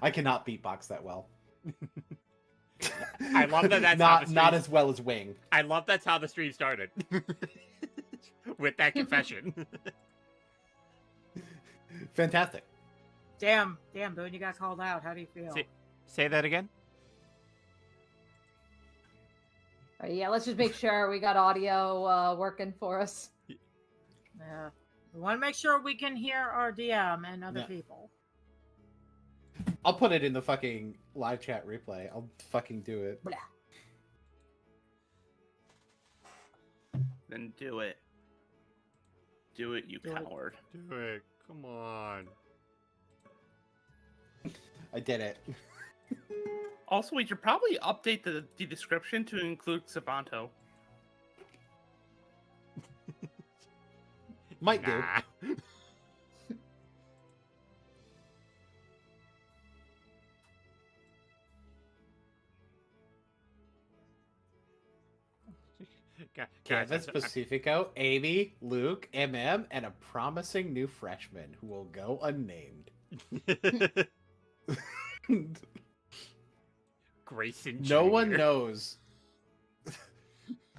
I cannot beatbox that well. I love that. That's not as well as Wing. I love that's how the stream started. With that confession. Fantastic. Damn, Boone, you got called out. How do you feel? Say that again. Yeah, let's just make sure we got audio working for us. Yeah. We want to make sure we can hear our DM and other people. I'll put it in the fucking live chat replay. I'll fucking do it. Blah. Then do it. Do it, you coward. Do it. Come on. I did it. Also, we should probably update the description to include Savanto. Might do. Guys, Pacifico, Amy, Luke, MM, and a promising new freshman who will go unnamed. Grayson No Jr. one knows.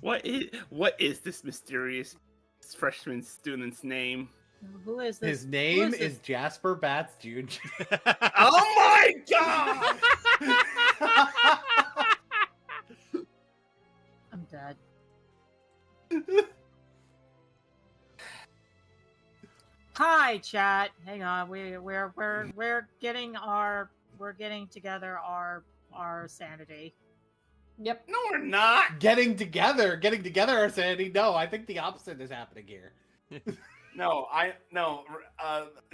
What is this mysterious freshman student's name? Who is this? His name is Jasper Batts Jr. Oh my god! I'm dead. Hi, chat. Hang on. We're getting together our sanity. Yep. No, we're not. Getting together our sanity. No, I think the opposite is happening here. No.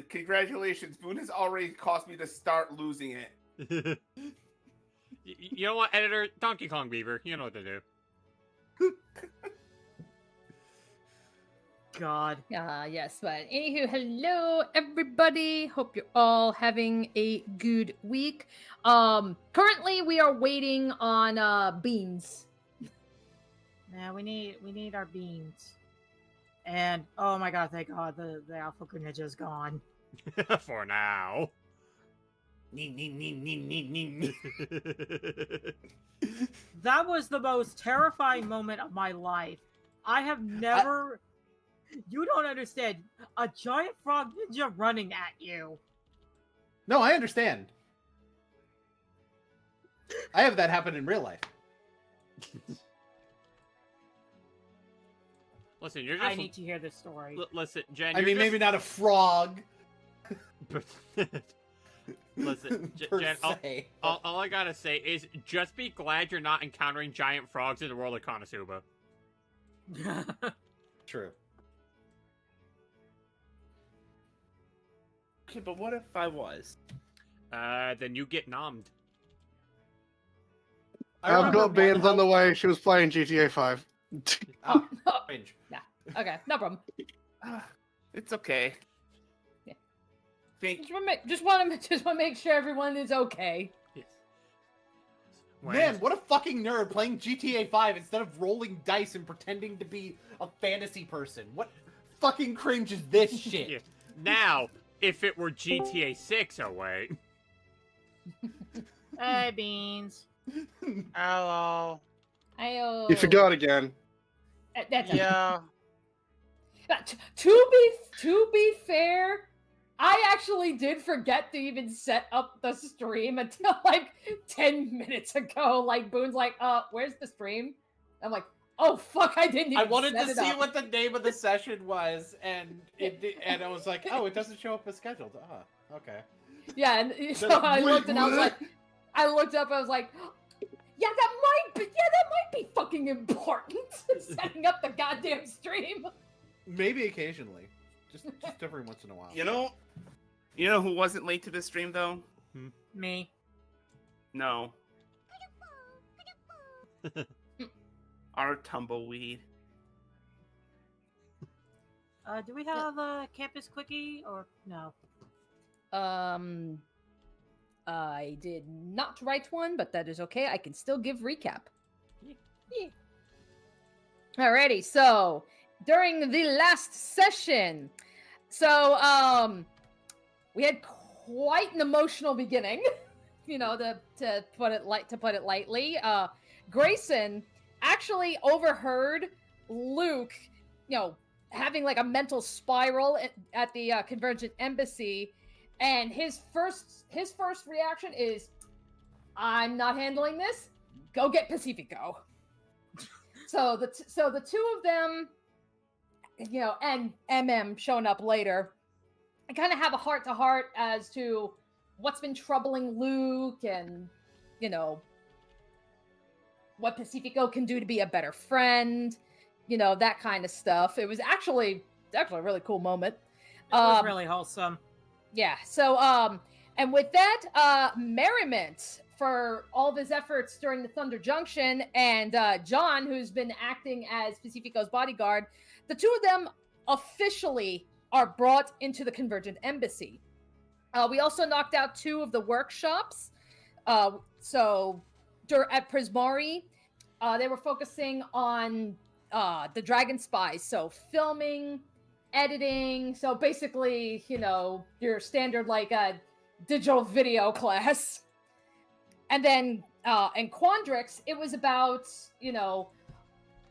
Congratulations, Boone has already caused me to start losing it. You know what, editor? Donkey Kong Beaver. You know what to do. God. Yes, but anywho, hello everybody. Hope you're all having a good week. Currently we are waiting on beans. Yeah, we need our beans. And oh my god, thank god the Alpha Greninja's gone. For now. That was the most terrifying moment of my life. I have never You don't understand. A giant frog ninja running at you. No, I understand. I have that happen in real life. Listen, you're just... I need to hear this story. Listen, Jen, I mean, maybe not a frog. Listen, Jen, all I gotta say is just be glad you're not encountering giant frogs in the world of Konosuba. True. Okay, but what if I was? Then you get nommed. I've got beans on the way. She was playing GTA 5. Oh, cringe. Yeah. Okay, no problem. It's okay. Yeah. Think Just want to make sure everyone is okay. Yes. Man, what a fucking nerd playing GTA 5 instead of rolling dice and pretending to be a fantasy person. What fucking cringe is this shit? Yeah. Now, if it were GTA 6, oh wait. Hey, Beans. Hello. You forgot again. That's Yeah. To be fair, I actually did forget to even set up the stream until like 10 minutes ago. Like Boone's like, where's the stream? I'm like, oh fuck, I didn't even I wanted set to it see up. what the name of the session was, and I was like, oh, it doesn't show up as scheduled. Oh, okay. Yeah, and so I looked and I was like, I looked up, I was like, yeah, that might be fucking important. Setting up the goddamn stream. Maybe occasionally, just every once in a while. you know who wasn't late to this stream though? Me. No. Our tumbleweed. Do we have a campus quickie or no? I did not write one, but that is okay. I can still give recap. Yeah. Alrighty, so during the last session, so we had quite an emotional beginning. you know, to put it lightly. Grayson actually overheard Luke, you know, having like a mental spiral at the Convergent Embassy, and his first reaction is, "I'm not handling this. Go get Pacifico." So the two of them, you know, and MM showing up later, I kind of have a heart to heart as to what's been troubling Luke, and you know, what Pacifico can do to be a better friend, you know, that kind of stuff. It was actually a really cool moment. It was really wholesome. Yeah. So and with that, merriment for all of his efforts during the Thunder Junction, and John, who's been acting as Pacifico's bodyguard, the two of them officially are brought into the Convergent Embassy. We also knocked out 2 of the workshops. So at Prismari, they were focusing on the Dragon Spies, so filming, editing, so basically, you know, your standard like digital video class. And then in Quandrix, it was about, you know,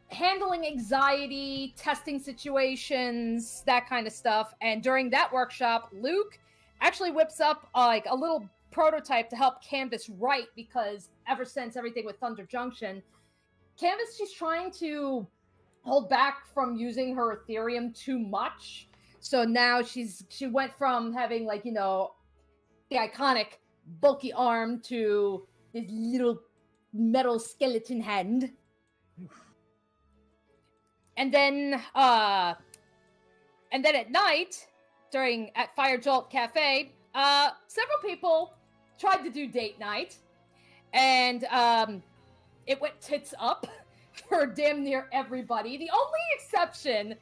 handling anxiety, testing situations, that kind of stuff. And during that workshop, Luke actually whips up like a little prototype to help Canvas write, because ever since everything with Thunder Junction, Canvas, she's trying to hold back from using her Ethereum too much. So now she went from having like, you know, the iconic bulky arm to this little metal skeleton hand. And then at night, at Fire Jolt Cafe, several people tried to do date night, and it went tits up for damn near everybody. The only exception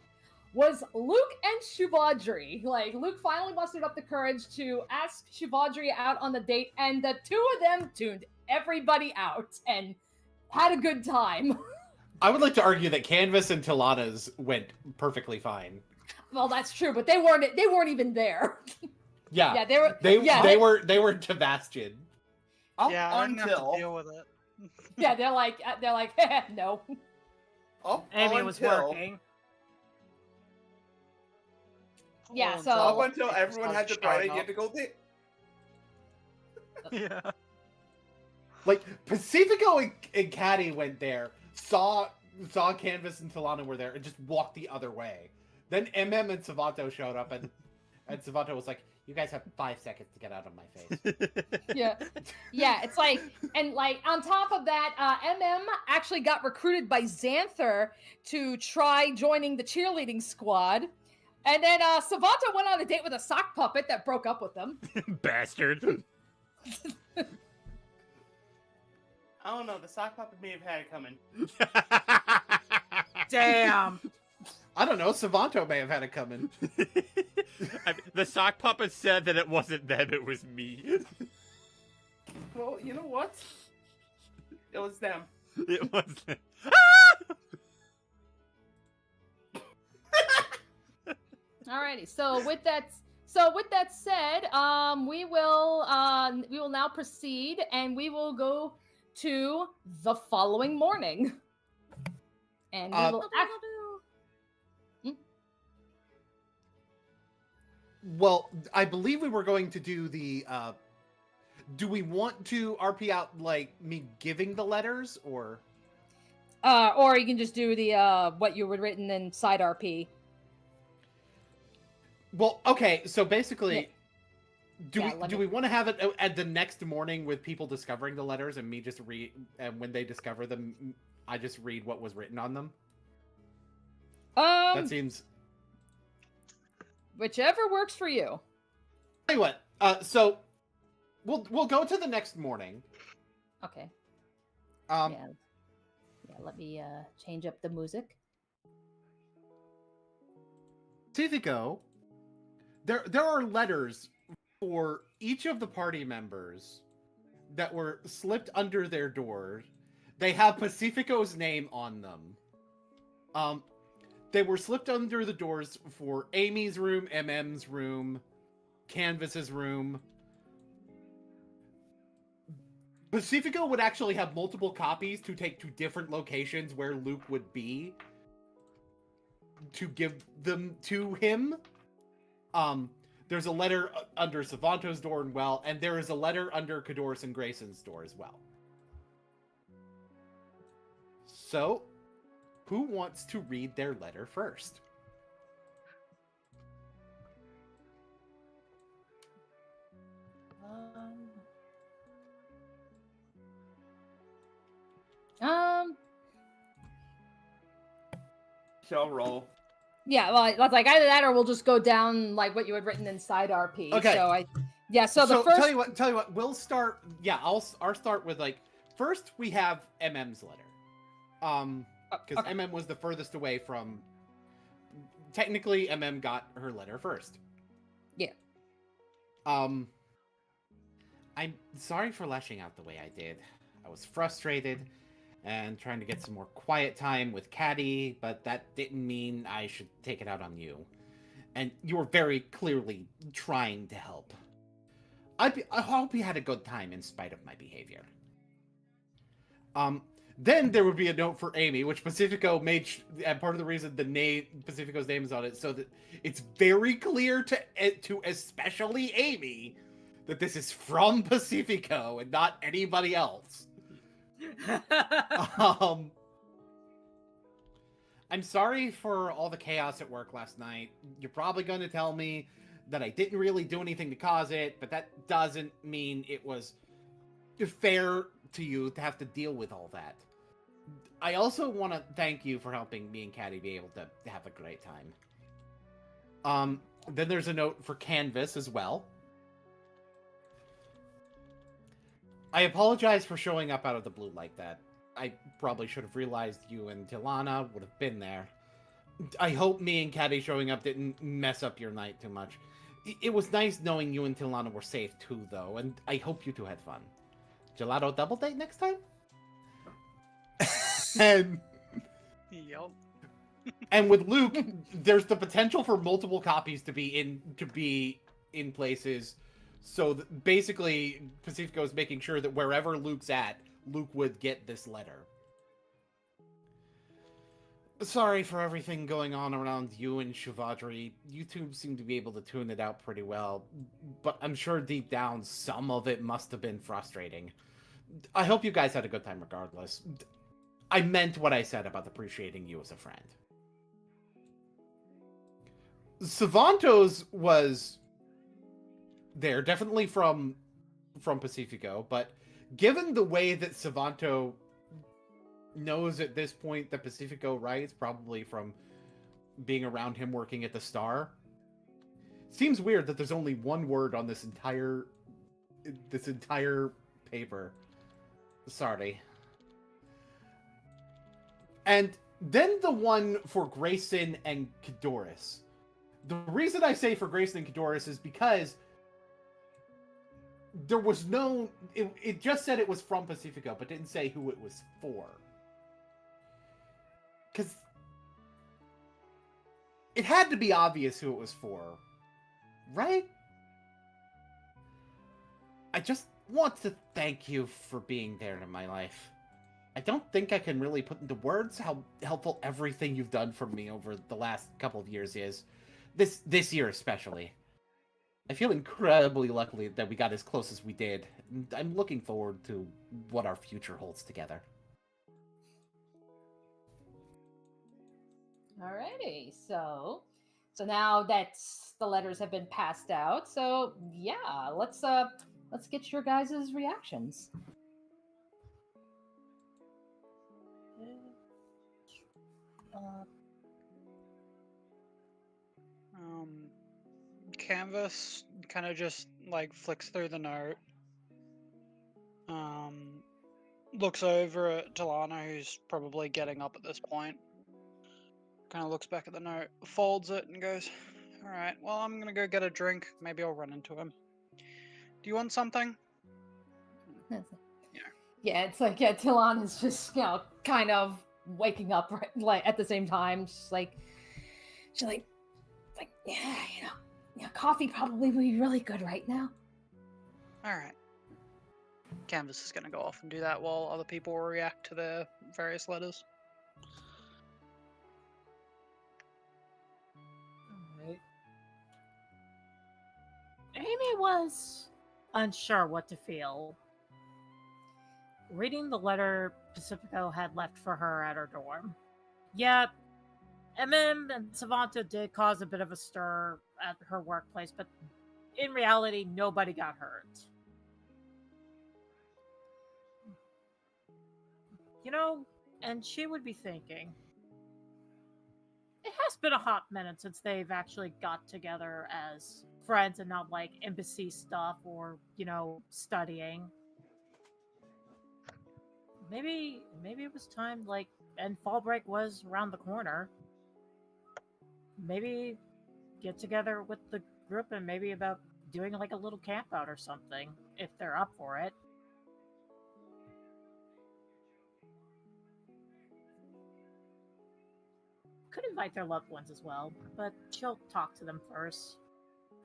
was Luke and Shivadri. Like, Luke finally mustered up the courage to ask Shivadri out on the date, and the two of them tuned everybody out and had a good time. I would like to argue that Canvas and Tilana's went perfectly fine. Well, that's true, but they weren't even there. Yeah. Yeah, they were. They were Tavastion. Yeah, I didn't have to deal with it. Yeah, they're like no. Amy was working. Yeah, Hold so- on, Up until everyone had to Try party, not- you had to go there. Yeah. Like, Pacifico and Caddy went there, saw Canvas and Tilana were there, and just walked the other way. Then MM and Savanto showed up, and Savanto was like, "You guys have 5 seconds to get out of my face." Yeah, it's like, and like on top of that, MM actually got recruited by Xanther to try joining the cheerleading squad. And then Savanto went on a date with a sock puppet that broke up with them. Bastard. I don't know. The sock puppet may have had it coming. Damn. I don't know, Savanto may have had it coming. The sock puppet said that it wasn't them, it was me. Well, you know what? It was them. It was them. Alrighty, so with that said, we will now proceed, and we will go to the following morning. And we will Well, I believe we were going to do the, do we want to RP out, like, me giving the letters, or? or you can just do the, what you had written in side RP. Well, okay, so basically, Yeah. do we want to have it at the next morning with people discovering the letters and me just read, and when they discover them, I just read what was written on them? That seems... Whichever works for you. Tell you what, so we'll go to the next morning. Okay. Yeah, let me change up the music. Pacifico, there are letters for each of the party members that were slipped under their doors. They have Pacifico's name on them. They were slipped under the doors for Amy's room, MM's room, Canvas's room. Pacifico would actually have multiple copies to take to different locations where Luke would be to give them to him. There's a letter under Savanto's door and well, and there is a letter under Cadoris and Grayson's door as well. So, who wants to read their letter first? Shall roll. Yeah, well, that's like either that or we'll just go down like what you had written inside our piece. Okay. So the first. Tell you what. We'll start. Yeah, I'll start with like first we have MM's letter, because okay. MM was the furthest away from. Technically, MM got her letter first. Yeah. I'm sorry for lashing out the way I did. I was frustrated and trying to get some more quiet time with Caddy, but that didn't mean I should take it out on you. And you were very clearly trying to help. I hope you had a good time in spite of my behavior. Then there would be a note for Amy, which Pacifico made, and part of the reason the name Pacifico's name is on it, so that it's very clear to especially Amy that this is from Pacifico and not anybody else. I'm sorry for all the chaos at work last night. You're probably going to tell me that I didn't really do anything to cause it, but that doesn't mean it was fair to you to have to deal with all that. I also want to thank you for helping me and Caddy be able to have a great time. Then there's a note for Canvas as well. I apologize for showing up out of the blue like that. I probably should have realized you and Tilana would have been there. I hope me and Caddy showing up didn't mess up your night too much. It was nice knowing you and Tilana were safe too, though, and I hope you two had fun. Gelato double date next time? And Yep. and with Luke, there's the potential for multiple copies to be in places. So basically, Pacifico is making sure that wherever Luke's at, Luke would get this letter. Sorry for everything going on around you and Shivadri. You two seem to be able to tune it out pretty well, but I'm sure deep down some of it must have been frustrating. I hope you guys had a good time regardless. I meant what I said about appreciating you as a friend. Savanto's was there, definitely from Pacifico, but given the way that Savanto knows at this point that Pacifico writes, probably from being around him working at the Star, seems weird that there's only one word on this entire paper. Sorry. And then the one for Grayson and Cadoris. The reason I say for Grayson and Cadoris is because there was no... It just said it was from Pacifico, but didn't say who it was for. Because it had to be obvious who it was for, right? I just want to thank you for being there in my life. I don't think I can really put into words how helpful everything you've done for me over the last couple of years is. This year especially. I feel incredibly lucky that we got as close as we did. And I'm looking forward to what our future holds together. Alrighty, so now that the letters have been passed out, so yeah, let's get your guys' reactions. Canvas kind of just like flicks through the note. Looks over at Talana, who's probably getting up at this point. Kind of looks back at the note, folds it, and goes, "All right, well, I'm gonna go get a drink. Maybe I'll run into him. Do you want something?" Yeah, it's like Tilan is just kind of waking up right, like at the same time. She's like yeah, coffee probably would be really good right now. All right. Canvas is going to go off and do that while other people react to their various letters. Alright. Amy was unsure what to feel. Reading the letter Pacifico had left for her at her dorm. Yeah, MM and Savanto did cause a bit of a stir at her workplace, but in reality, nobody got hurt. You know, and she would be thinking, it has been a hot minute since they've actually got together as friends and not like embassy stuff or, studying. Maybe it was time, and fall break was around the corner. Maybe get together with the group and maybe about doing like a little camp out or something, if they're up for it. Could invite their loved ones as well, but she'll talk to them first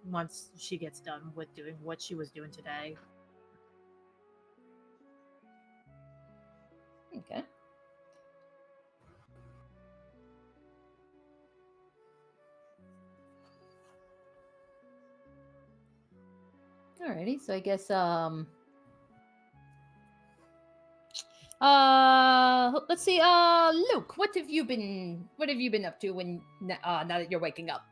once she gets done with doing what she was doing today. Okay. Alrighty, so I guess let's see, Luke, what have you been up to now that you're waking up?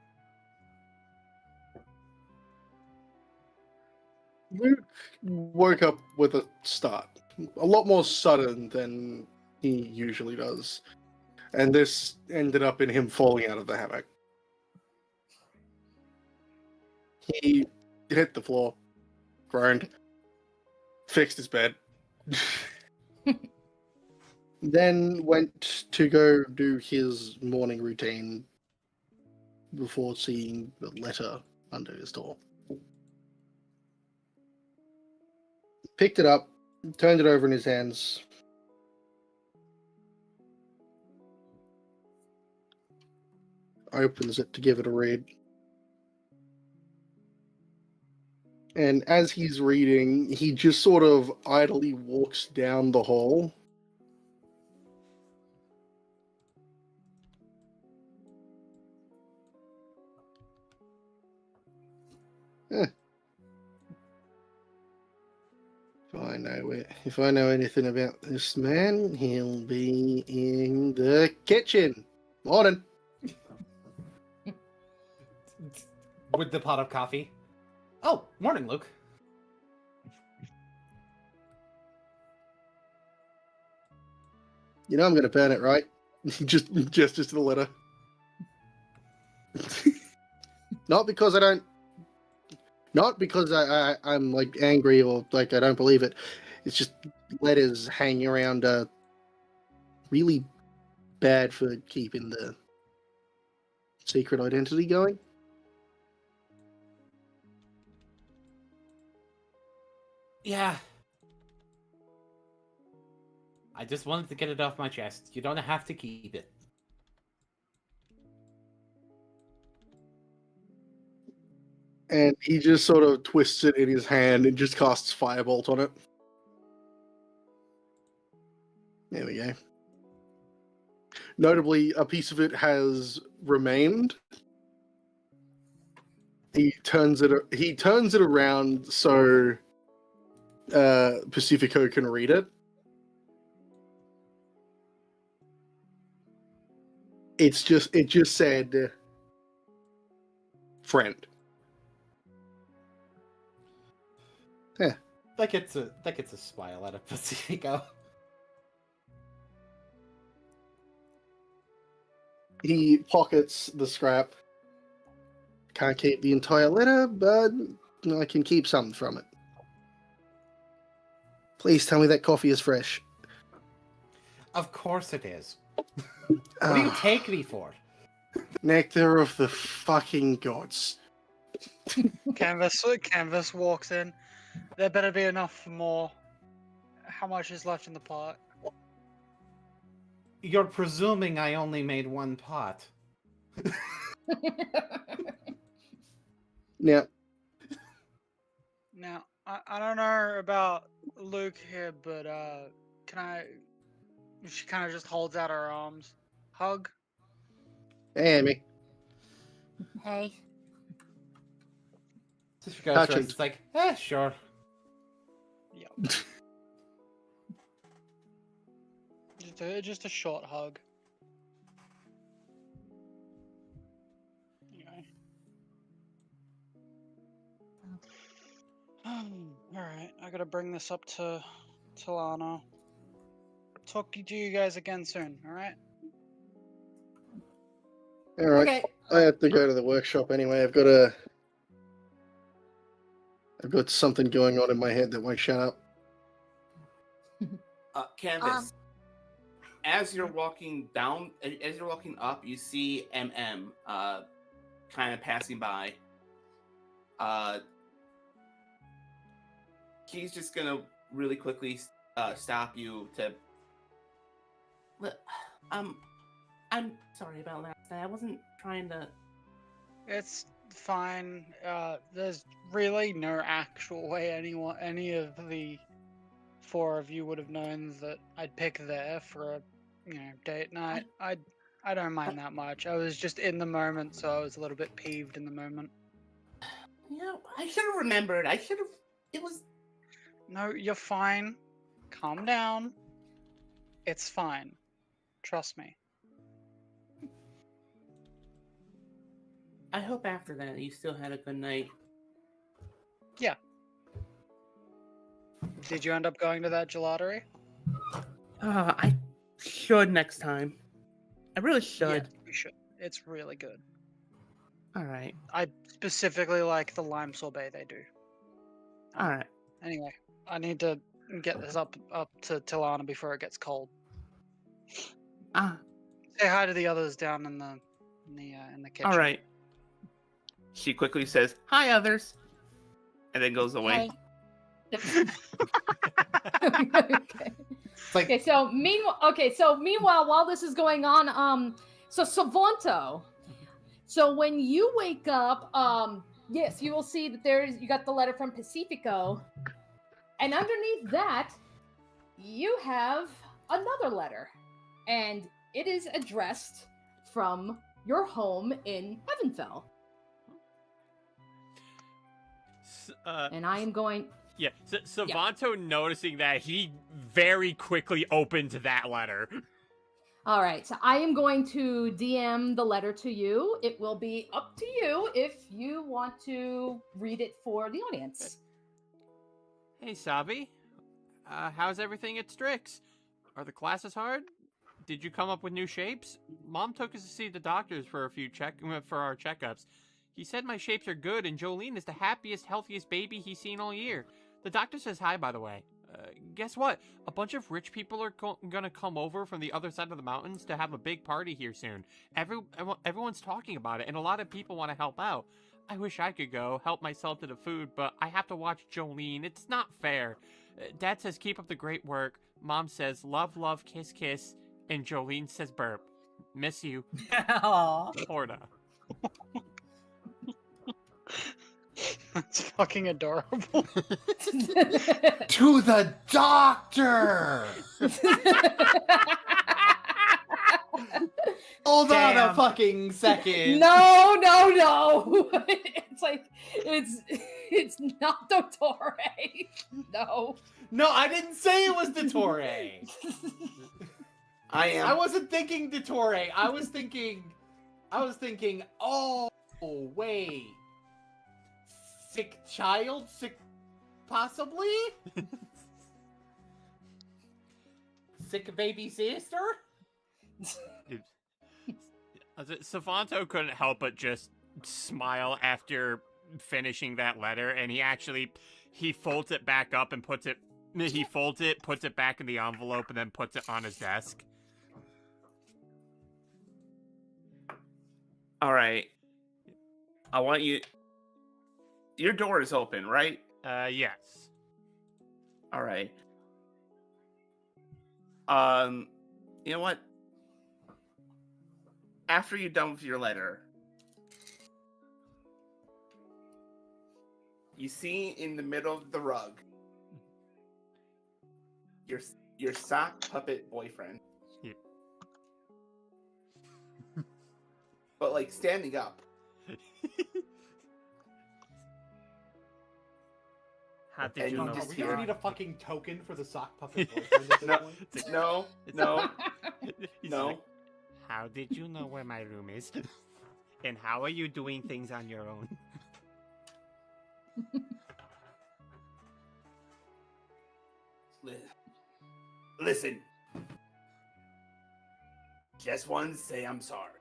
Luke woke up with a start. A lot more sudden than he usually does. And this ended up in him falling out of the hammock. He hit the floor, groaned, fixed his bed, then went to go do his morning routine before seeing the letter under his door. Picked it up, turned it over in his hands. Opens it to give it a read. And as he's reading, he just sort of idly walks down the hall. If I know anything about this man, he'll be in the kitchen. Morning. With the pot of coffee. Oh, morning, Luke. You know I'm going to burn it, right? Just gestures to the letter. Not because I'm like angry or like I don't believe it. It's just letters hanging around really bad for keeping the secret identity going. Yeah. I just wanted to get it off my chest. You don't have to keep it. And he just sort of twists it in his hand and just casts Firebolt on it. There we go. Notably, a piece of it has remained. He turns it around so Pacifico can read it. It just said friend. Yeah. That gets a smile out of Pacifico. He pockets the scrap. Can't keep the entire letter, but I can keep something from it. Please tell me that coffee is fresh. Of course it is. What do you take me for? Nectar of the fucking gods. Canvas walks in. There better be enough for more. How much is left in the pot? You're presuming I only made one pot. Now, Now, I don't know about Luke here, but can I? She kind of just holds out her arms. Hug. Hey, Amy. Hey. Pacifico Touching. shrugs. It's like, sure. Yep. just a short hug. Anyway. Alright, I gotta bring this up to Lana. Talk to you guys again soon, alright? All right. Okay. I have to go to the workshop anyway. I've got something going on in my head that won't shut up. Canvas. As you're walking down, as you're walking up, you see MM kind of passing by. He's just gonna really quickly stop you to. I'm sorry about last night. I wasn't trying to. It's fine. There's really no actual way any of the four of you would have known that I'd pick there for a date night. I don't mind that much. I was just in the moment, so I was a little bit peeved in the moment. Yeah, I should have remembered. I should have. It was. No, you're fine. Calm down. It's fine. Trust me. I hope after that you still had a good night. Yeah. Did you end up going to that gelatery? I should next time. I really should. Yeah, you should. It's really good. All right. I specifically like the lime sorbet they do. All right. Anyway, I need to get this up to Tilana before it gets cold. Say hi to the others down in the kitchen. All right. She quickly says, Hi, others. and then goes away. Hey. Okay. It's like, So meanwhile, while this is going on, so Savanto. So when you wake up, yes, you will see that you got the letter from Pacifico, and underneath that, you have another letter, and it is addressed from your home in Heavenfell. And I am going. Yeah, Savanto noticing that, he very quickly opened that letter. All right, so I am going to DM the letter to you. It will be up to you if you want to read it for the audience. Hey, Savi. How's everything at Strix? Are the classes hard? Did you come up with new shapes? Mom took us to see the doctors for our checkups. He said my shapes are good, and Jolene is the happiest, healthiest baby he's seen all year. The doctor says hi, by the way. Guess what? A bunch of rich people are gonna come over from the other side of the mountains to have a big party here soon. Everyone's talking about it, and a lot of people want to help out. I wish I could go, help myself to the food, but I have to watch Jolene. It's not fair. Dad says keep up the great work. Mom says love, love, kiss, kiss. And Jolene says burp. Miss you. Florida. That's fucking adorable. to the doctor! Hold on a Damn. fucking second. No. It's like it's not Dottore. No. No, I didn't say it was Dottore. I wasn't thinking Dottore. I was thinking, oh, wait. Sick child? Sick, possibly? Sick baby sister? Savanto couldn't help but just smile after finishing that letter, and he folds it back up and puts it back in the envelope, and then puts it on his desk. All right. I want you. Your door is open, right? Yes. All right. You know what? After you're done with your letter, you see in the middle of the rug your sock puppet boyfriend. Yeah. But like standing up. How did And you you know? Are just we hear- gonna need a fucking token for the sock puppet boyfriend at this No, point? It's like, no, It's no, He's no. like, how did you know where my room is? And how are you doing things on your own? Listen. Just wanted to say I'm sorry.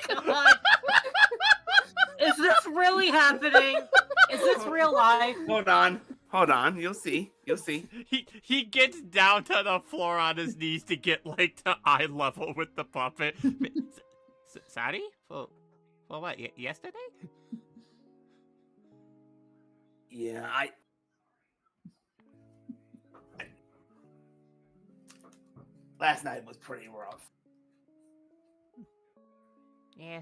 God. Is this really happening? Is this real life? Hold on. You'll see. He gets down to the floor on his knees to get like to eye level with the puppet. Sorry? For what? Yesterday? Yeah, last night was pretty rough. Yeah.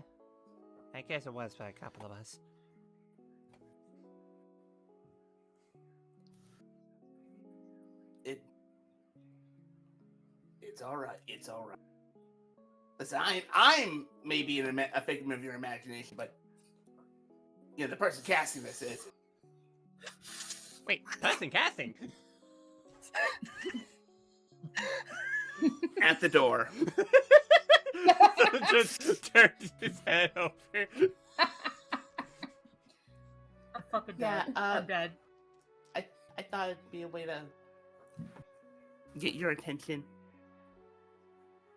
I guess it was for a couple of us. It's all right. It's all right. Listen, I'm maybe a figment of your imagination, but you know the person casting this is. Wait, person casting? At the door. So just turns his head over. I'm fucking Yeah, dead. I'm dead. I thought it'd be a way to get your attention.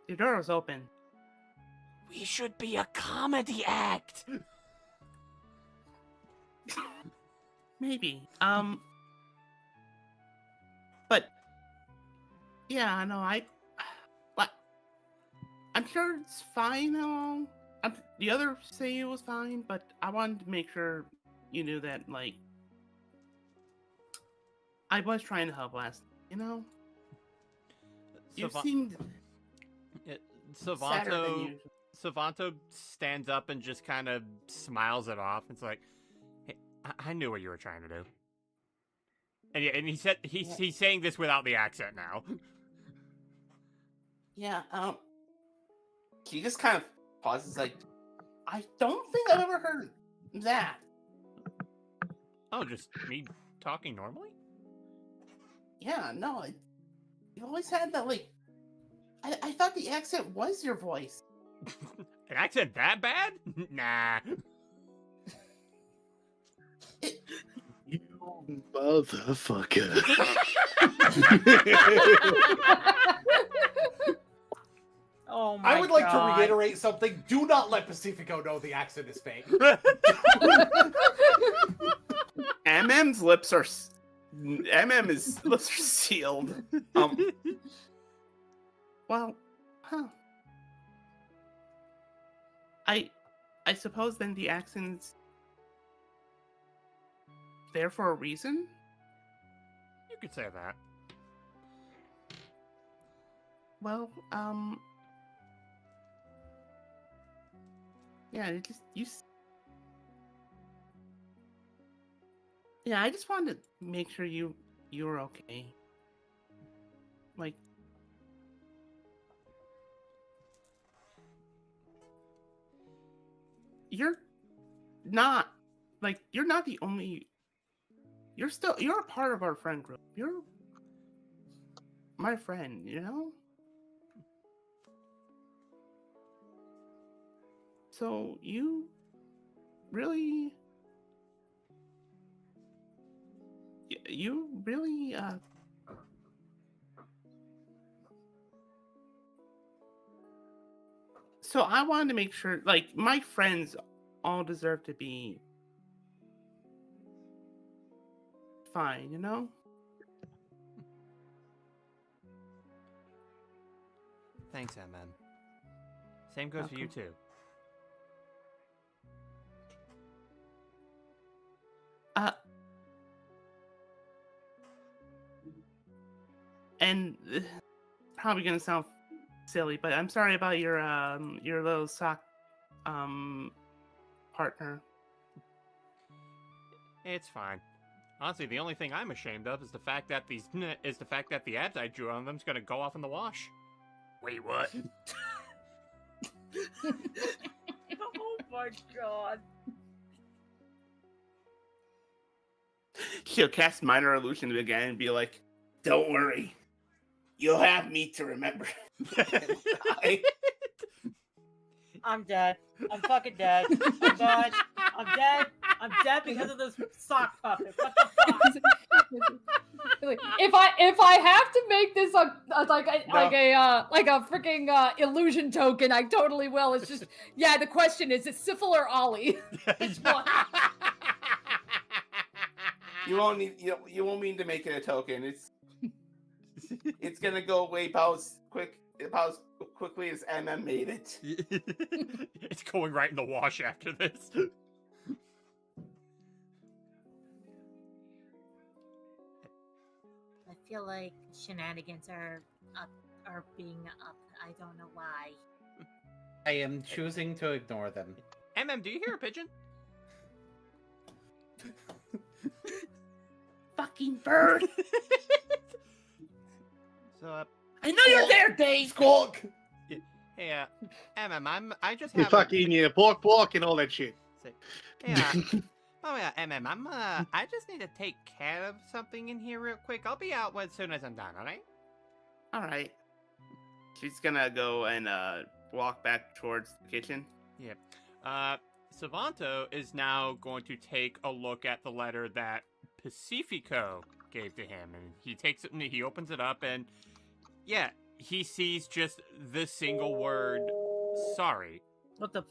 Your door was open. We should be a comedy act. Maybe. But yeah, no, I'm sure it's fine now. The others say it was fine, but I wanted to make sure you knew that, like, I was trying to help last. You know, you seemed sadder than Savanto usual. Savanto stands up and just kind of smiles it off. It's like, hey, I knew what you were trying to do. And yeah, and he said he's saying this without the accent now. Yeah. He just kind of pauses, like, I don't think I've ever heard that. Oh, just me talking normally? Yeah, no, you always had that, like, I thought the accent was your voice. An accent that bad? Nah. You motherfucker. Oh my god. I would like to reiterate something. Do not let Pacifico know the accent is fake. MM's lips are lips are sealed. Well, huh. I suppose then the accent's there for a reason? You could say that. Well, yeah, it just yeah, I just wanted to make sure you were okay. Like, you're not the only. You're a part of our friend group. You're my friend, you know? So you really so I wanted to make sure, like, my friends all deserve to be fine, you know? Thanks, MM. Same goes for you too. And probably gonna sound silly, but I'm sorry about your little sock partner. It's fine. Honestly, the only thing I'm ashamed of is the fact that the abs I drew on them's gonna go off in the wash. Wait, what? Oh my god. She'll cast minor illusion again and be like, "Don't worry, you'll have me to remember." I'm dead. I'm fucking dead. I'm dead. I'm dead. I'm dead because of this sock puppet. What the fuck? If I have to make this like a freaking illusion token, I totally will. It's just the question is Syphil or Ollie? Which one? You won't need you won't mean to make it a token. It's gonna go away about as quickly as MM made it. It's going right in the wash after this. I feel like shenanigans are being up. I don't know why. I am choosing to ignore them. MM, do you hear a pigeon? Fucking bird! So, I know you're there, Dave. Squawk! hey, MM, I just You have fucking pork and all that shit. Hey, MM, I just need to take care of something in here real quick. I'll be out as soon as I'm done, alright? Alright. She's gonna go and walk back towards the kitchen. Savanto is now going to take a look at the letter that Pacifico gave to him, and he takes it and he opens it up, and he sees just the single word sorry. What the?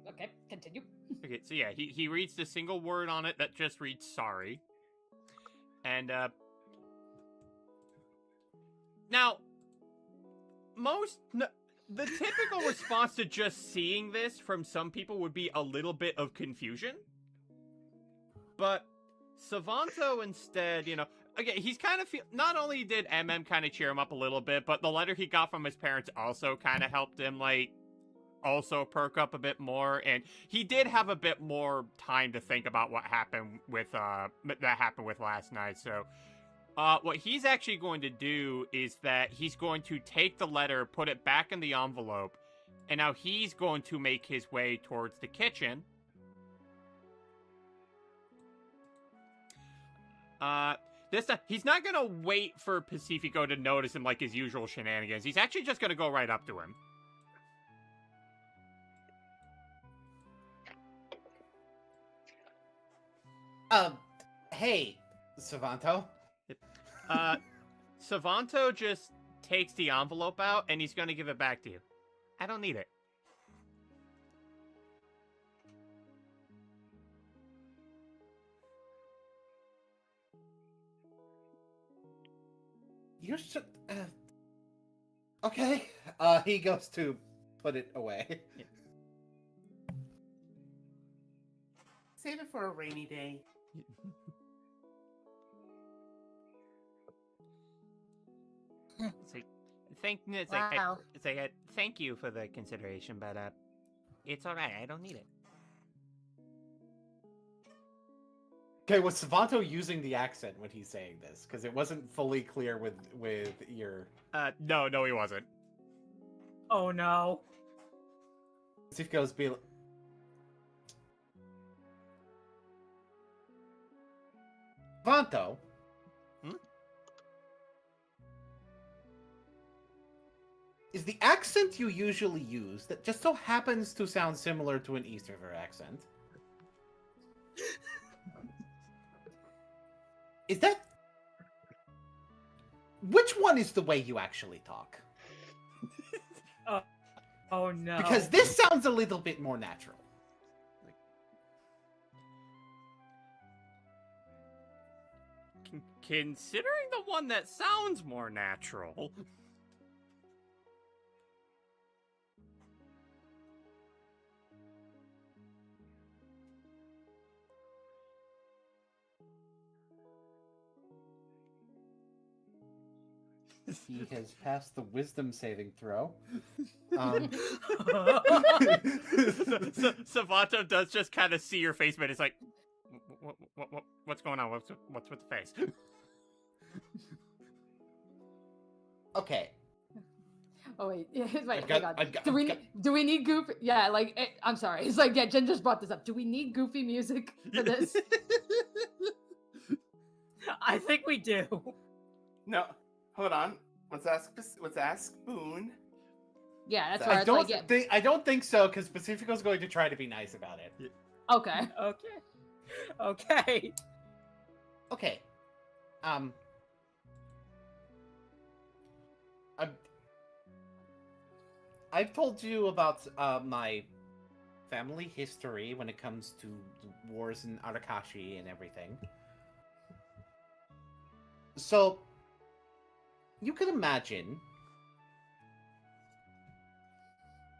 Okay, continue. Okay, so he reads the single word on it that just reads sorry. And now the typical response to just seeing this from some people would be a little bit of confusion. But Savanto instead, again, he's kind of not only did MM kind of cheer him up a little bit, but the letter he got from his parents also kind of helped him, also perk up a bit more, and he did have a bit more time to think about what happened with, that happened with last night, so what he's actually going to do is that he's going to take the letter, put it back in the envelope, and now he's going to make his way towards the kitchen. This time, he's not gonna wait for Pacifico to notice him like his usual shenanigans. He's actually just gonna go right up to him. Hey, Savanto. Savanto just takes the envelope out, and he's gonna give it back to you. I don't need it. You're so... okay. He goes to put it away. Yeah. Save it for a rainy day. Thank you for the consideration, but it's all right. I don't need it. Okay, was Savanto using the accent when he's saying this? Because it wasn't fully clear with your... No, he wasn't. Oh no. Pacifico's be... Savanto? Is the accent you usually use that just so happens to sound similar to an Easterner accent? Is that... Which one is the way you actually talk? Oh no. Because this sounds a little bit more natural. Considering the one that sounds more natural... He has passed the wisdom saving throw. Um, Savanto does just kind of see your face, but it's like, what's going on? What's with the face? okay. Oh wait, wait, I've hang got- on. I've got- do I've we got- do we need goofy? Yeah, like I'm sorry. It's like Jen just brought this up. Do we need goofy music for this? I think we do. No, hold on. Let's ask Boone. Yeah, that's I why I it's don't like yeah. think I don't think so because Pacifico's going to try to be nice about it. Okay. Okay. Okay. Okay. I've told you about my family history when it comes to the wars in Arakashi and everything. So, you can imagine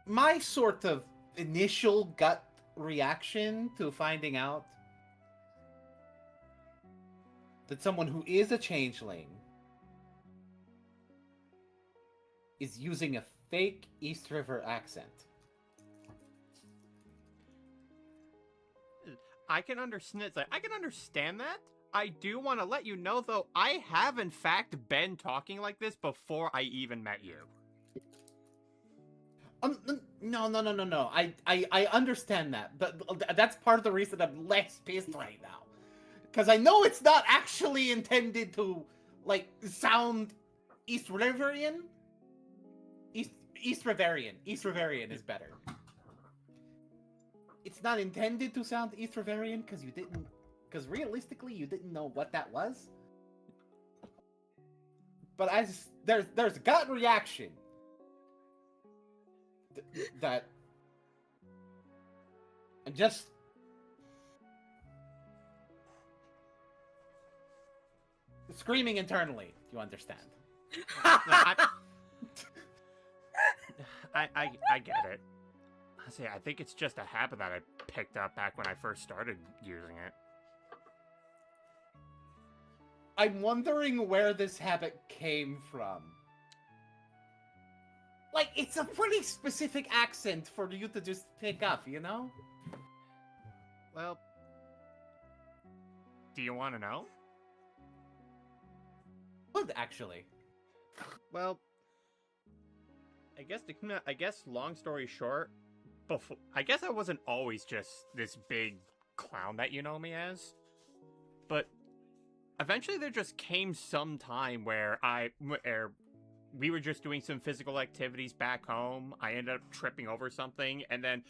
my sort of initial gut reaction to finding out that someone who is a changeling is using a fake East River accent. I can understand that. I do want to let you know, though, I have in fact been talking like this before I even met you. No. I understand that, but that's part of the reason I'm less pissed right now, because I know it's not actually intended to like sound East Riverian. East Riverian. East Riverian is better. It's not intended to sound East Riverian because realistically you didn't know what that was. But there's a gut reaction that I'm just screaming internally. You understand? I get it. See, I think it's just a habit that I picked up back when I first started using it. I'm wondering where this habit came from. Like, it's a pretty specific accent for you to just pick up, you know? Well, do you want to know? Good, actually. Well, I guess long story short, I guess I wasn't always just this big clown that you know me as. But eventually there just came some time where we were just doing some physical activities back home. I ended up tripping over something, and then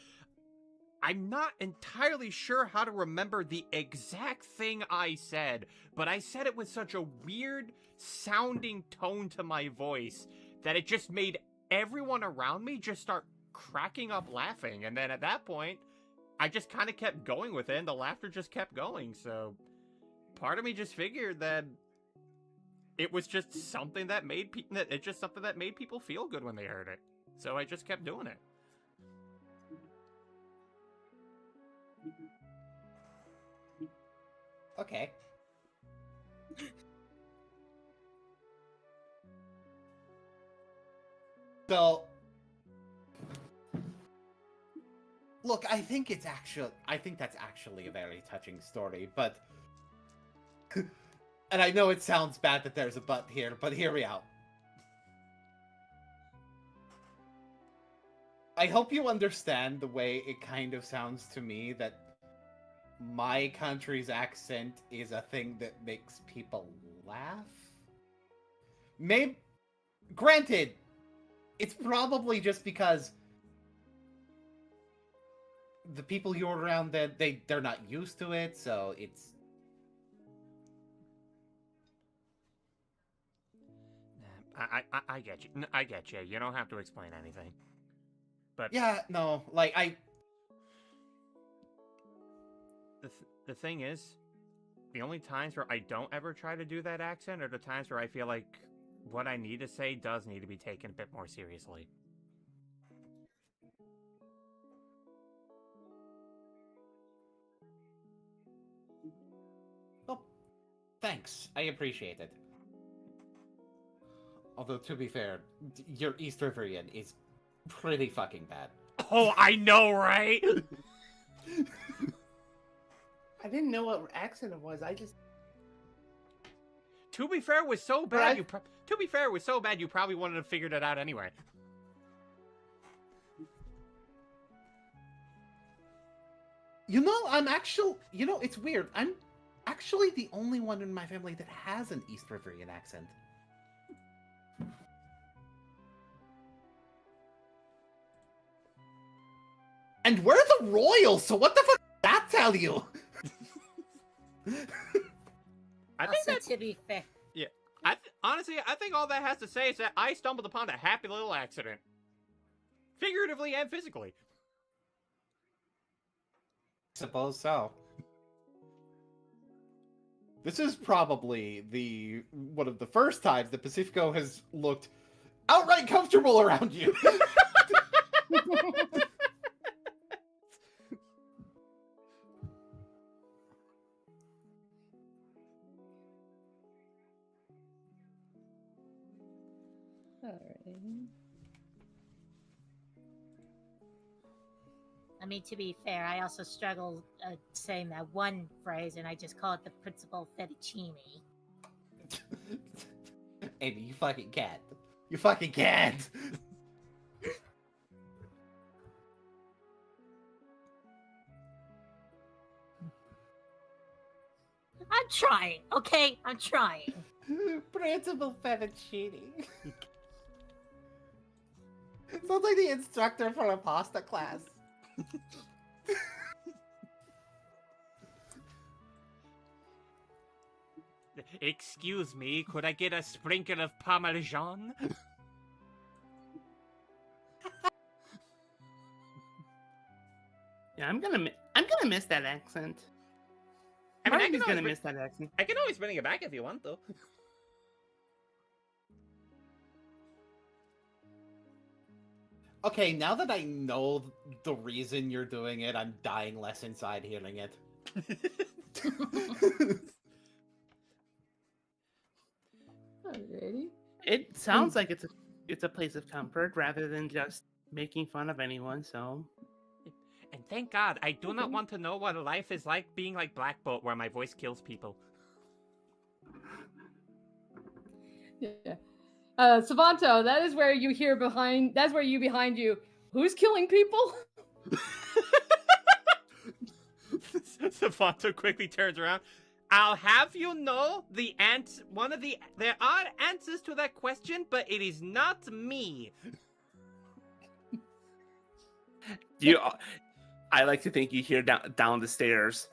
I'm not entirely sure how to remember the exact thing I said, but I said it with such a weird sounding tone to my voice that it just made everyone around me just start cracking up laughing. And then at that point, I just kind of kept going with it, and the laughter just kept going. So part of me just figured that it was just something that made people feel good when they heard it. So I just kept doing it. Okay. So, look, I think that's actually a very touching story, but and I know it sounds bad that there's a but here, but hear me out. I hope you understand the way it kind of sounds to me that my country's accent is a thing that makes people laugh. Granted, it's probably just because the people you're around they're not used to it, so it's. I get you. I get you. You don't have to explain anything. But Yeah, no, like the thing is, the only times where I don't ever try to do that accent are the times where I feel like what I need to say does need to be taken a bit more seriously. Oh, thanks. I appreciate it. Although, to be fair, your East Riverian is pretty fucking bad. Oh, I know, right? I didn't know what accent it was. I just. To be fair, it was so But bad. I- To be fair, it was so bad you probably wouldn't have figured it out anyway. It's weird. I'm actually the only one in my family that has an East Riverian accent. And we're the royals, so what the fuck does that tell you? I think Also, that's to be fair, honestly, I think all that has to say is that I stumbled upon a happy little accident, figuratively and physically. Suppose so. This is probably one of the first times that Pacifico has looked outright comfortable around you. Alright. I mean, to be fair, I also struggle saying that one phrase, and I just call it the principal fettuccine. Amy, you fucking can't. You fucking can't. I'm trying, okay? I'm trying. Principal fettuccine. Sounds like the instructor for a pasta class. Excuse me, could I get a sprinkle of Parmesan? Yeah, I'm gonna miss that accent. I mean, I Marty's can gonna always miss that accent. I can always bring it back if you want, though. Okay, now that I know the reason you're doing it, I'm dying less inside hearing it. Alrighty. It sounds like it's a place of comfort rather than just making fun of anyone. So And thank God, I do not Okay. want to know what life is like being like Black Bolt, where my voice kills people. Yeah. Savanto, that is where you hear behind. That's where you behind you. Who's killing people? Savanto quickly turns around. I'll have you know, there are answers to that question, but it is not me. I like to think you hear down the stairs.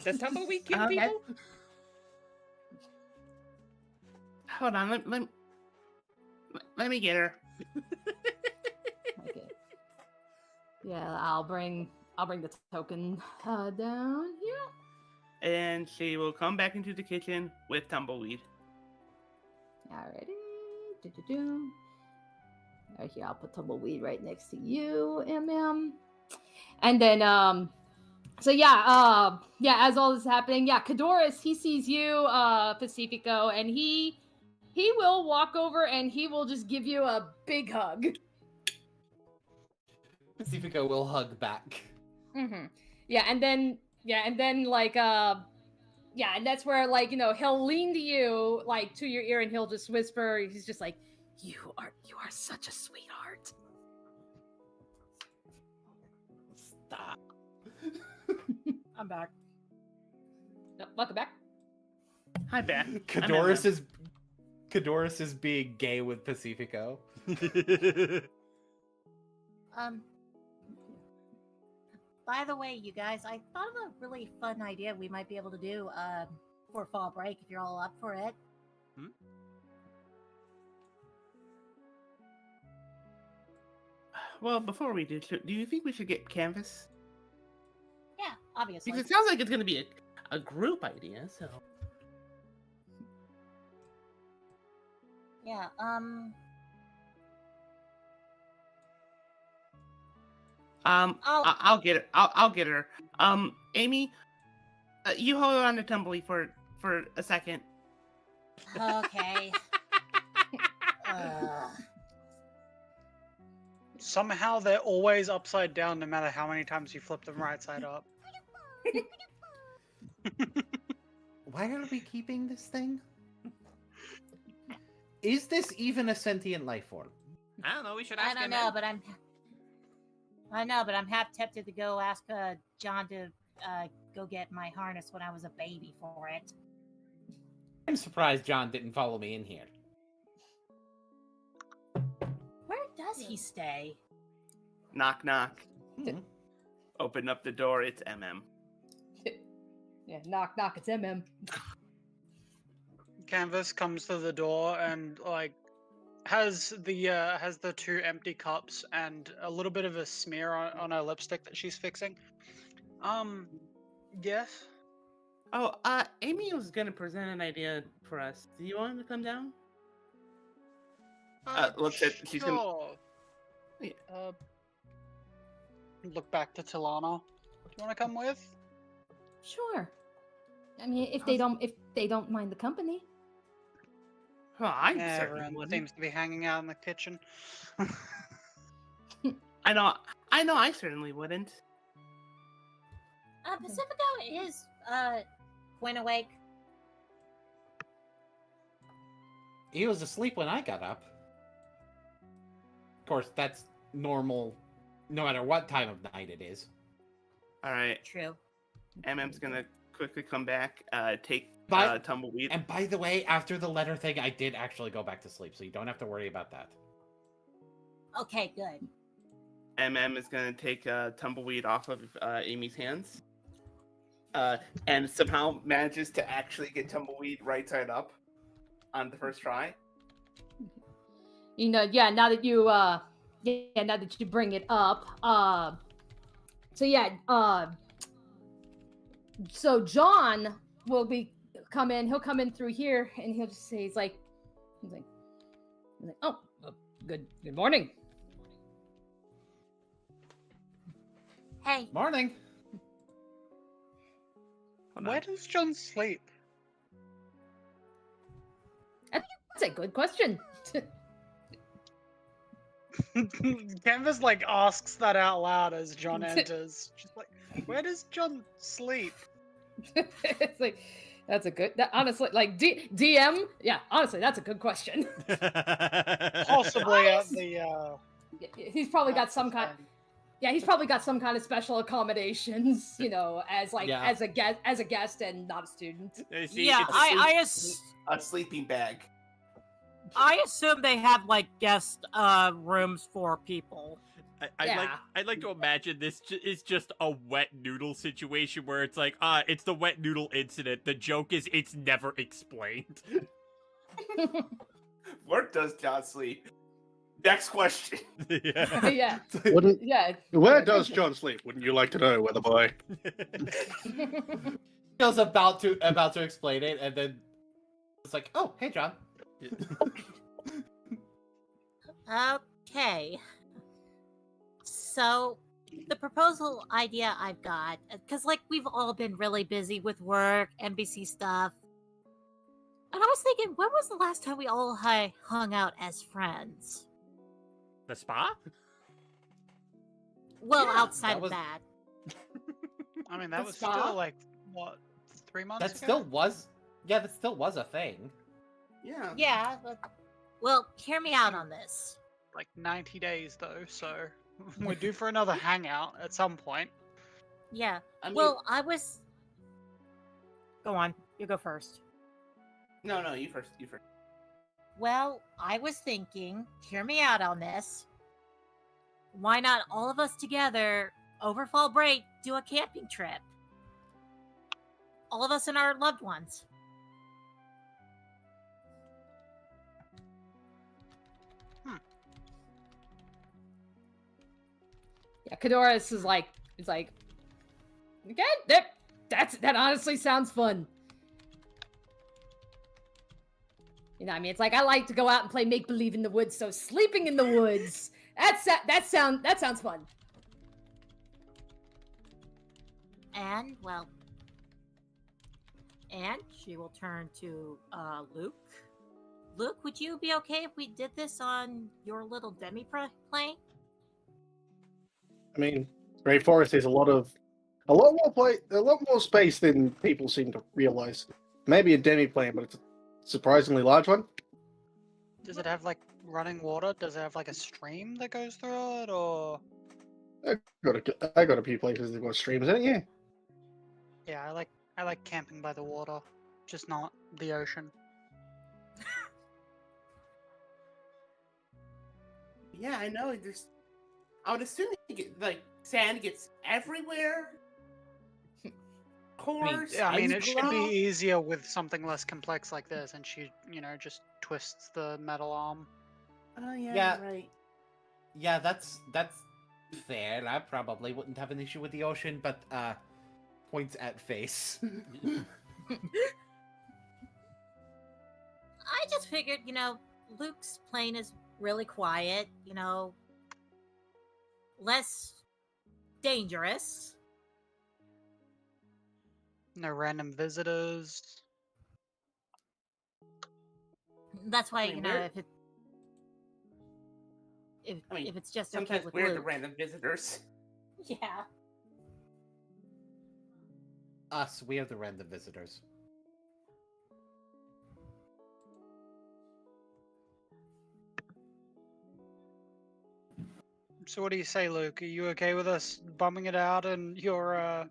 Does Tumbleweed kill Okay. people? Hold on, let me get her. Okay. Yeah, I'll bring the token down here. And she will come back into the kitchen with Tumbleweed. Alrighty. Do. Right here, I'll put Tumbleweed right next to you, MM. And then, so yeah, as all this is happening, Kadoris, he sees you, Pacifico, and he will walk over and he will just give you a big hug. Pacifico will hug back. Mm-hmm. And then like, and that's where, like, he'll lean to you, like, to your ear, and he'll just whisper, he's just like, you are such a sweetheart. Stop. I'm back. Welcome back. Hi, Beth. Kadoris is being gay with Pacifico. By the way, you guys, I thought of a really fun idea we might be able to do for fall break if you're all up for it. Well, before we do you think we should get canvas? Yeah, obviously. Because it sounds like it's going to be a group idea. So Yeah, I'll get her. I'll get her. Amy, you hold on to Tumbly for a second. Okay. Somehow they're always upside down no matter how many times you flip them right side up. Why are we keeping this thing? Is this even a sentient life form? I don't know. We should I ask don't him. know, but I'm half tempted to go ask John to go get my harness when I was a baby for it. I'm surprised John didn't follow me in here. Where does he stay? Knock, knock. Hmm. Open up the door. It's MM. Yeah, knock, knock. It's MM. Canvas comes to the door and like has the two empty cups and a little bit of a smear on her lipstick that she's fixing. Yes. Oh, Amy was gonna present an idea for us. Do you want him to come down? Looks at she's gonna. Sure. Yeah. Look back to Tilana. Do you want to come with? Sure. I mean, if they don't mind the company. Oh, I certainly Everyone wouldn't. seems to be hanging out in the kitchen. I know. I certainly wouldn't. Pacifico is Quinn awake. He was asleep when I got up. Of course, that's normal, no matter what time of night it is. All right. True. MM's gonna quickly come back. Take But- tumbleweed. And by the way, after the letter thing, I did actually go back to sleep, so you don't have to worry about that. Okay, good. MM is gonna take tumbleweed off of Amy's hands, and somehow manages to actually get tumbleweed right side up on the first try. You know, yeah. Now that you bring it up, so John will come in. He'll come in through here, and he'll just say, he's like, oh, good morning. Hey, Morning. Hold Where on. does John sleep? That's a good question. Canvas like asks that out loud as John enters. She's like, "Where does John sleep?" It's like, that's a good. Honestly, like DM, yeah. Honestly, that's a good question. Possibly at the. He's probably got at some the kind. thing. Yeah, he's probably got some kind of special accommodations, you know, as Yeah. as a guest and not a student. See, Yeah, it's- A sleeping bag. I assume they have like guest rooms for people. I'd like to imagine this is just a wet noodle situation where it's like, it's the wet noodle incident. The joke is it's never explained. Where does John sleep? Next question. Yeah. Yeah, Wouldn't, yeah. where does John sleep? Wouldn't you like to know, weather boy? I was about to explain it, and then it's like, oh, hey, John. okay. So, the proposal idea I've got, because like we've all been really busy with work, NBC stuff, and I was thinking, when was the last time we all hung out as friends? The spa? Well, Yeah, outside that of was- that. I mean, that The was spa? still like what, 3 months That ago? still was, yeah, that still was a thing. Yeah. Yeah, but, well, hear me out on this. like 90 days though, so we're due for another hangout at some point. Yeah. I mean, Well, I was. Go on, you go first. no, you first. You first. Well, I was thinking, hear me out on this. Why not all of us together over fall break do a camping trip? All of us and our loved ones. Yeah, Kadoris is like, okay, that honestly sounds fun. You know, I mean, it's like I like to go out and play make believe in the woods, so sleeping in the woods, that sounds fun. And, well, And she will turn to Luke. Luke, would you be okay if we did this on your little demi-plane? I mean, Great Forest is a lot more space than people seem to realize. Maybe a demi-plane, but it's a surprisingly large one. Does it have like running water? Does it have like a stream that goes through it, or? I got a few places that got streams in it. Yeah. Yeah, I like camping by the water, just not the ocean. Yeah, I know. I would assume like sand gets everywhere. Course. Yeah, I mean, it ice should be glow. easier with something less complex like this, and she, just twists the metal arm. Oh yeah, Yeah. right. Yeah, that's fair. I probably wouldn't have an issue with the ocean, but points at face. I just figured, Luke's plane is really quiet, less dangerous. No random visitors. That's why, I mean, we're- if it's just Sometimes okay with we're the Luke. random visitors. Yeah. Us, we are the random visitors. So what do you say, Luke? Are you okay with us bumming it out in your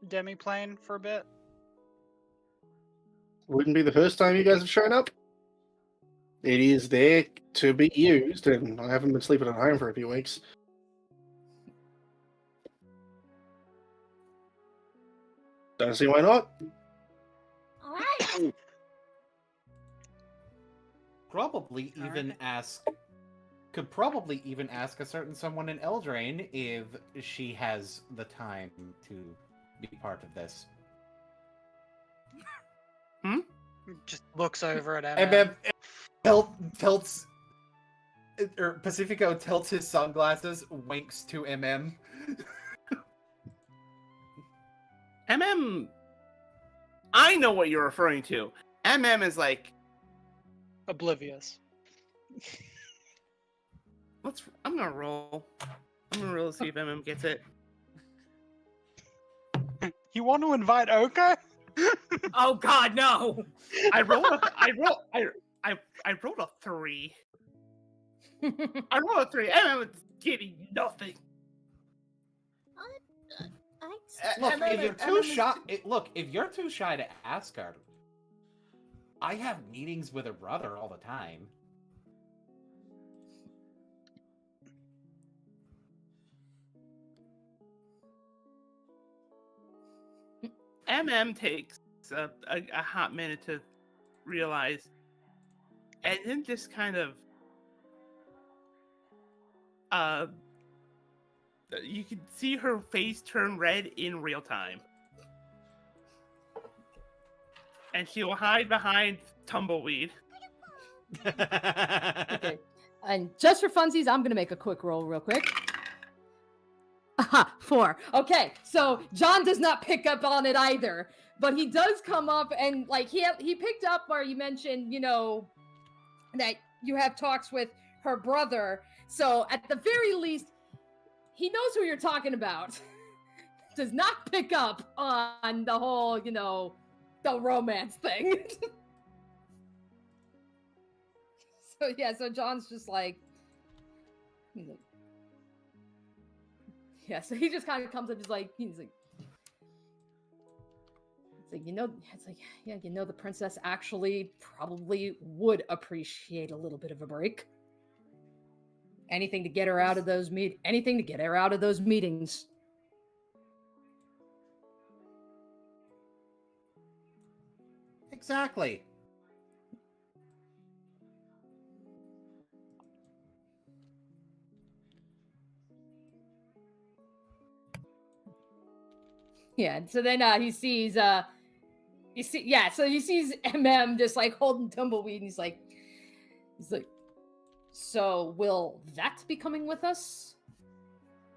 demi plane for a bit? Wouldn't be the first time you guys have shown up. It is there to be used, and I haven't been sleeping at home for a few weeks. Don't see why not. All right. Probably even could probably even ask a certain someone in Eldraine if she has the time to be part of this. Just looks over at And MM. then tilts, or Pacifico tilts his sunglasses, winks to MM. MM. I know what you're referring to. MM is like, Oblivious. I'm gonna roll. I'm gonna roll to see if MM gets it. You want to invite Oka? Oh God, no! I rolled a 3. I rolled a 3. MM is getting nothing. Look, MM if you're is- too MM is- shy, if you're too shy to ask her, I have meetings with her brother all the time. MM takes a hot minute to realize, and then just kind of, you can see her face turn red in real time. And she will hide behind Tumbleweed. Okay. And just for funsies, I'm gonna make a quick roll real quick. Aha, 4. Okay, so John does not pick up on it either, but he does come up and like he picked up where you mentioned, that you have talks with her brother. So at the very least, he knows who you're talking about. Does not pick up on the whole, the romance thing. So yeah, so John's just like, he's like, yeah, so he just kind of comes up, he's like, it's like, yeah, the princess actually probably would appreciate a little bit of a break. Anything to get her out of those meetings. Exactly. Yeah, so then he sees so he sees MM just like holding Tumbleweed, and he's like, so will that be coming with us?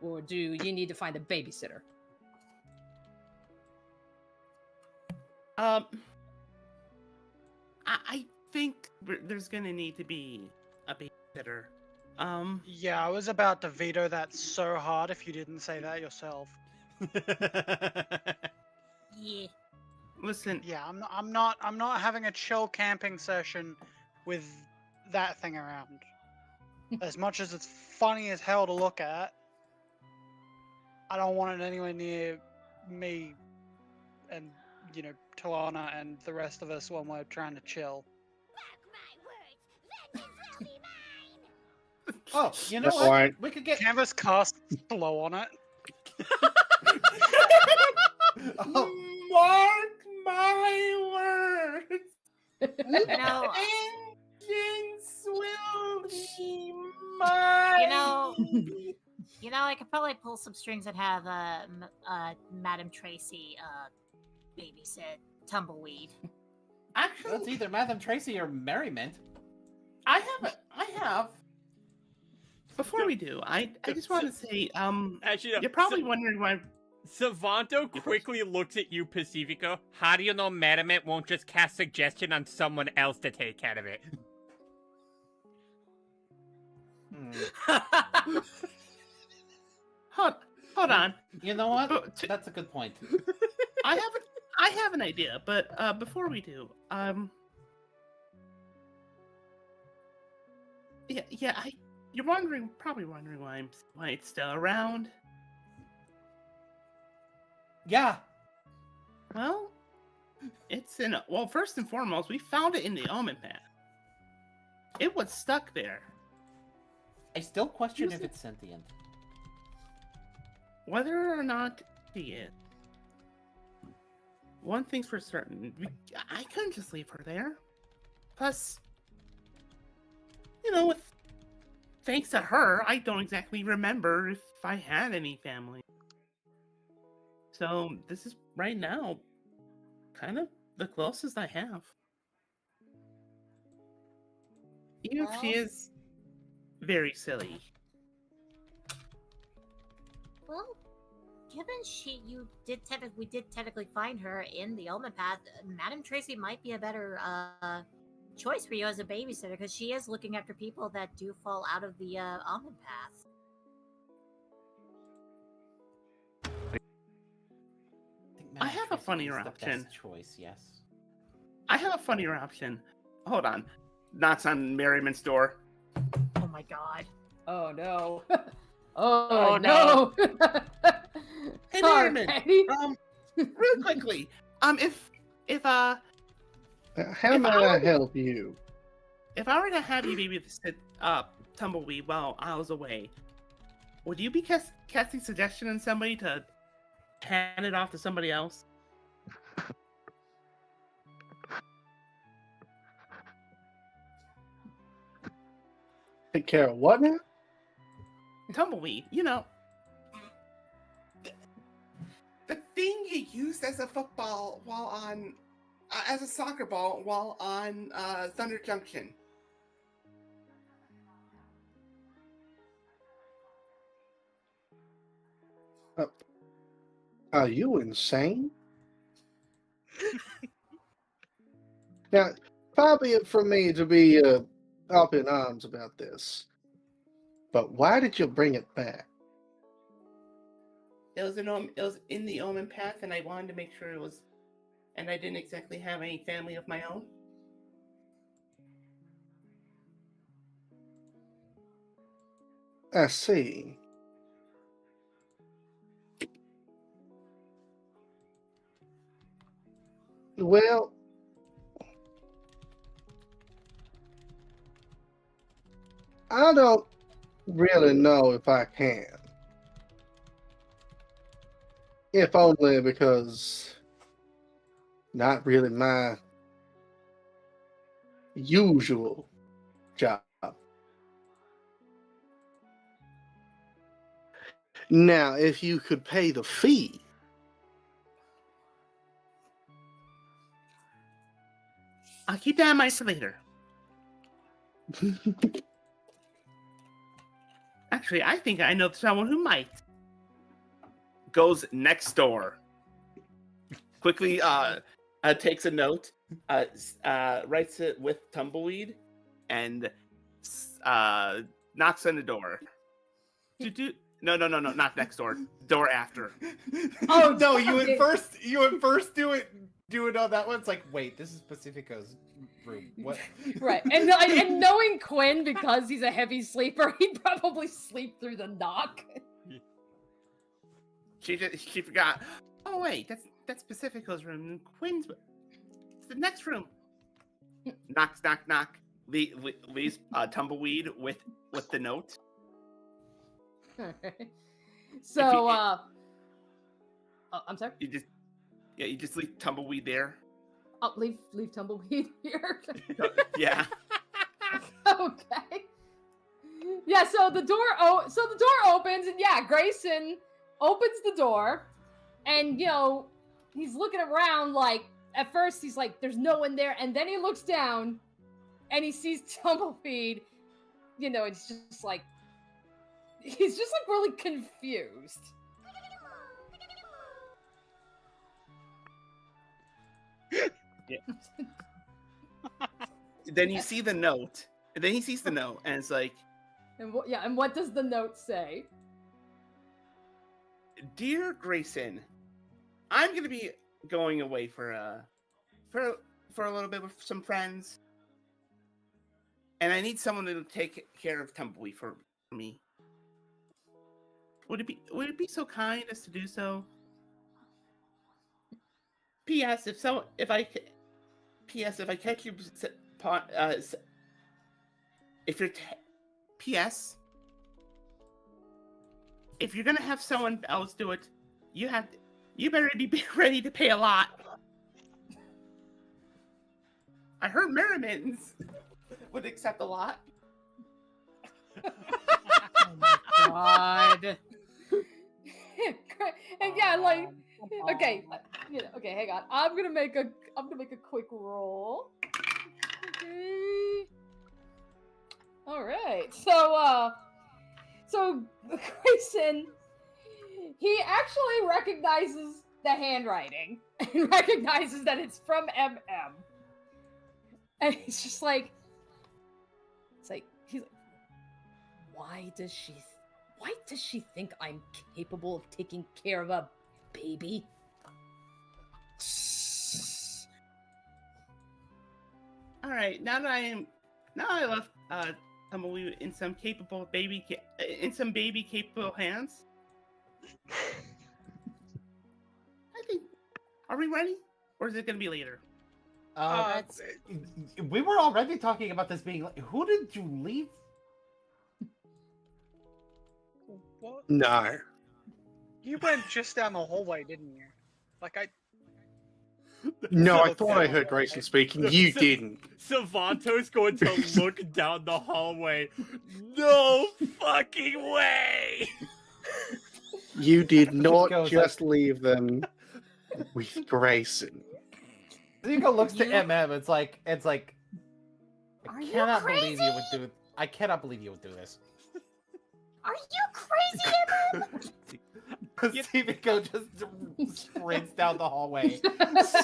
Or do you need to find a babysitter? I think there's gonna need to be a babysitter. Yeah, I was about to veto that so hard if you didn't say that yourself. Yeah. Listen, Yeah, I'm not having a chill camping session with that thing around. As much as it's funny as hell to look at, I don't want it anywhere near me and, you know, Talana and the rest of us when we're trying to chill. Oh, you know No, what? I- We could get. Canvas cast slow on it. Oh, Mark my words. You know, Vengeance will be mine. I could probably pull some strings and have Madam Tracy babysit Tumbleweed. Actually, that's either Madam Tracy or Merriment. I have. before we do, I just want to say, Actually, you're probably wondering why. Savanto quickly looks at you, Pacifico. How do you know Madamant won't just cast suggestion on someone else to take care of it? Hold on. You know what? But That's a good point. I have an idea, but before we do, you're probably wondering why it's still around. Yeah. Well, first and foremost, we found it in the Omen Path. It was stuck there. I still question if it's sentient. Whether or not she is. One thing's for certain, I couldn't just leave her there. Plus, thanks to her, I don't exactly remember if I had any family. So, this is, right now, kind of the closest I have. Even if she is very silly. Well, given we did technically find her in the Omen Path, Madam Tracy might be a better choice for you as a babysitter because she is looking after people that do fall out of the Omen Path. I have a funnier option. Choice, yes. I have a funnier option. Hold on. Knocks on Merriman's door. Oh my god. Oh no. Oh no. Hey, Sorry, Merriman. Patty. Real quickly. How may I help you? If I were to have you babysit Tumbleweed while I was away, would you be casting suggestion on somebody to hand it off to somebody else? Take care of what now? Tumbleweed, The thing you used as a football as a soccer ball while on Thunder Junction. Are you insane? Now, far be it from me to be up in arms about this, but why did you bring it back? It was in the Omen Path, and I wanted to make sure it was, and I didn't exactly have any family of my own. I see. Well, I don't really know if I can. If only because not really my usual job. Now, if you could pay the fee, I'll keep that in mind for later. Actually, I think I know someone who might. Goes next door. Quickly takes a note, writes it with Tumbleweed, and knocks on the door. No, not next door. Door after. Oh no, you would first do it on that one. It's like, wait, this is Pacifico's room. What? Right. And knowing Quinn, because he's a heavy sleeper, he'd probably sleep through the knock. She forgot. Oh wait, that's Pacifico's room. Quinn's. It's the next room. Knock. Leaves Tumbleweed with the note. So, I'm sorry. You just leave Tumbleweed there. Oh, leave Tumbleweed here. Yeah. Okay. Yeah. So the door opens, and yeah, Grayson opens the door, and he's looking around like. At first, he's like, "There's no one there," and then he looks down, and he sees Tumbleweed. It's just like. He's just like really confused. Yeah. Then you see the note. And then he sees the note, and it's like, And what does the note say? "Dear Grayson, I'm gonna be going away for a little bit with some friends, and I need someone to take care of Tumbleweed for me. Would it be so kind as to do so? P.S. If I catch you, P.S. If you're gonna have someone else do it, you better be ready to pay a lot. I heard Merrimans would accept a lot." Oh my god. And yeah, like, okay, hang on. I'm gonna make a quick roll. Okay. All right. So Grayson, he actually recognizes the handwriting and recognizes that it's from MM. And he's just like, he's like, why does she think I'm capable of taking care of a baby? All right, now I left Tumbleweed in some baby capable hands. I think. Are we ready, or is it gonna be later? We were already talking about this being. Who did you leave? What? No. You went just down the hallway, didn't you? No, I thought I heard Grayson speaking. You didn't. Savanto's going to look down the hallway. No fucking way! You did not Goes just leave them with Grayson. Pacifico looks to MM. It's like. Are I you cannot believe crazy? you would do. I cannot believe you would do this. Are you crazy, MM? Pacifico just sprints down the hallway,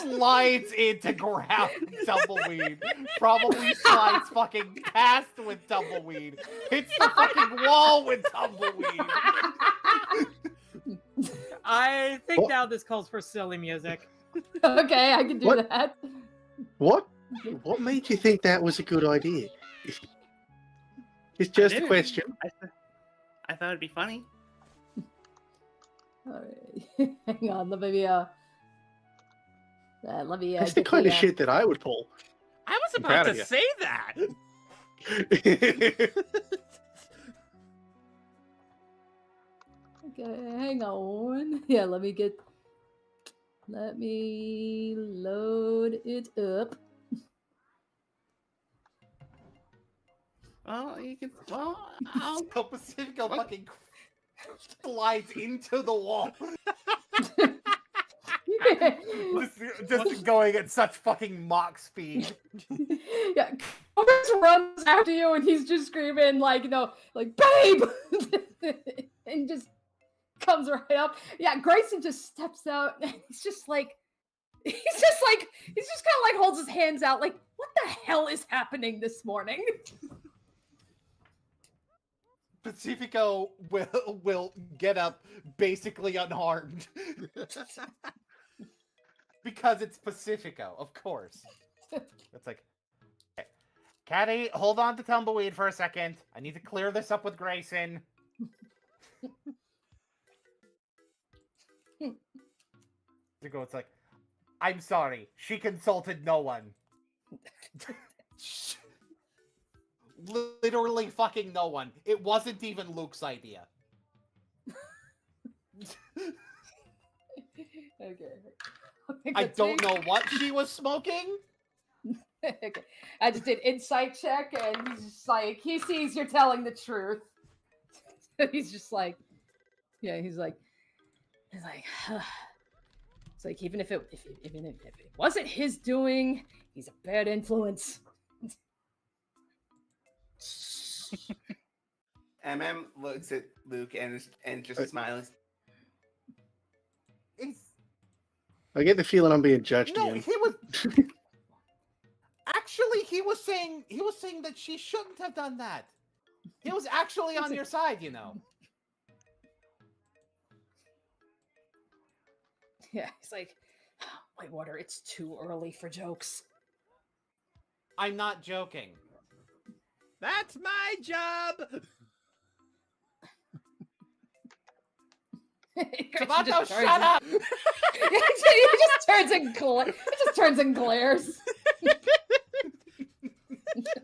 slides in to grab Tumbleweed, probably slides fucking past with Tumbleweed, hits the fucking wall with Tumbleweed. I think What? now this calls for silly music. Okay, I can do What? that. What made you think that was a good idea? It's just a didn't. question. I thought it'd be funny. Alright. Hang on, let me That's the kind of shit that I would pull. I was I'm about proud to of you. say that. Okay, hang on. Yeah, let me load it up. Well, you can. Well, I'll. So Pacifico fucking slides into the wall, just going at such fucking Mach speed. Yeah, Cobus runs after you and he's just screaming like, babe! And just comes right up. Yeah, Grayson just steps out and he's just like, he's just kind of like holds his hands out, like, what the hell is happening this morning? Pacifico will get up basically unharmed. Because it's Pacifico, of course. It's like, okay. Caddy, hold on to Tumbleweed for a second. I need to clear this up with Grayson. It's like, I'm sorry. She consulted no one. Literally fucking no one. It wasn't even Luke's idea. Okay. I don't know what she was smoking. Okay. I just did insight check, and he's just like, he sees you're telling the truth. He's just like, yeah, he's like, it's like even if it wasn't his doing, he's a bad influence. MM looks at Luke and just smiles. I get the feeling I'm being judged No, again. he was. Actually, he was saying that she shouldn't have done that. He was actually on your side, you know. Yeah, he's like, Whitewater, it's too early for jokes. I'm not joking. That's my job. Savanto, shut up! He just turns and glares.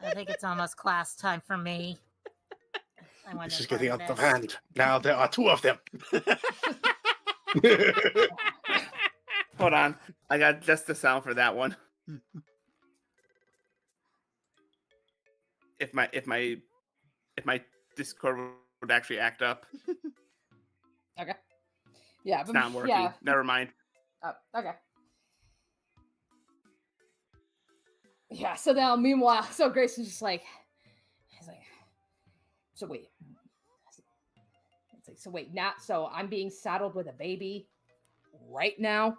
I think it's almost class time for me. I want This no is part getting of out of this. hand. Now there are two of them. Hold on, I got just the sound for that one. If my Discord would actually act up, Okay. Yeah, it's not working. Yeah. Never mind. Okay. Yeah. So now, meanwhile, Grayson's just like, he's like, so wait. It's like, so wait, now, so I'm being saddled with a baby right now?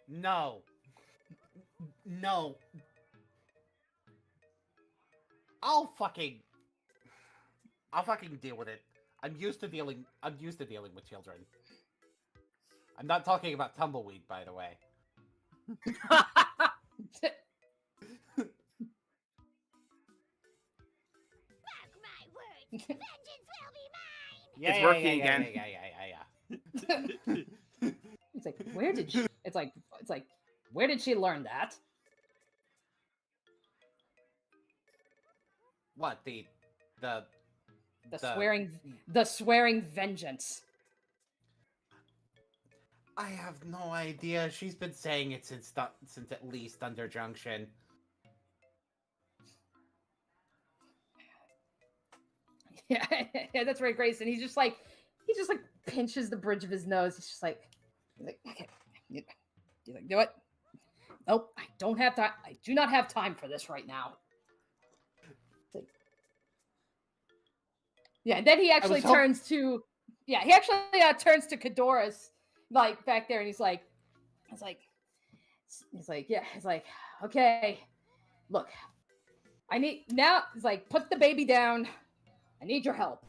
No. I'll fucking deal with it. I'm used to dealing with children. I'm not talking about Tumbleweed, by the way. Yeah, It's working again. Yeah. It's like, where did she? It's like, where did she learn that? What the swearing vengeance. I have no idea. She's been saying it since at least Thunder Junction. Yeah, that's right, Grayson. He just like pinches the bridge of his nose. He's like, okay. He's like, you know what? Nope, I don't have time. I do not have time for this right now. Like, yeah, and then he actually turns to Kadoris, like back there, and he's like, okay, look, I need now. He's like, put the baby down. I need your help.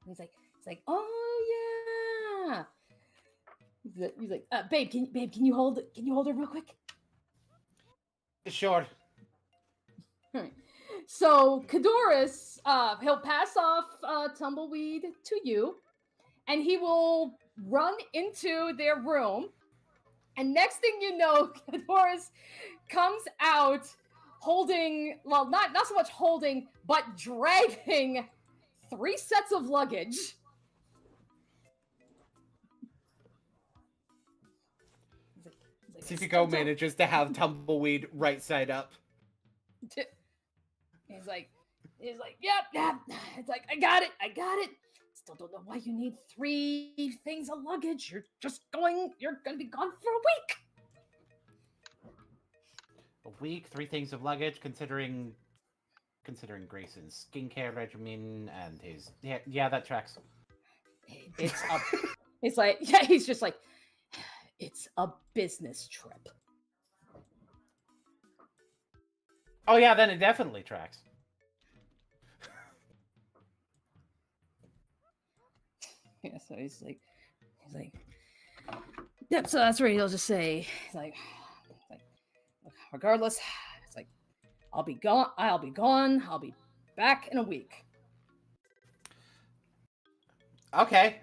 He's like, oh yeah. He's like, babe, can you hold her real quick? Sure. So Kadoris, he'll pass off Tumbleweed to you, and he will run into their room. And next thing you know, Kadoris comes out holding, well, not so much holding, but dragging 3 sets of luggage. Pacifico manages to have Tumbleweed right side up. He's like, yep. It's like, I got it. Still don't know why you need 3 things of luggage. You're gonna be gone for a week. A week, 3 things of luggage, considering Grayson's skincare regimen and his yeah, that tracks. He's like, yeah, he's just like, it's a business trip. Oh yeah, then it definitely tracks. Yeah, so he's like, yep. So that's where he'll just say, he's like, regardless, it's like, I'll be gone. I'll be back in a week. Okay,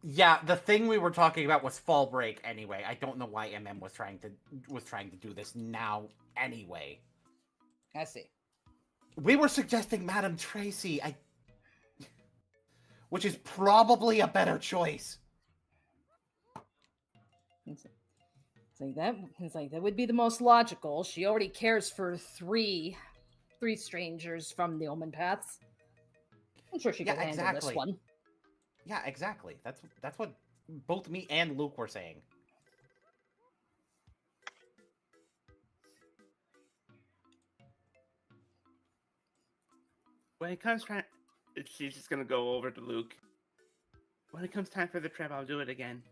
yeah, the thing we were talking about was fall break anyway. I don't know why MM was trying to do this now anyway. I see. We were suggesting Madame Tracy, which is probably a better choice. It's like that. It's like that would be the most logical. She already cares for three strangers from the Omen Paths. I'm sure she Yeah, can handle exactly. this one. Yeah, exactly. That's what both me and Luke were saying. When it comes time, she's just gonna go over to Luke. When it comes time for the trip, I'll do it again.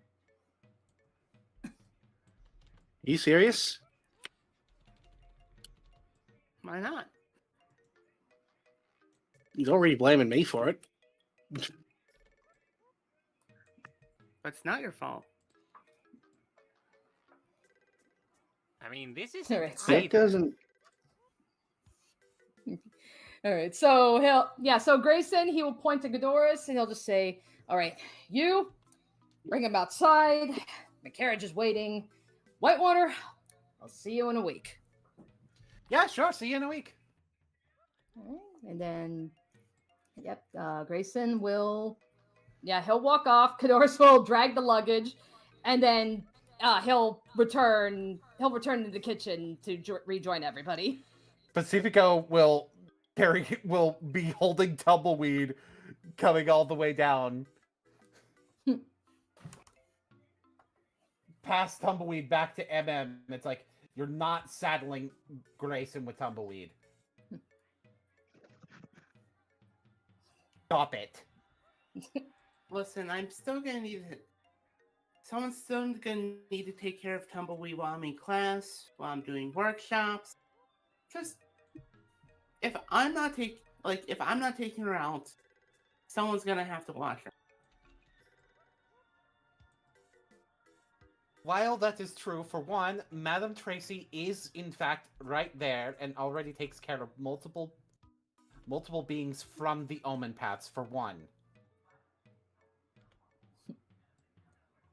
You serious? Why not? He's already blaming me for it. But it's not your fault. I mean, this All isn't right, so- That either. doesn't. All right, so so Grayson, he will point to Ghidorah and he'll just say, "All right, you bring him outside. My carriage is waiting. Whitewater, I'll see you in a week." Yeah, sure. See you in a week. All right, and then, Grayson will, he'll walk off. Ghidorah will drag the luggage, and then he'll return to the kitchen to rejoin everybody. Pacifico will be holding Tumbleweed, coming all the way down. Past Tumbleweed back to MM. It's like, you're not saddling Grayson with Tumbleweed. Stop it. Listen, I'm still gonna need to. Someone's still gonna need to take care of Tumbleweed while I'm in class, while I'm doing workshops. Just if I'm not taking her out, someone's gonna have to watch her. While that is true, for one, Madame Tracy is in fact right there and already takes care of multiple beings from the Omen Paths, for one.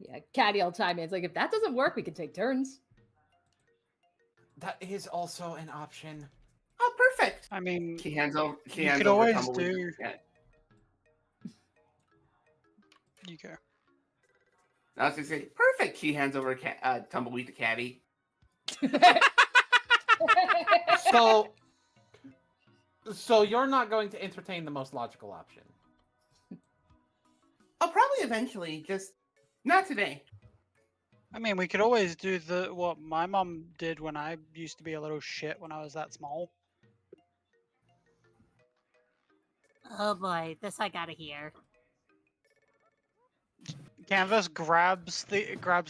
Yeah, Caddy will chime in. It's like, if that doesn't work, we can take turns. That is also an option. Oh, perfect. I mean, She hands over. you could always do. Yeah. You go. I was gonna say perfect. She hands over Tumbleweed to Caddy. So you're not going to entertain the most logical option. I'll probably eventually, just not today. I mean, we could always do what my mom did when I used to be a little shit when I was that small. Oh boy, this I gotta hear. Canvas grabs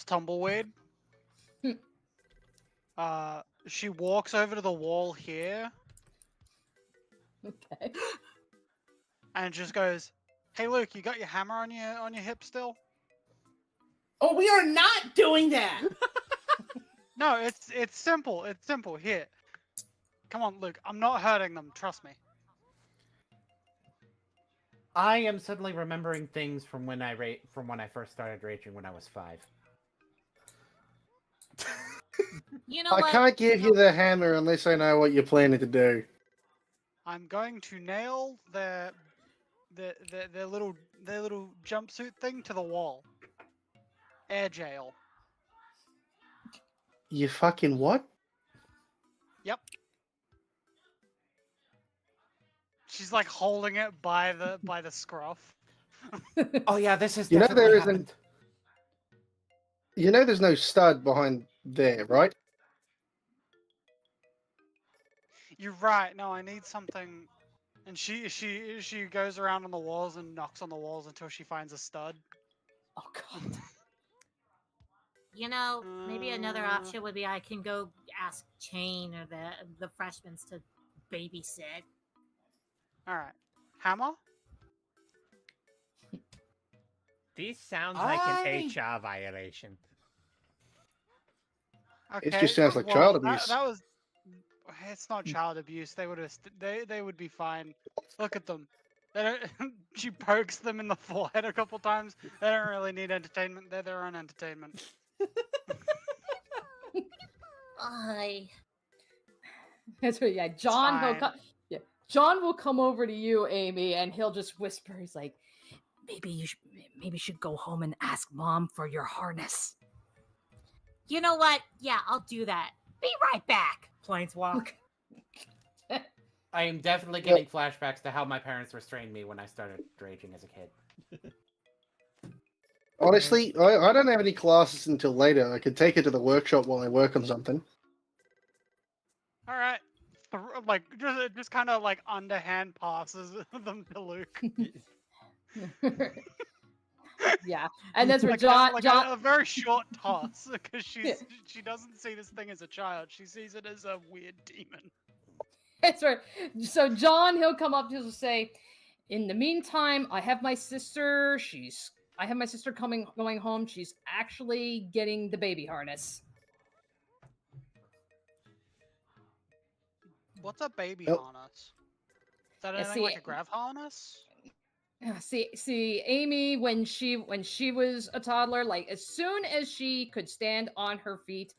Tumbleweed. She walks over to the wall here Okay. and just goes, "Hey Luke, you got your hammer on your hip still?" Oh, we are not doing that. No, it's simple. It's simple. Here, come on, Luke. I'm not hurting them. Trust me. I am suddenly remembering things from when I first started raging when I was 5. You know I what? can't give you the hammer unless I know what you're planning to do. I'm going to nail their little jumpsuit thing to the wall. Air jail. You fucking what? Yep. She's like holding it by the scruff. Oh yeah, this is You know definitely there happened. isn't. You know there's no stud behind there, right? You're right. No, I need something. And she goes around on the walls and knocks on the walls until she finds a stud. Oh god. You know, maybe another Uh. option would be I can go ask Chain or the freshmen to babysit. All right, Hammer. This sounds like an HR violation. Okay. just sounds like well, child abuse. That was. It's not child abuse. They would have. They would be fine. Look at them. They don't, she pokes them in the forehead a couple times. They don't really need entertainment. They're their own entertainment. That's right. Yeah, John will come. Yeah, John will come over to you, Amy, and he'll just whisper. He's like, maybe you should go home and ask Mom for your harness. You know what? Yeah, I'll do that. Be right back. Planeswalk. I am definitely getting flashbacks to how my parents restrained me when I started raging as a kid. Honestly, I don't have any classes until later. I could take it to the workshop while I work on something. All right. Like just kind of like underhand passes them to Luke. Yeah, and that's where Like John. a very short toss because she doesn't see this thing as a child. She sees it as a weird demon. That's right. So John, he'll come up to say, "In the meantime, I have my sister. Going home. She's actually getting the baby harness." What's a baby Oh. harness? Is that Yeah, anything see, like a grav harness? See, Amy, when she was a toddler, like as soon as she could stand on her feet,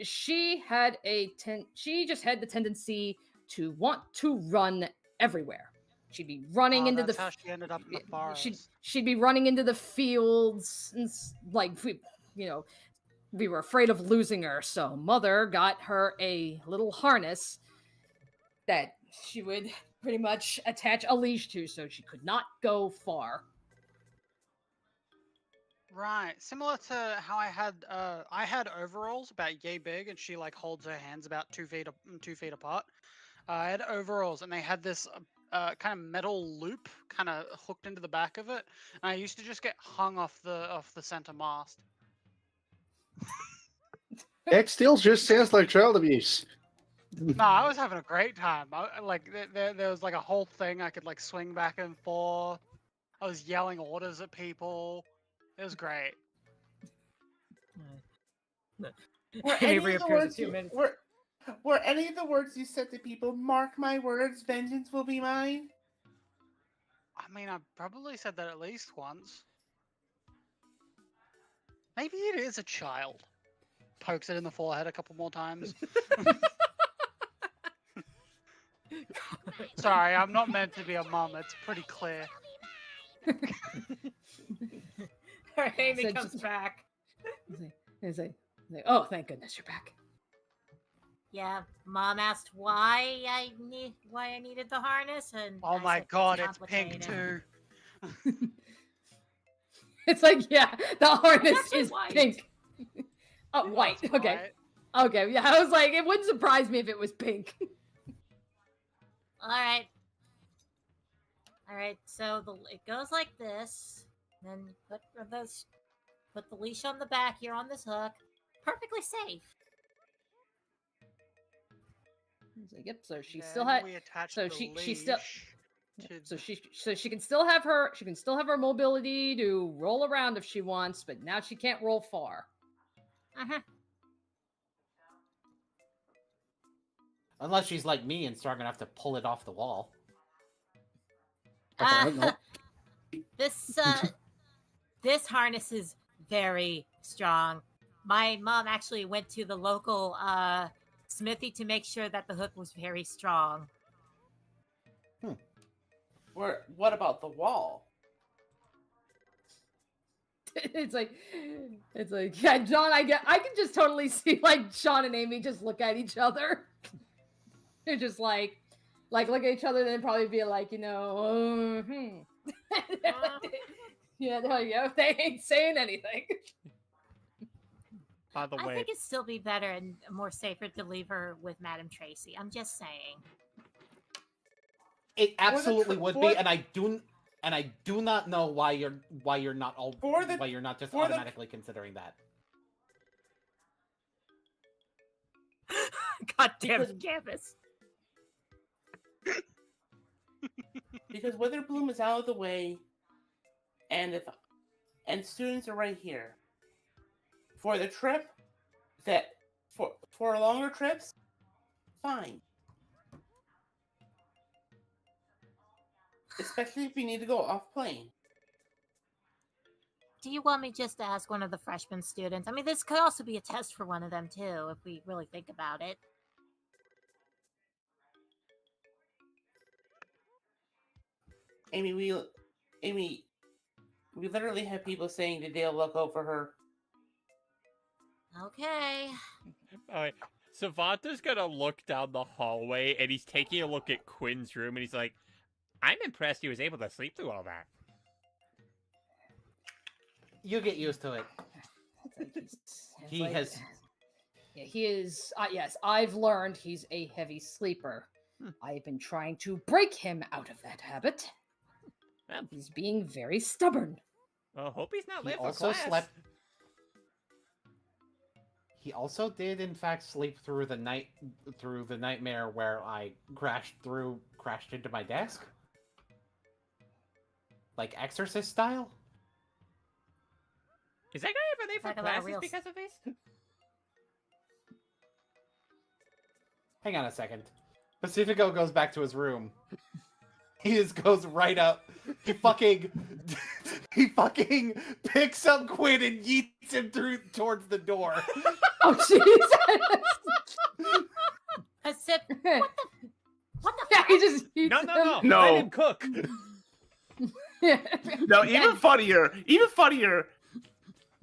she just had the tendency to want to run everywhere. She'd be running into that's how she ended up in the forest. she'd be running into the fields, and we were afraid of losing her, so Mother got her a little harness that she would pretty much attach a leash to, so she could not go far. Right, similar to how I had overalls about yay big, and she like holds her hands about 2 feet apart. I had overalls, and they had this kind of metal loop kind of hooked into the back of it, and I used to just get hung off the center mast. It still just sounds like child abuse. No, I was having a great time. There was like a whole thing I could like swing back and forth. I was yelling orders at people. It was great. Were Amy any of the reappears words in 2 minutes. were any of the words you said to people, "Mark my words, vengeance will be mine"? I mean, I probably said that at least once. Maybe it is a child. Pokes it in the forehead a couple more times. Sorry, I'm not meant to be a mum. It's pretty clear. Amy So comes back. He's like, oh, thank goodness you're back. Yeah, Mom asked why I needed the harness, and Oh I my said, god, it's pink complicated." too. It's like, yeah, the harness actually is white. pink. Oh, white. That's Okay. right. Okay. Yeah, I was like, it wouldn't surprise me if it was pink. All right. So it goes like this. Then put the leash on the back here on this hook. Perfectly safe. He's like, yep. So she Then still had. we attach So the she still. leash to So she can still have her mobility to roll around if she wants, but now she can't roll far. Uh-huh. Unless she's like me and strong enough to pull it off the wall. I don't know. This harness is very strong. My mom actually went to the local smithy to make sure that the hook was very strong. What about the wall? It's like, yeah, John. I can just totally see like Sean and Amy just look at each other. They're just like look at each other, and then probably be like, yeah, there you go. They ain't saying anything. By the I way, think it'd still be better and more safer to leave her with Madame Tracy. I'm just saying. It absolutely would be, what- and I do. and I do not know why you're not just for the- automatically considering that. God damn Because- it, campus. Because Witherbloom is out of the way, and students are right here. For the trip, for longer trips, fine. Especially if we need to go off plane. Do you want me just to ask one of the freshman students? I mean, this could also be a test for one of them too, if we really think about it. Amy, we literally have people saying that they'll look over her. Okay. Alright, Savanto's gonna look down the hallway and he's taking a look at Quinn's room and he's like, I'm impressed he was able to sleep through all that. You get used to it. He has. Yeah, he is. Yes, I've learned he's a heavy sleeper. Hmm. I've been trying to break him out of that habit. Well, He's being very stubborn. well, hope he's not He late for also class. slept. He also did, in fact, sleep through the nightmare where I crashed into my desk, like Exorcist style. Is that guy ever late for Talk about classes real because of this? Hang on a second. Pacifico goes back to his room. He just goes right up. He fucking picks up Quinn and yeets him towards the door. Oh Jesus! What the Yeah, he just No, no, no. No. Let him cook. Yeah. No, even funnier.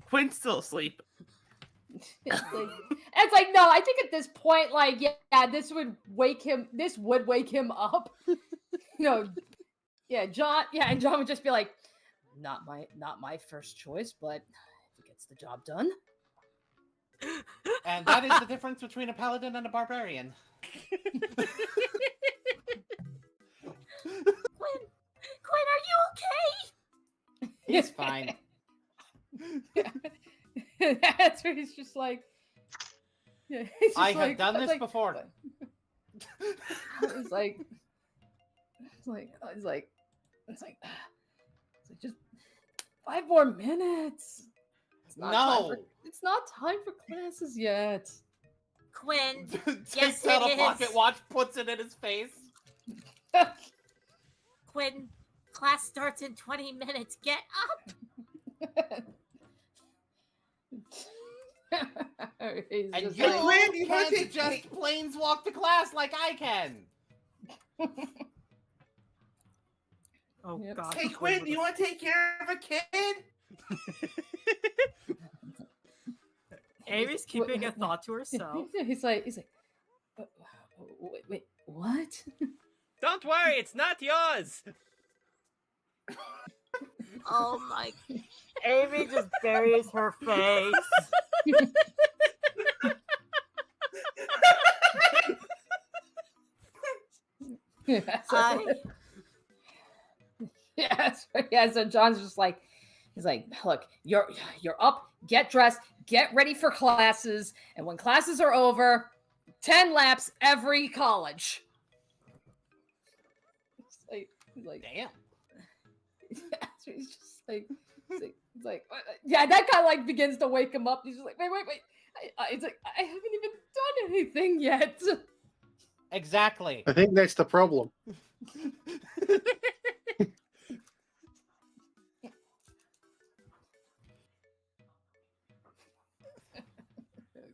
Quinn's still asleep. It's like, no, I think at this point, like, yeah, this would wake him up. Yeah, John, and John would just be like, not my first choice, but if it gets the job done. And that is the difference between a paladin and a barbarian. Quinn, are you okay? He's fine. That's where he's just like, yeah, he's just I have like- done it's this like- before. It's like just 5 more minutes. It's not time No. it's not time for classes yet. Quinn, Takes Yes, out it a pocket is. watch, puts it in his face. Quinn, class starts in 20 minutes. Get up. He's And just you like, Quinn, you wanna can't take- just planes walk to class like I can. Oh Yep. god. Hey Quinn, do you want to take care of a kid? Amy's keeping a thought to herself. he's like, wait, what? Don't worry, it's not yours. Oh my. Amy just buries her face. Yeah, so, I yeah, so John's just like, he's like, look, you're up, get dressed, get ready for classes, and when classes are over, 10 laps every college. He's like, Damn. yeah, so he's just like, he's like, yeah, that guy like begins to wake him up. He's just like, wait. It's like, I haven't even done anything yet. Exactly. I think that's the problem.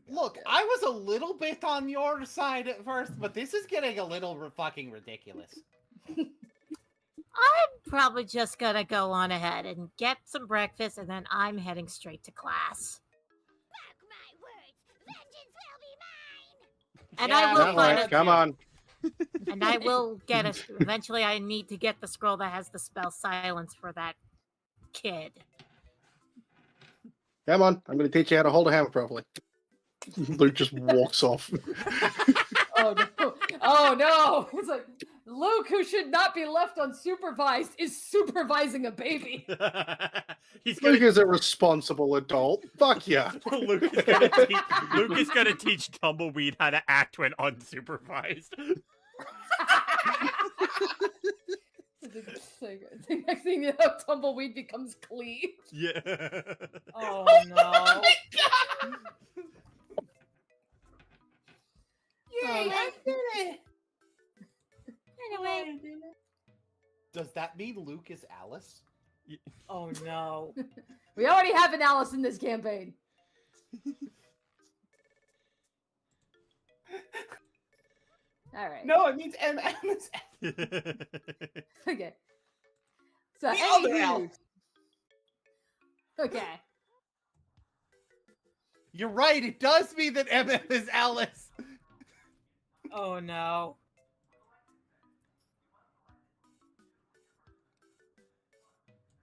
Look, I was a little bit on your side at first, but this is getting a little fucking ridiculous. I'm probably just gonna go on ahead and get some breakfast, and then I'm heading straight to class. Mark my words, vengeance will be mine. And Yeah, I will that Come find on, works. a, come on. and I will get a. Eventually, I need to get the scroll that has the spell silence for that kid. Come on. I'm going to teach you how to hold a hammer properly. Luke just walks off. Oh no! Oh no! It's like, Luke, who should not be left unsupervised, is supervising a baby. He's Luke gonna is a responsible adult. Fuck yeah. Luke is gonna teach Tumbleweed how to act when unsupervised. The next thing you know, Tumbleweed becomes Clee. Yeah. Oh Oh no. my god! Yay, I did it! Anyway, Does that mean Luke is Alice? Oh no. We already have an Alice in this campaign. All right. No, it means MS. Okay. So, The other anywho. Alice. Okay. You're right. It does mean that MF is Alice. Oh no.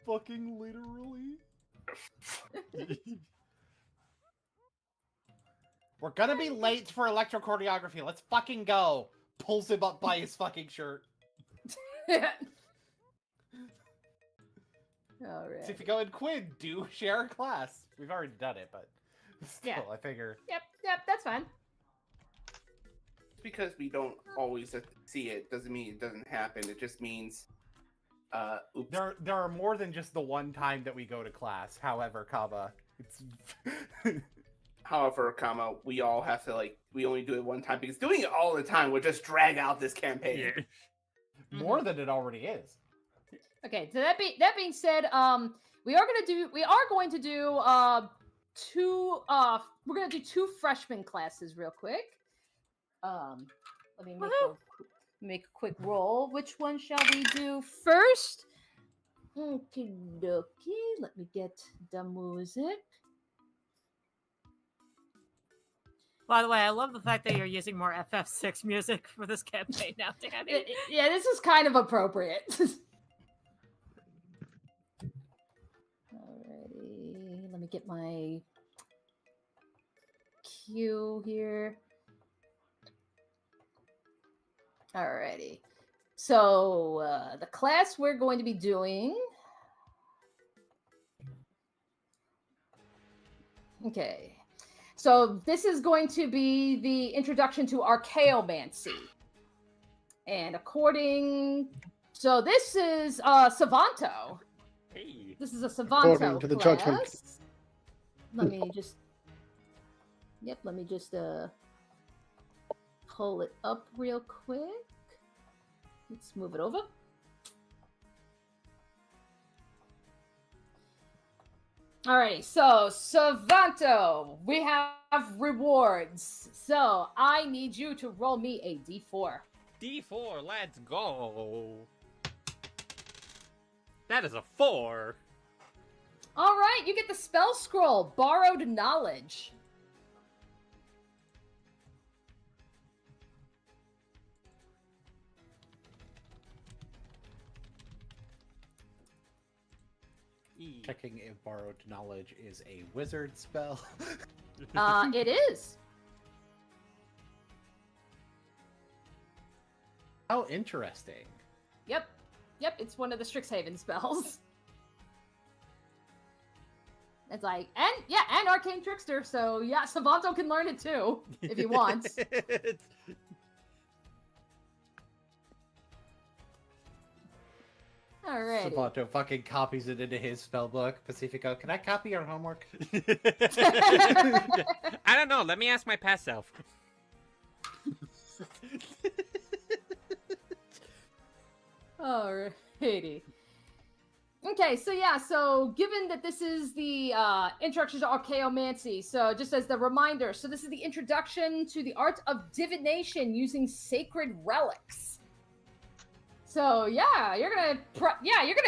Fucking literally. We're gonna be late for electrocardiography. Let's fucking go. Pulls him up by his fucking shirt. All right. Pacifico and Quinn do share a class. We've already done it, but still, Yeah. I figure. Yep, that's fine. Because we don't always see it doesn't mean it doesn't happen. It just means, oops. There are more than just the one time that we go to class. However, it's However, we all have to we only do it one time because doing it all the time would just drag out this campaign. Yeah. more than it already is. Okay, so that being said, we are going to do two freshman classes real quick. Let me make a quick roll. Which one shall we do first? Okie dokie. Let me get the music. By the way, I love the fact that you're using more FF6 music for this campaign now, Danny. Yeah, this is kind of appropriate. Alrighty, let me get my cue here. Alrighty, so the class we're going to be doing. Okay, so this is going to be the introduction to Archaeomancy. And so this is Savanto. Hey. This is a Savanto According to the class. judgment. Let me just pull it up real quick. Let's move it over. Alrighty, so Savanto, we have rewards. So I need you to roll me a d4. D4, let's go. That is a 4. All right, you get the spell scroll, Borrowed Knowledge. Checking if borrowed knowledge is a wizard spell. It is. How interesting. Yep, it's one of the Strixhaven spells. It's like, and Arcane Trickster, so yeah, Savanto can learn it too, if he wants. Alrighty. Savanto fucking copies it into his spell book. Pacifico, can I copy your homework? I don't know. Let me ask my past self. Alrighty. Okay, so given that this is the introduction to Archaeomancy, so just as the reminder, so this is the introduction to the art of divination using sacred relics. So yeah, you're gonna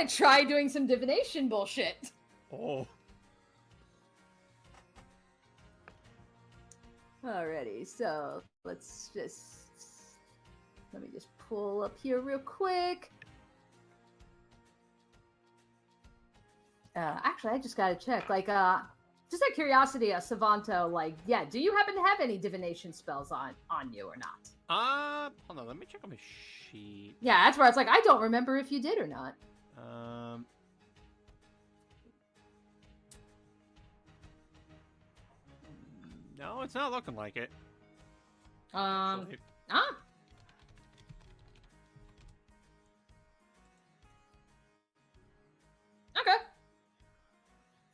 try doing some divination bullshit. Oh. Alrighty, so let me just pull up here real quick. Actually, I just gotta check. Just out of curiosity, Savanto, do you happen to have any divination spells on you or not? Hold on, let me check on my sheet. Yeah, that's where it's like, I don't remember if you did or not. No, it's not looking like it. Okay.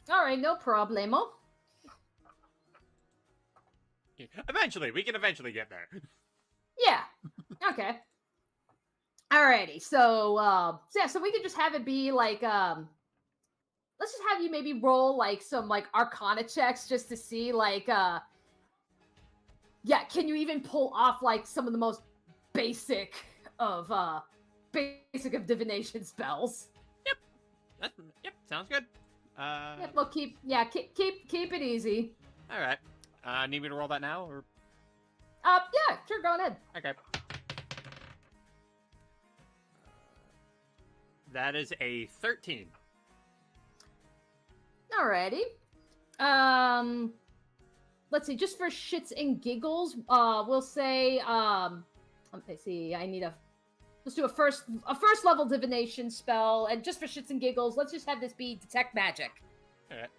All right, no problemo. Eventually, we can eventually get there. Yeah. Okay. Alrighty. So, so we could just have it be like, let's just have you maybe roll like some like Arcana checks just to see like, yeah, can you even pull off like some of the most basic of divination spells? Yep, sounds good. Yep, we'll keep it easy. All right. Need me to roll that now, or? Yeah, sure, go ahead. Okay. That is a 13. Alrighty. Let's see, just for shits and giggles, we'll say, let's see, let's do a first level divination spell, and just for shits and giggles, let's just have this be detect magic. Alright.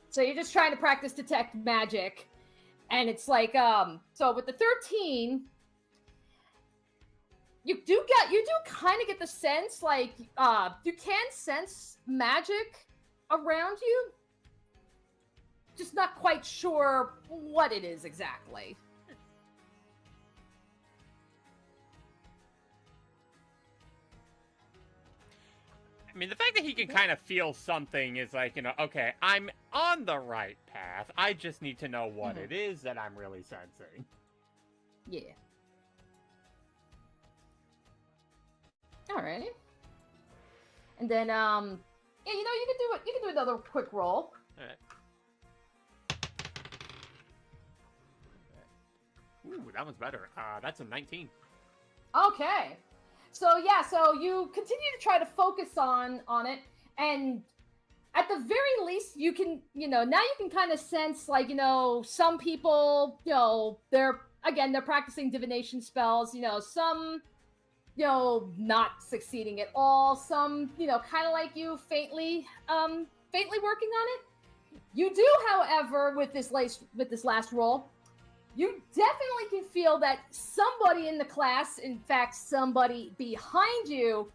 So you're just trying to practice detect magic, and it's like, so with the 13, you do kind of get the sense, like, you can sense magic around you, just not quite sure what it is exactly. I mean, the fact that he can kind of feel something is like, okay, I'm on the right path. I just need to know what it is that I'm really sensing. Yeah. Alrighty. And then, yeah, you can do another quick roll. Alright. Ooh, that one's better. That's a 19. Okay. So yeah, so you continue to try to focus on it, and at the very least, you can, now you can kind of sense, like, some people, they're practicing divination spells, some, not succeeding at all, some, kind of like you, faintly working on it. You do, however, with this last roll, you definitely can feel that somebody in the class, in fact, somebody behind you,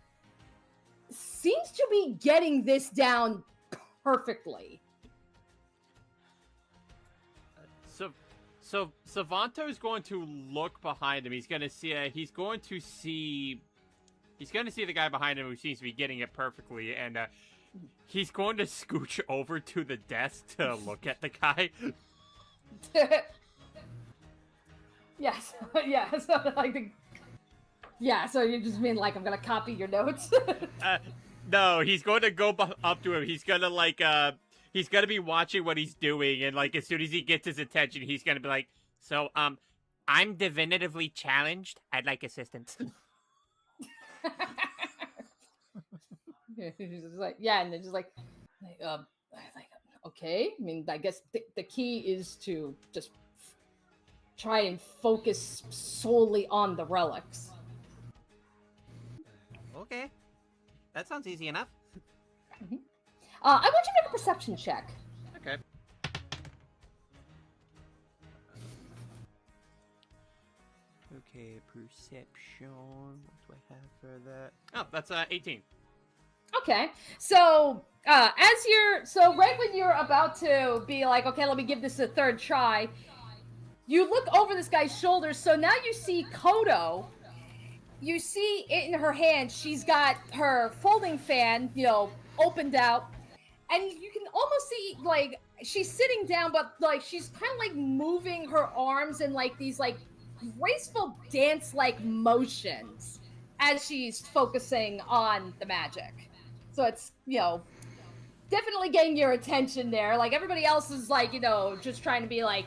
seems to be getting this down perfectly. So Savanto is going to look behind him. He's going to see the guy behind him who seems to be getting it perfectly, and he's going to scooch over to the desk to look at the guy. Yes, yeah. So so you just mean like I'm gonna copy your notes? No, he's going to go up to him. He's gonna he's gonna be watching what he's doing, and like as soon as he gets his attention, he's gonna be like, "So, I'm divinatively challenged. I'd like assistance." He's just like, yeah, and they're just like, okay. I mean, I guess the key is to just try and focus solely on the relics. Okay, that sounds easy enough. Mm-hmm. I want you to make a perception check. Okay. Okay, perception. What do I have for that? Oh, that's 18. Okay, so right when you're about to be like, okay, let me give this a third try, you look over this guy's shoulders. So now you see Kodo. You see it in her hand. She's got her folding fan, opened out, and you can almost see like she's sitting down, but like she's kind of like moving her arms in like these like graceful dance-like motions as she's focusing on the magic. So it's, definitely getting your attention there. Like everybody else is like, just trying to be like,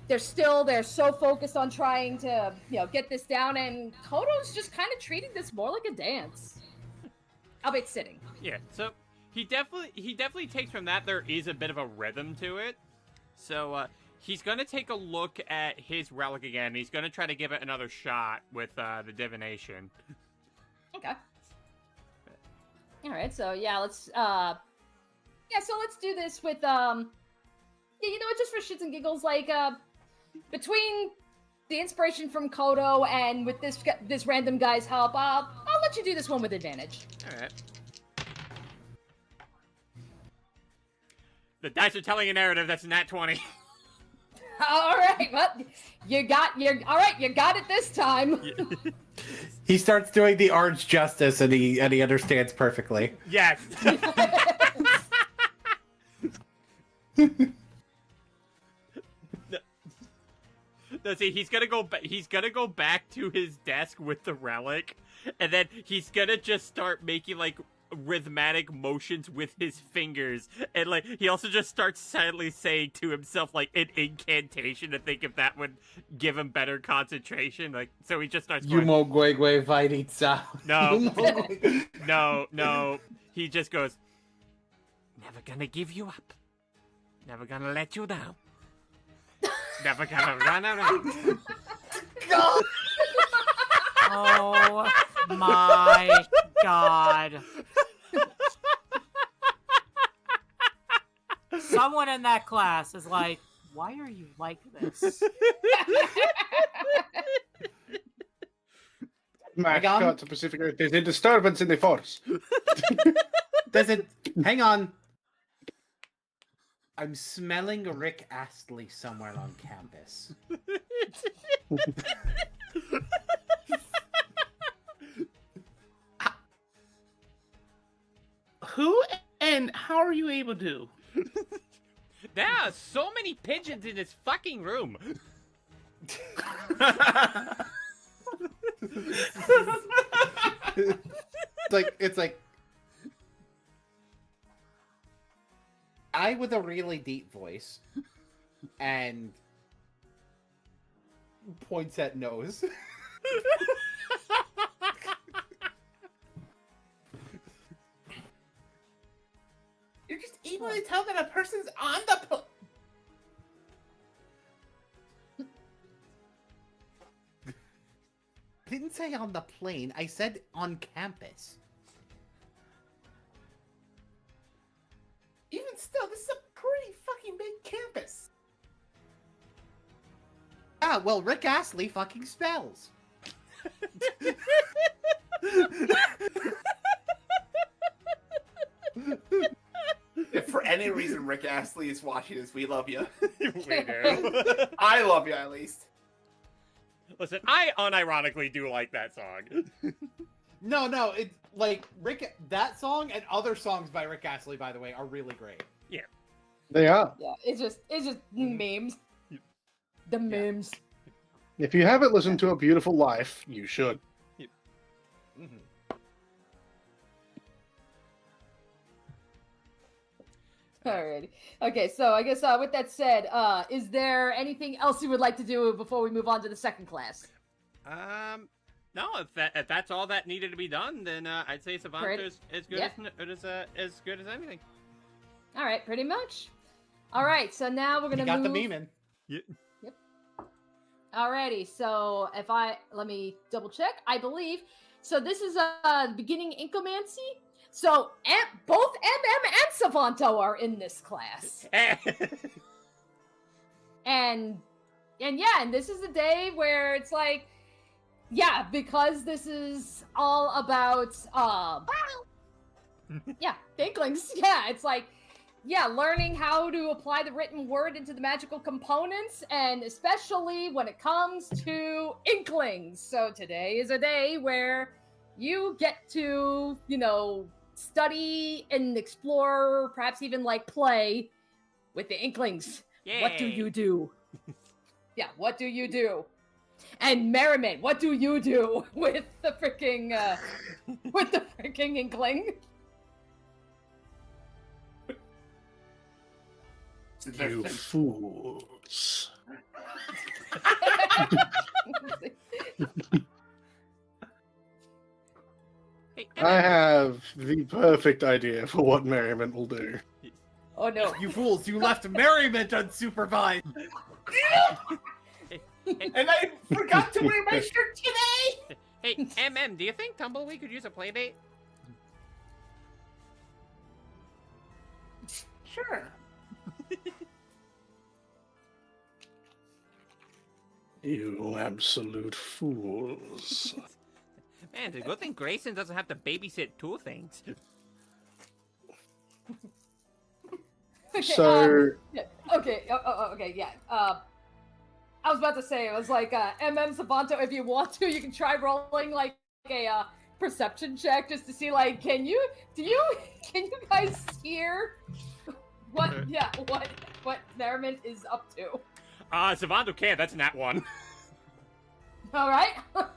they're so focused on trying to, get this down, and Kodo's just kind of treating this more like a dance. Albeit sitting. Yeah, so he definitely takes from that there is a bit of a rhythm to it. So He's gonna take a look at his relic again. He's gonna try to give it another shot with the divination. Okay. All right. So yeah, let's so let's do this with yeah, you know what? Just for shits and giggles, like between the inspiration from Kodo and with this random guy's help, I'll let you do this one with advantage. All right. The dice are telling a narrative that's nat 20. All right. Well, you got it this time. He starts doing the orange justice, and he understands perfectly. Yes. No, see, he's gonna go back to his desk with the relic, and then he's gonna just start making like rhythmic motions with his fingers, and like he also just starts silently saying to himself like an incantation to think if that would give him better concentration. Like, so he just starts going, Yumo Gwegwe Vaiditsa. No. He just goes, never gonna give you up. Never gonna let you down. Never gonna run around. God! Oh my god. Someone in that class is like, why are you like this? Mascot to Pacifico. There's a disturbance in the force. Hang on. I'm smelling Rick Astley somewhere on campus. Who and how are you able to? There are so many pigeons in this fucking room. It's like I with a really deep voice and points at nose. You're just able to tell that a person's on the I didn't say on the plane. I said on campus. Even still, this is a pretty fucking big campus. Ah, well, Rick Astley fucking spells. If for any reason Rick Astley is watching this, we love you. We do. I love you, at least. Listen, I unironically do like that song. No, it's like that song and other songs by Rick Astley, by the way, are really great. Yeah. They are. Yeah, it's just memes. The memes. If you haven't listened to A Beautiful Life, you should. Mm-hmm. Alrighty. Okay, so I guess with that said, is there anything else you would like to do before we move on to the second class? No, if that's all that needed to be done, then I'd say Savanto is as good as good as anything. All right, pretty much. All right, so now we're gonna You got move. the meme in. Yep. Alrighty, so let me double check. I believe so. This is beginning Incomancy. So both MM and Savanto are in this class. And this is a day where it's like, yeah, because this is all about Inklings. Yeah, it's like, yeah, learning how to apply the written word into the magical components, and especially when it comes to Inklings. So today is a day where you get to, study and explore, perhaps even like play with the Inklings. Yay. What do you do? Yeah, what do you do? And Merriment, what do you do with the freaking Inkling? You fools. Hey, I have the perfect idea for what Merriment will do. Oh no. You fools, you left Merriment unsupervised! And I forgot to wear my shirt today. Hey, MM, do you think Tumbleweed could use a playdate? Sure. You absolute fools. Man, it's a good thing Grayson doesn't have to babysit two things. Okay, So, yeah, okay, okay, yeah. I was about to say, it was like, MM Savanto, if you want to, you can try rolling, like, a, perception check just to see, like, can you guys hear what Merriment is up to? Savanto can't, that's not one. Alright? I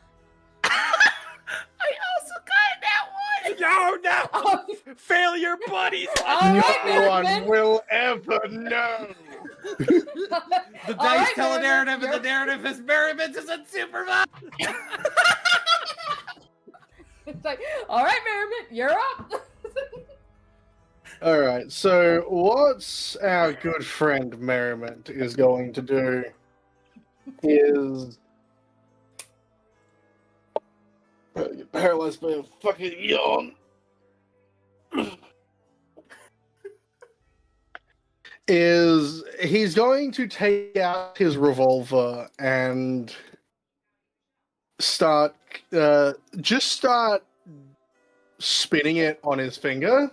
also got that one. No! Oh, Failure buddies! Alright, no one Merriment! will ever know. The dice Alright, tell a Merriment, narrative, and the narrative is Merriment is unsupervised. It's like, alright, Merriment, you're up! Alright, so what's our good friend Merriment is going to do is get paralyzed by a fucking yawn. Is he's going to take out his revolver and start spinning it on his finger,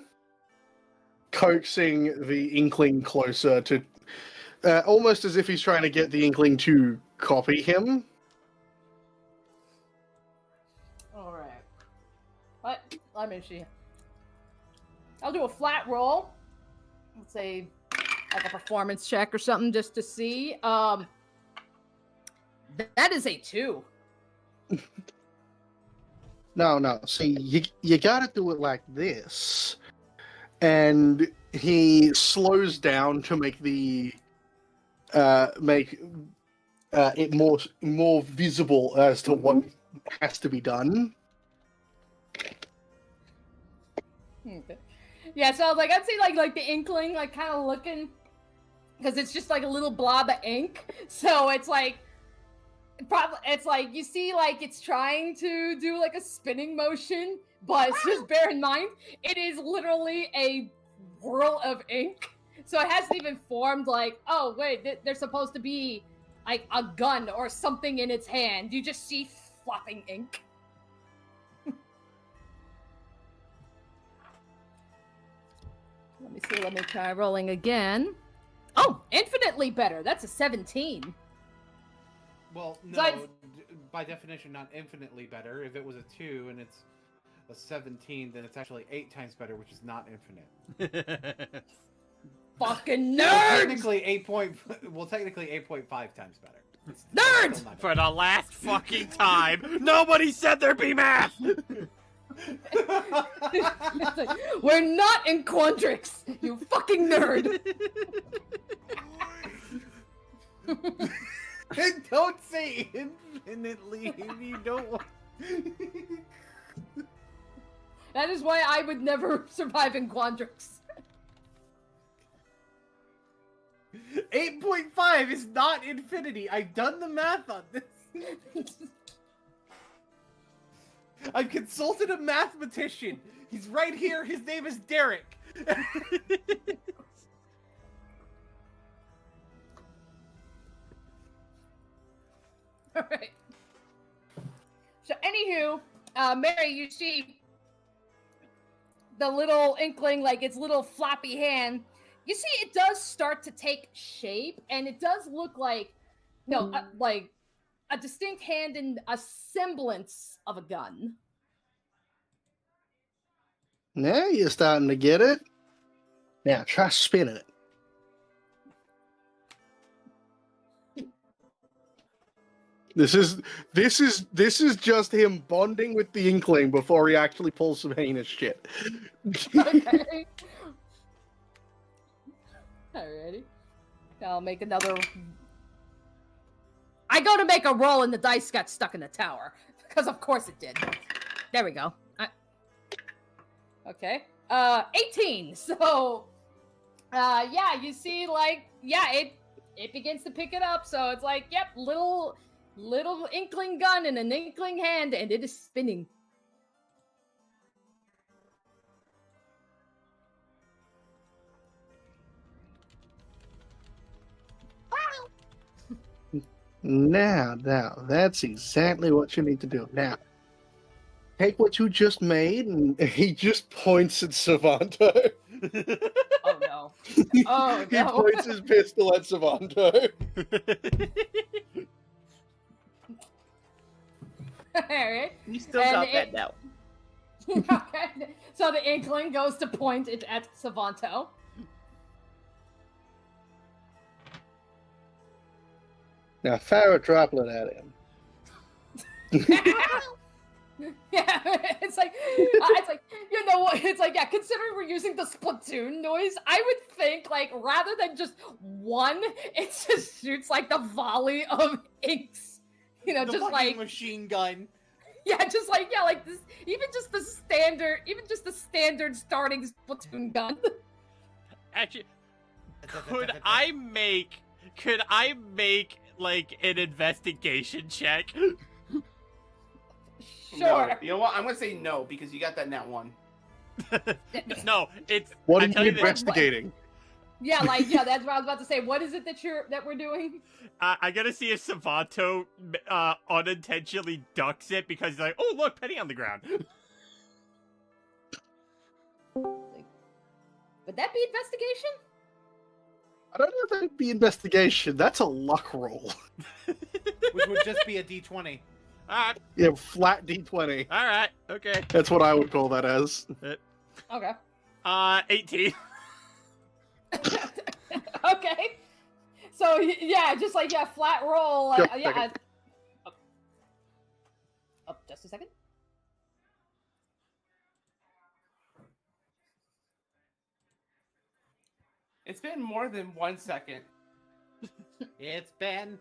coaxing the Inkling closer to, almost as if he's trying to get the Inkling to copy him. Alright. Let me see. I'll do a flat roll. Let's say like a performance check or something just to see. That is a 2. No. See, you gotta do it like this. And he slows down to make it more visible as to what has to be done. Okay. Yeah, so I was like, I'd say like the Inkling, like kind of looking, because it's just like a little blob of ink. So it's like, it's like you see, like it's trying to do like a spinning motion, but just bear in mind, it is literally a whirl of ink. So it hasn't even formed like, oh wait, there's supposed to be like a gun or something in its hand. You just see flopping ink. Let me try rolling again. Oh, infinitely better. That's a 17. Well, no, So by definition, not infinitely better. If it was a 2 and it's a 17, then it's actually 8 times better, which is not infinite. Fucking Well, nerd! technically 8.5 times better. It's Nerd! still not For the last fucking time, nobody said there'd be math! It's like, we're not in Quandrix, you fucking nerd! Don't say infinitely if you don't want. That is why I would never survive in Quandrix. 8.5 is not infinity. I've done the math on this. I've consulted a mathematician. He's right here. His name is Derek. Alright. So, anywho, Mary, you see the little Inkling, like its little floppy hand. You see it does start to take shape, and it does look like, like a distinct hand and a semblance of a gun. Now you're starting to get it. Now try spinning it. This is just him bonding with the Inkling before he actually pulls some heinous shit. Okay. Alrighty. I'll make another. I go to make a roll and the dice got stuck in the tower. Because of course it did. There we go. Okay. 18. So, yeah, you see, like, yeah, it begins to pick it up. So it's like, yep, little inkling gun in an inkling hand, and it is spinning. Now, that's exactly what you need to do. Now, take what you just made, and he just points at Savanto. Oh no. Oh He no. points his pistol at Savanto. Alright. You still And got it- that now. Okay. So the inkling goes to point it at Savanto. Now, fire a droplet at him. Yeah, it's like, you know what? It's like, yeah, considering we're using the Splatoon noise, I would think, like, rather than just one, it just shoots, like, the volley of inks. You know, The just fucking like, machine gun. yeah, just like, yeah, like this, even just the standard starting Splatoon gun. Actually, could I make like an investigation check? Sure. No, you know what? I'm gonna say no because you got that nat one. No, it's What I are tell you you this, investigating? Yeah, like, yeah, that's what I was about to say. What is it that we're doing? I gotta see if Savanto unintentionally ducks it because he's like, oh look, penny on the ground. Would that be investigation? I don't know if that'd be investigation. That's a luck roll. Which would just be a D20. Alright, Yeah, flat D20. alright, okay. That's what I would call that as. Okay. 18. Okay. So yeah, just like, yeah, flat roll. Just a Yeah. second. Just a second. It's been more than 1 second. It's been.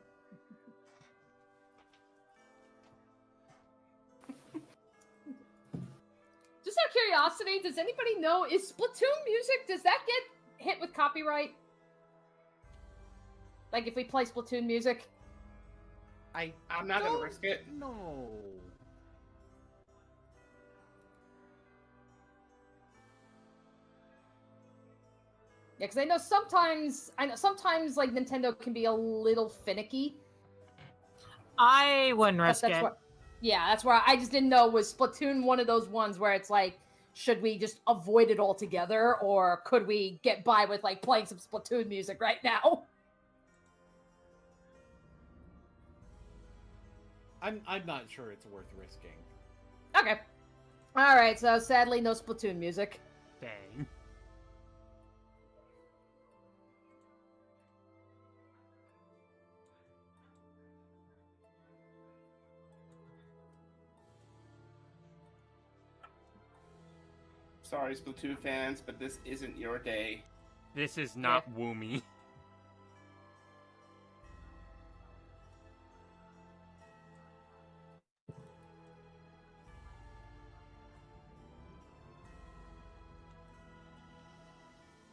Just out of curiosity, does anybody know, is Splatoon music, does that get hit with copyright? Like if we play Splatoon music? I'm not gonna risk it. No. Yeah, because I know sometimes like Nintendo can be a little finicky. I wouldn't risk it. That's where I just didn't know, was Splatoon one of those ones where it's like, should we just avoid it altogether, or could we get by with like playing some Splatoon music right now? I'm not sure it's worth risking. Okay. Alright, so sadly no Splatoon music. Dang. Sorry, Splatoon fans, but this isn't your day. This is not Woomy.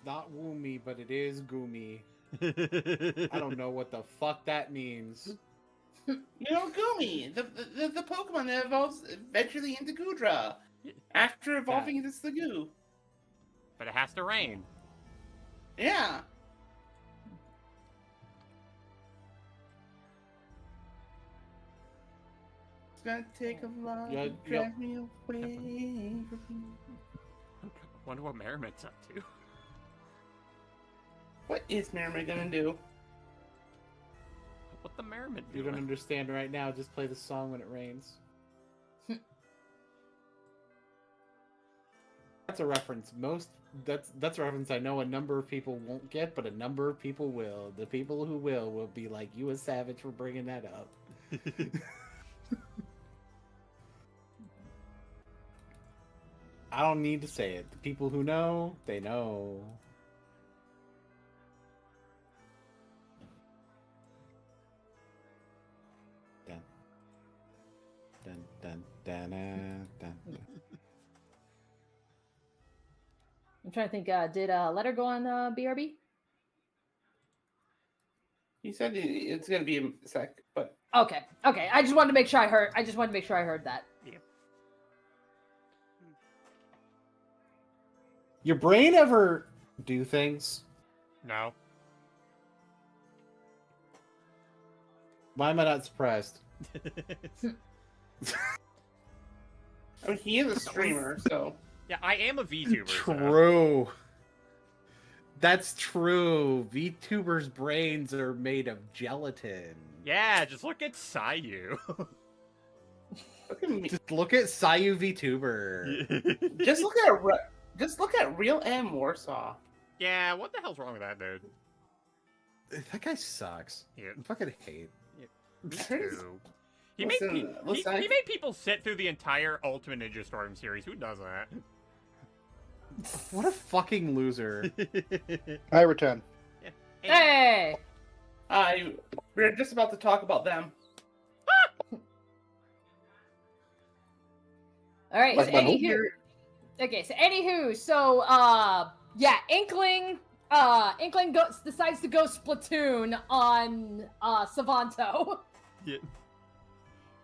Not Woomy, but it is Goomy. I don't know what the fuck that means. You know, Goomy, the Pokemon that evolves eventually into Goodra, after evolving into Slagoo. But it has to rain. Yeah. It's gonna take a lot Yeah, to drag me away from you. Wonder what Merriman's up to. What is Merriman gonna do? What the Merriman You doing? don't understand right now. Just play the song when it rains. That's a reference. That's a reference I know a number of people won't get, but a number of people will. The people who will be like, "You a savage for bringing that up." I don't need to say it. The people who know, they know. Dun dun dun dun dun. Dun. I'm trying to think, did Letter go on BRB? He said it's gonna be a sec, but Okay. I just wanted to make sure I heard. I just wanted to make sure I heard that. Your brain ever do things? No. Why am I not surprised? I mean, he is a streamer, so Yeah, I am a VTuber. so- True. That's true. VTubers' brains are made of gelatin. Yeah, just look at Sayu. look at me. Just look at Sayu VTuber. Just look at Real M Warsaw. Yeah, what the hell's wrong with that dude? That guy sucks. Yeah. I fucking hate. Me I heard his- too. He Listen, he made people sit through the entire Ultimate Ninja Storm series. Who does that? What a fucking loser. I return. Hey. We're just about to talk about them. All right. Like So my whole anywho, so yeah, Inkling decides to go Splatoon on Savanto. Yeah.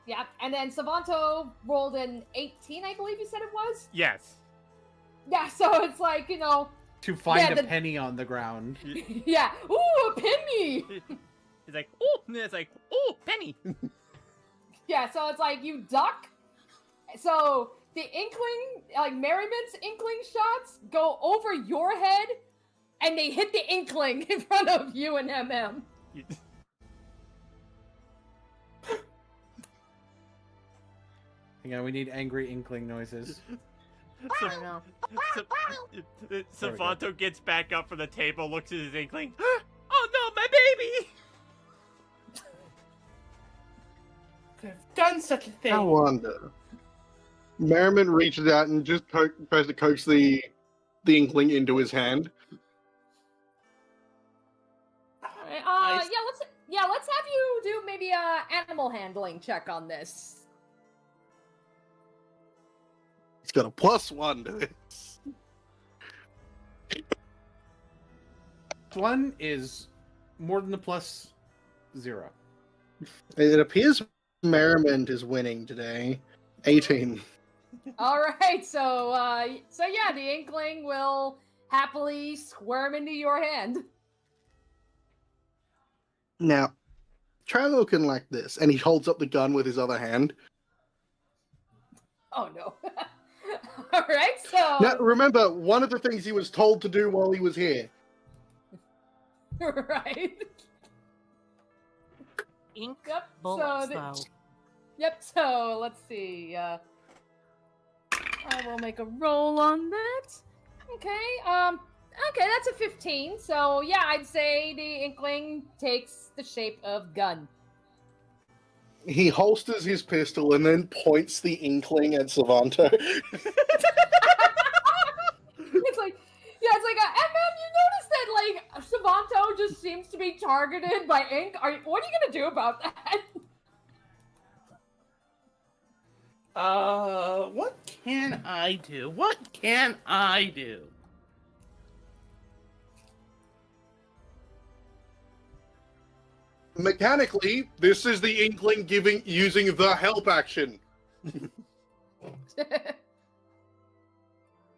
Yeah, and then Savanto rolled an 18, I believe you said it was. Yes. Yeah, so it's like, you know, To find Yeah, a the- penny on the ground. yeah, ooh, a penny. He's like, oh, and it's like, oh, penny. Yeah, so it's like you duck. So the Inkling, like Merriman's Inkling shots go over your head, and they hit the Inkling in front of you and MM. Hang on, we need angry inkling noises. So, I know. Savanto gets back up from the table, looks at his inkling. Oh no, my baby! Could have done such a thing. I wonder. Merriman reaches out and just tries to coax the Inkling into his hand. Let's have you do maybe a animal handling check on this. He's got a +1 to this. One is more than a +0. It appears Merriman is winning today. 18. All right, so yeah, the Inkling will happily squirm into your hand. Now, try looking like this, and he holds up the gun with his other hand. Oh no! All right, so Now, remember, one of the things he was told to do while he was here. right. Ink Yep. bullets, so though. Yep. So let's see. I will make a roll on that. Okay. Okay, that's a 15. So yeah, I'd say the Inkling takes the shape of gun. He holsters his pistol and then points the Inkling at Savanto. It's like, yeah, it's like, MM, you notice that, like, Savanto just seems to be targeted by ink? What are you gonna do about that? What can I do? What can I do? Mechanically, this is the Inkling using the help action.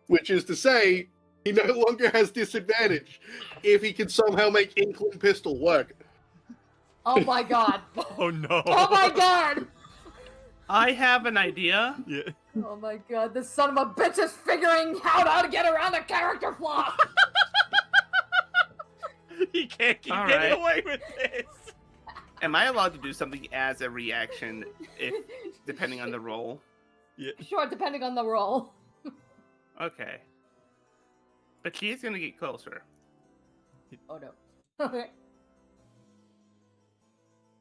Which is to say, he no longer has disadvantage if he can somehow make Inkling pistol work. Oh my god. Oh no. Oh my god. I have an idea. Yeah. Oh my god, this son of a bitch is figuring out how to get around the character flaw. He can't keep All getting right. away with this. Am I allowed to do something as a reaction, if depending on the role? Sure, depending on the role. Okay. But she is gonna get closer. Oh no. Okay.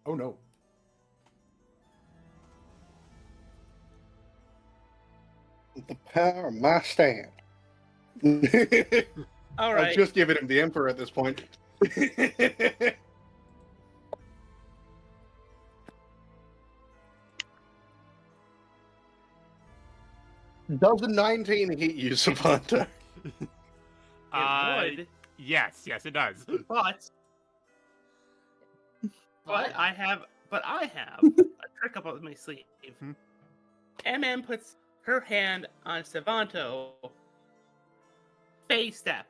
Oh no. The power of my stand. All I've right. just given him the Emperor at this point. Does a 19 hit you, Savanto? It Uh, would, yes, it does. But But I have a trick up my sleeve. MM puts her hand on Savanto. Face step.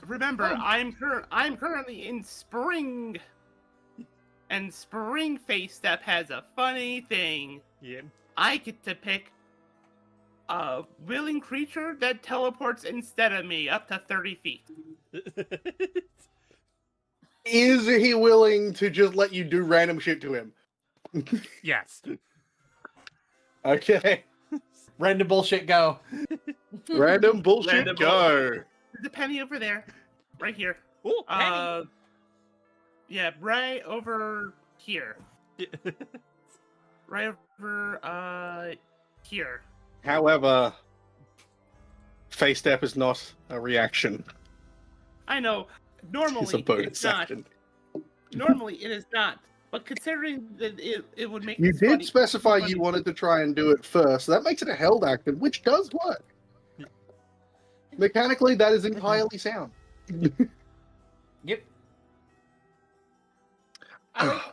Remember, I'm currently in spring, and spring face step has a funny thing. Yeah. I get to pick a willing creature that teleports instead of me up to 30 feet. Is he willing to just let you do random shit to him? Yes. Okay. Random bullshit go. Random bullshit Random go. There's a penny over there, right here. Ooh, penny. Yeah, right over here. Right over here. However, face step is not a reaction. I know. Normally, It's a bonus it's not. action. Normally, it is not. But considering that it would make You this did funny- specify funny- you wanted to try and do it first, so that makes it a held action, which does work. Mechanically, that is entirely sound. Yep.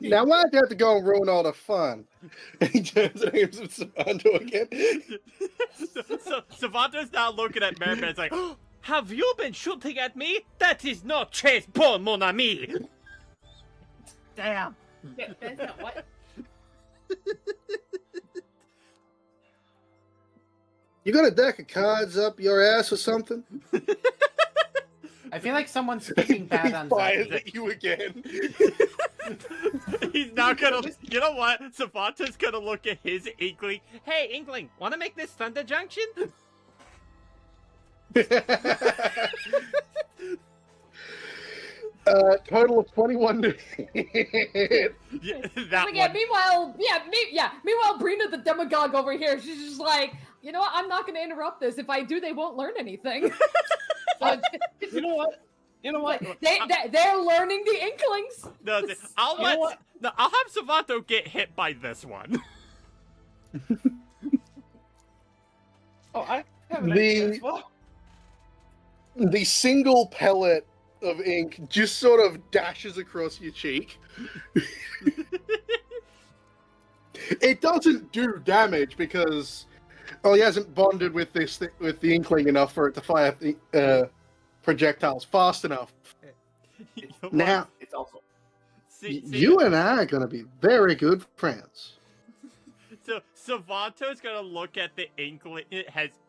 Now why'd you have to go and ruin all the fun? He turns and aims at Savanto again. So Savanto's now looking at Merman. It's like, have you been shooting at me? That is not chase bon, mon ami. Damn. That's not what? You got a deck of cards up your ass or something? I feel like someone's speaking bad on Fires Zach. at you again. He's now gonna. You know what? Savanto's gonna look at his Inkling. Hey, Inkling, wanna make this Thunder Junction? Total of 21 to hit. Yeah, But that yeah, one. meanwhile, Brina the demagogue over here, she's just like, you know what? I'm not going to interrupt this. If I do, they won't learn anything. So, You know what? You know what? they're learning the Inklings. No, I'll You know what? I'll have Savanto get hit by this one. Oh, I have an The- idea as well. The single pellet of ink just sort of dashes across your cheek. It doesn't do damage because he hasn't bonded with with the inkling enough for it to fire the projectiles fast enough. You know what? Now, It's also you and I are going to be very good friends. So Savanto's gonna look at the Inkling.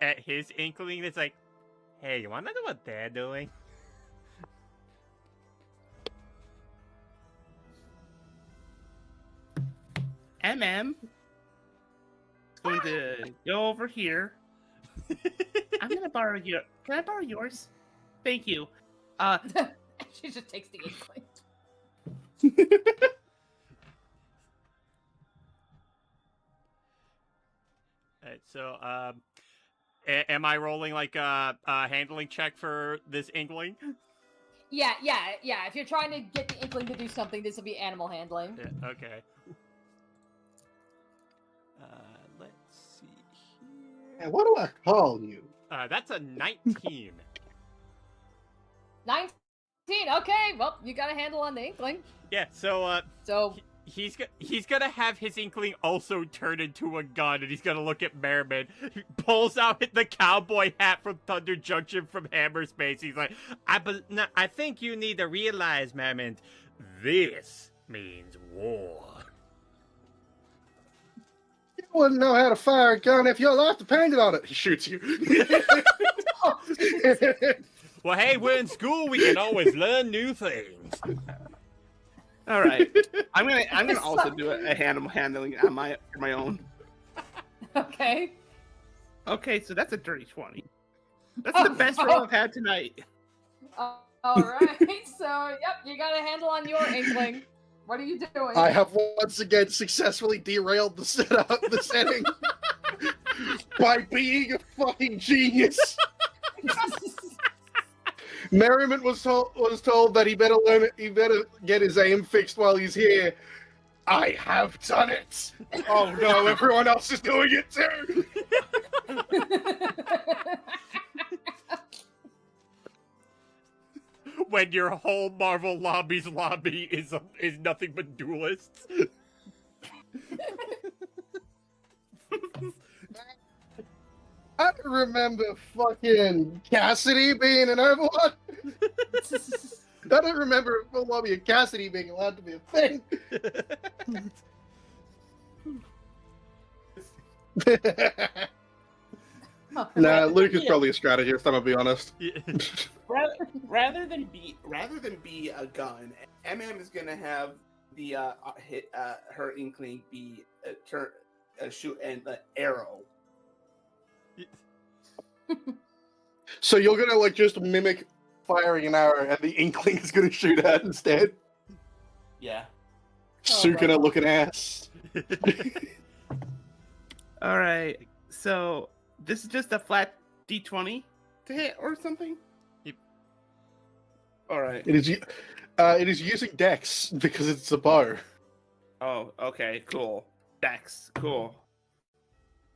At his Inkling. And it's like, hey, you wanna know what they're doing? MM is going to go over here. I'm gonna borrow your. Can I borrow yours? Thank you. She just takes the Inkling. Alright, so am I rolling like a handling check for this Inkling? Yeah. If you're trying to get the Inkling to do something, this will be animal handling. Yeah, okay. Let's see here. And what do I call you? That's a 19. 19. Okay, well, you got a handle on the Inkling. Yeah, so So he's gonna have his Inkling also turn into a gun, and he's gonna look at Merriman. He pulls out the cowboy hat from Thunder Junction from Hammerspace. He's like, I think you need to realize, Merriman, this means war. You wouldn't know how to fire a gun if your life depended on it. He shoots you. Well, hey, we're in school. We can always learn new things. All right, I'm gonna also do a animal handling on my own. okay. Okay, so that's a dirty 20. That's the best roll I've had tonight. All right. So, yep, you got a handle on your Inkling. What are you doing? I have once again successfully derailed the setting by being a fucking genius. Merriman was told that he better get his aim fixed while he's here. I have done it. Oh no, everyone else is doing it too. when your whole Marvel lobby's lobby is nothing but duelists. I remember fucking Cassidy being an Overlord. I don't remember a full lobby of Cassidy being allowed to be a thing. Nah, Luke is probably a strategist. I'm gonna be honest. rather than be a gun, MM is gonna have the her inkling be shoot and the arrow. So you're gonna like just mimic firing an arrow, and the Inkling is gonna shoot at instead. Yeah. Sukuna looking ass. All right. So this is just a flat D20 to hit or something. Yep. All right. It is using Dex because it's a bow. Oh, okay. Cool. Dex. Cool.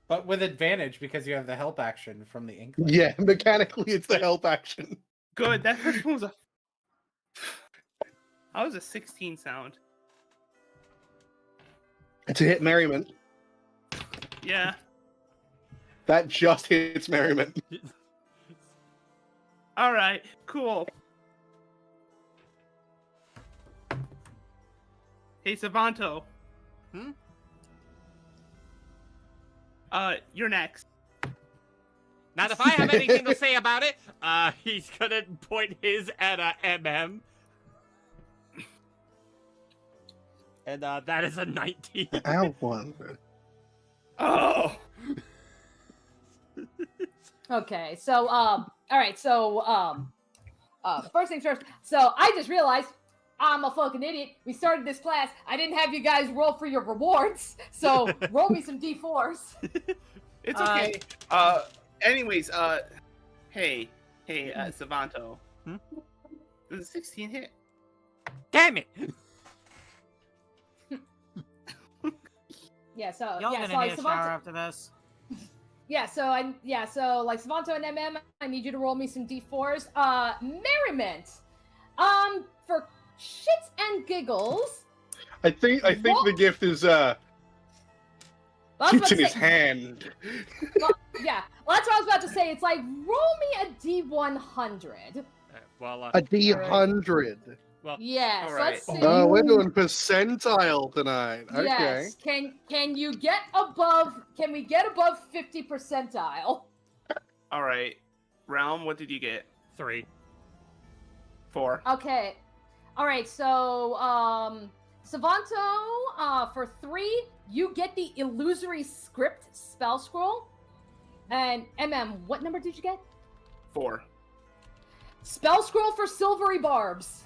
But with advantage because you have the help action from the Inkling. Yeah, mechanically it's the help action. Good. That first one was a. That was a 16 sound. It's a hit Merriment. Yeah. That just hits Merriment. All right. Cool. Hey, Savanto. Hmm? You're next. Not if I have anything to say about it. He's gonna point his at MM. And that is a 19. Ow, one. Oh. Okay, so all right, so first things first. So I just realized I'm a fucking idiot. We started this class. I didn't have you guys roll for your rewards, so roll me some d4s. It's okay. Anyways, hey, Savanto. Hmm? This is a 16 hit. Damn it! Yeah, so Y'all yeah, gonna so like need a shower Savanto, after this. so like Savanto and MM, I need you to roll me some d4s. Merriment. For shits and giggles. I think the gift is Well, that's keeps what in I'm his saying. hand. Well, yeah, well, that's what I was about to say. It's like roll me a d100. Well, A D100. Yes, All right. let's see. Oh, we're doing percentile tonight. Okay. Yes. Can you get above? Can we get above 50 percentile? All right. Realm, what did you get? 3. 4. Okay. All right. So, Savanto, for 3, you get the illusory script spell scroll. And MM, what number did you get? 4. Spell scroll for silvery barbs.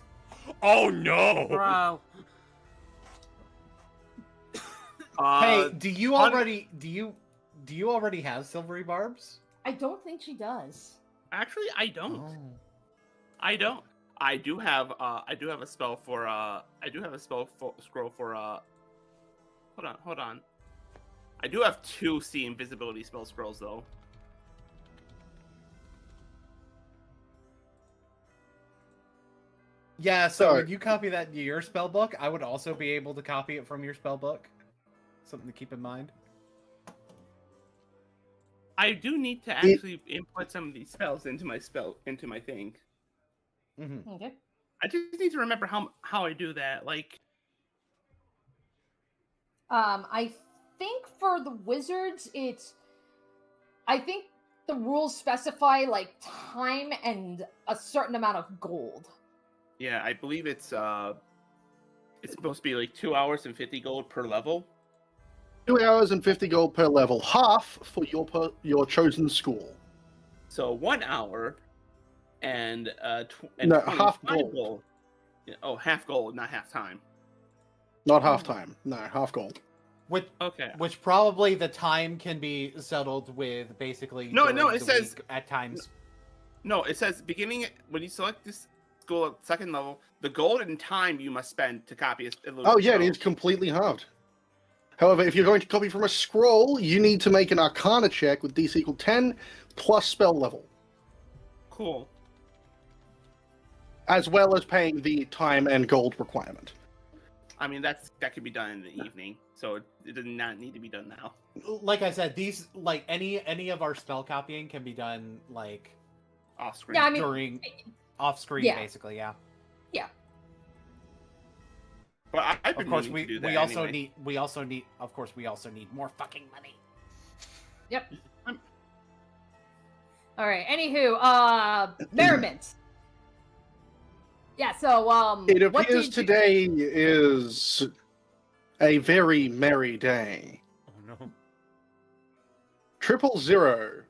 Oh no! Bro. Hey, do you already have silvery barbs? I don't think she does. Actually, I don't. Oh. I don't. I do have a spell for scroll for hold on. I do have 2 see invisibility spell scrolls though. Yeah, so Sorry. when you copy that into your spell book, I would also be able to copy it from your spell book. Something to keep in mind. I do need to actually input some of these spells into my thing. Mm-hmm. Okay. I just need to remember how I do that. Like, I think for the wizards, I think the rules specify like time and a certain amount of gold. yeah, I believe it's supposed to be like 2 hours and 50 gold per level. 2 hours and 50 gold per level. Half for your chosen school. So 1 hour and No, half 25 gold. Yeah, oh, half gold, not half time. Not half time. No, half gold. Okay. Which probably the time can be settled with basically. No, during it the says- week at times. No, it says beginning when you select this school at second level, the gold and time you must spend to copy a Oh yeah, it is completely halved. However, if you're going to copy from a scroll, you need to make an Arcana check with DC equal 10 plus spell level. Cool. as well as paying the time and gold requirement. I mean, that could be done in the evening, so it does not need to be done now. Like I said, these like any of our spell copying can be done like Off screen. Yeah, I mean, during off screen, yeah. basically. Yeah. Well, I've been Of course, meaning to do that we also anyway. need of course we also need more fucking money. Yep. All right. Anywho, merriment. Yeah. So, It what appears did you- today is a very merry day. Oh no. 000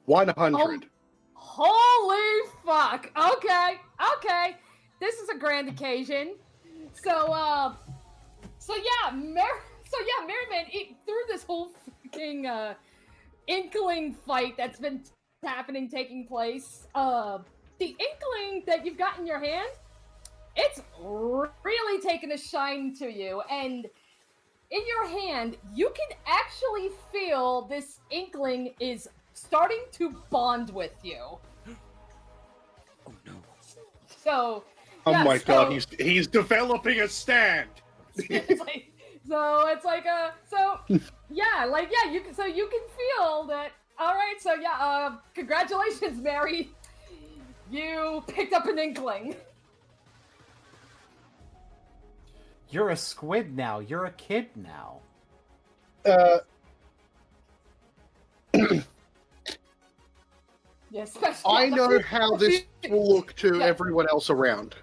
100. Holy fuck! Okay. This is a grand occasion. So yeah, merriment. Through this whole fucking inkling fight that's been taking place. The inkling that you've got in your hand, it's really taken a shine to you, and in your hand, you can actually feel this inkling is starting to bond with you. Oh no. So, Oh yeah, my so- god, he's developing a stand. it's like, you can feel that. All right, so yeah, congratulations, Mary. You picked up an inkling. You're a squid now. You're a kid now. Yeah, especially. I know how this will look to everyone else around.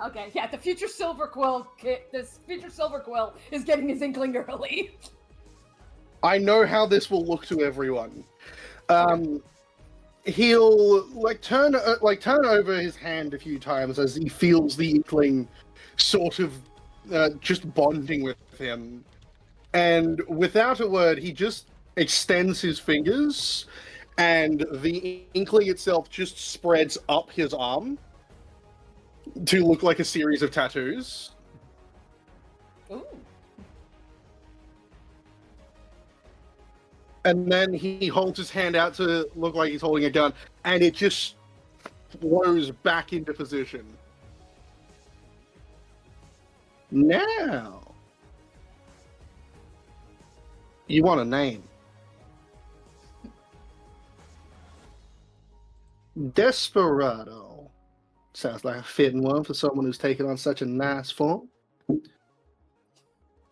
Okay, yeah, the future Silver Quill. This future Silver Quill is getting his inkling early. I know how this will look to everyone. He'll turn over his hand a few times as he feels the inkling sort of just bonding with him, and without a word, he just extends his fingers, and the inkling itself just spreads up his arm to look like a series of tattoos. Ooh. And then he holds his hand out to look like he's holding a gun, and it just flows back into position. Now, you want a name. Desperado. Sounds like a fitting one for someone who's taken on such a nice form.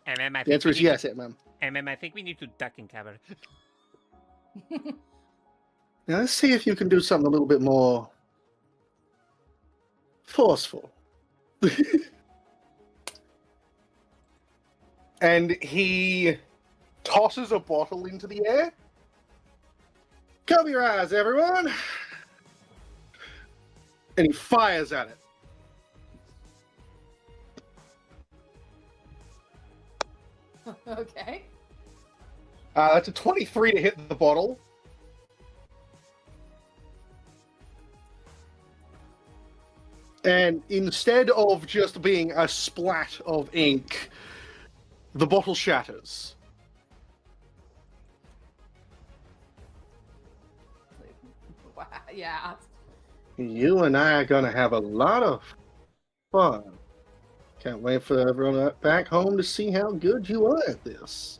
MM, The answer is yes, ma'am. I think we need to duck and cover. Now let's see if you can do something a little bit more forceful. And he tosses a bottle into the air. Cover your eyes, everyone. And he fires at it. Okay. That's a 23 to hit the bottle. And instead of just being a splat of ink, the bottle shatters. Wow, yeah. You and I are gonna have a lot of fun. Can't wait for everyone back home to see how good you are at this.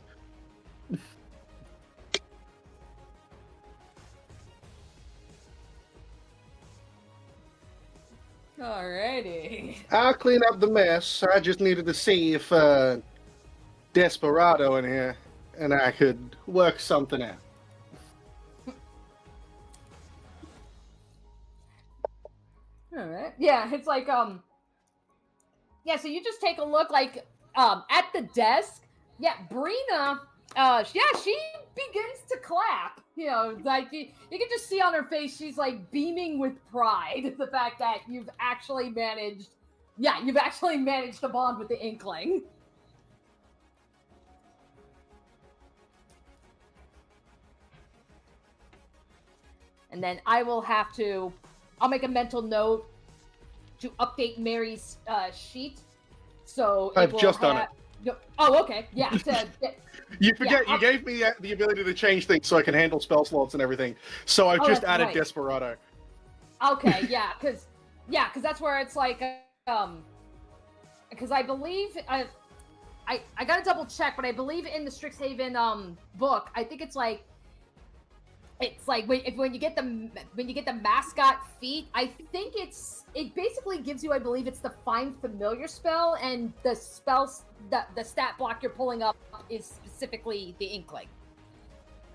Alrighty. I'll clean up the mess. I just needed to see if Desperado in here and I could work something out. Alright. Yeah, it's like, yeah, so you just take a look, like, at the desk. Yeah, Brina, she begins to clap. You know, like, you can just see on her face, she's, like, beaming with pride. The fact that you've actually managed to bond with the Inkling. And then I'll make a mental note to update Mary's sheet. So I've just done it. No, oh, okay. Yeah. You forget, Yeah, you gave me the ability to change things so I can handle spell slots and everything. So I've Oh, just that's added right. Desperado. Okay, yeah, because Yeah, because that's where it's like, because I believe I gotta double check, but I believe in the Strixhaven book, I think it's like when you get the mascot feat, I think it basically gives you, I believe it's the find familiar spell, and the spells the stat block you're pulling up is specifically the Inkling.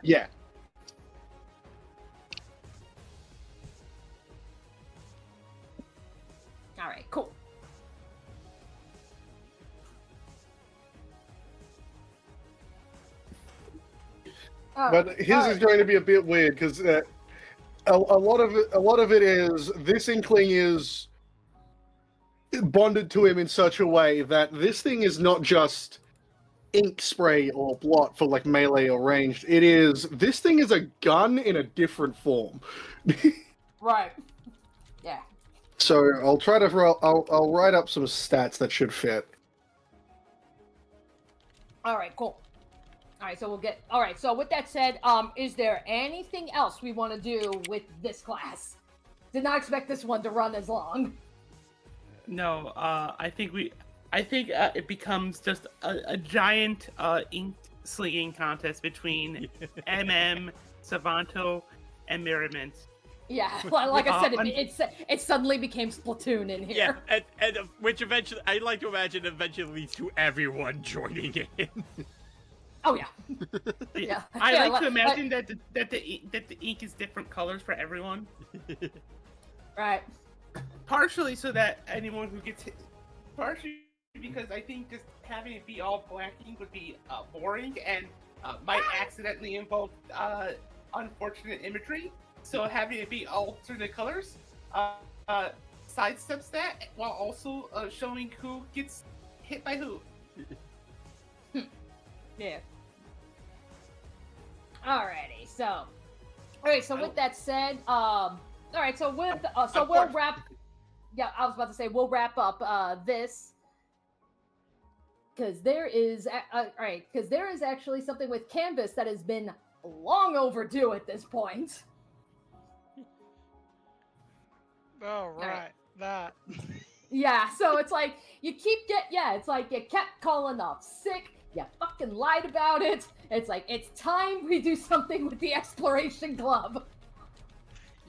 Yeah. All right, cool. But his is going to be a bit weird because a lot of it is this Inkling is bonded to him in such a way that this thing is not just ink spray or blot for like melee or ranged. This thing is a gun in a different form. Right. Yeah. So I'll try to I'll write up some stats that should fit. All right, cool. All right, so we'll get. All right, so with that said, is there anything else we want to do with this class? Did not expect this one to run as long. No, I think it becomes just a giant ink slinging contest between MM, Savanto, and Merriment. Yeah, like I said, it suddenly became Splatoon in here. Yeah, and which eventually, I'd like to imagine, eventually leads to everyone joining in. Oh yeah. Yeah. I Yeah, like to imagine that the ink is different colors for everyone. Right. Partially so that anyone who gets hit, partially because I think just having it be all black ink would be boring and might accidentally invoke unfortunate imagery. So having it be alternate colors sidesteps that while also showing who gets hit by who. Yeah. Alrighty, so. Alright, so with that said, alright, so with, so we'll wrap. Yeah, I was about to say we'll wrap up this. Because there is, alright, because there is actually something with Canvas that has been long overdue at this point. Oh, right. That. Yeah, so it's like, it's like you kept calling off sick, you fucking lied about it. It's like, it's time we do something with the Exploration Club.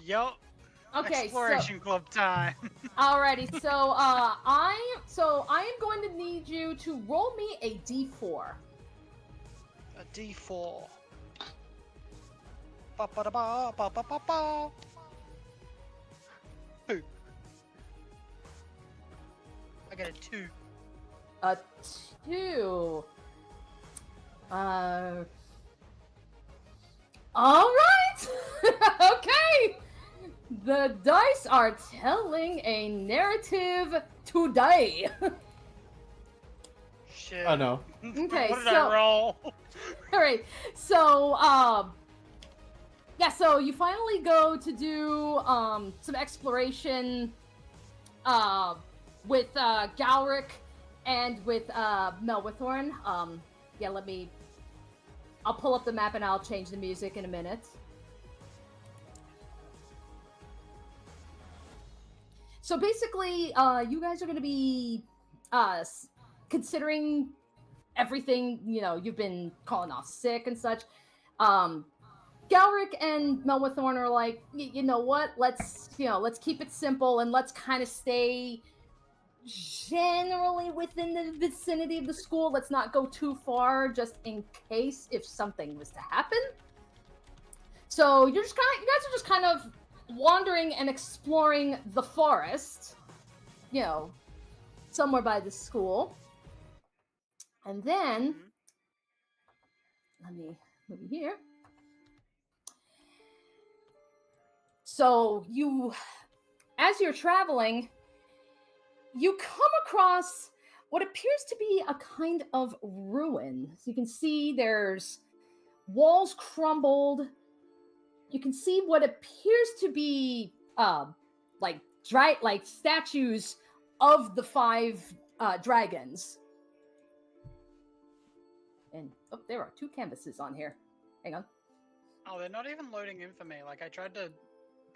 Yup. Okay, Exploration Club time. Alrighty, so I am going to need you to roll me a d4. A D4. Ba ba da ba ba ba ba ba. Two. I got a 2. A 2. All right. Okay. The dice are telling a narrative today. Shit. Oh no. Okay, What did so I roll? all right, so yeah, so you finally go to do some exploration with Galric and with Melwithorn. Yeah, I'll pull up the map and I'll change the music in a minute. So basically, you guys are going to be considering everything, you've been calling off sick and such. Galric and Melwithorn are like, you know what? Let's keep it simple and let's kind of stay generally within the vicinity of the school. Let's not go too far, just in case if something was to happen. So you guys are just kind of wandering and exploring the forest, somewhere by the school. And then, let me move here. So as you're traveling, you come across what appears to be a kind of ruin. So you can see there's walls crumbled. You can see what appears to be like statues of the 5 dragons. And there are 2 canvases on here. Hang on. Oh, they're not even loading in for me. Like, I tried to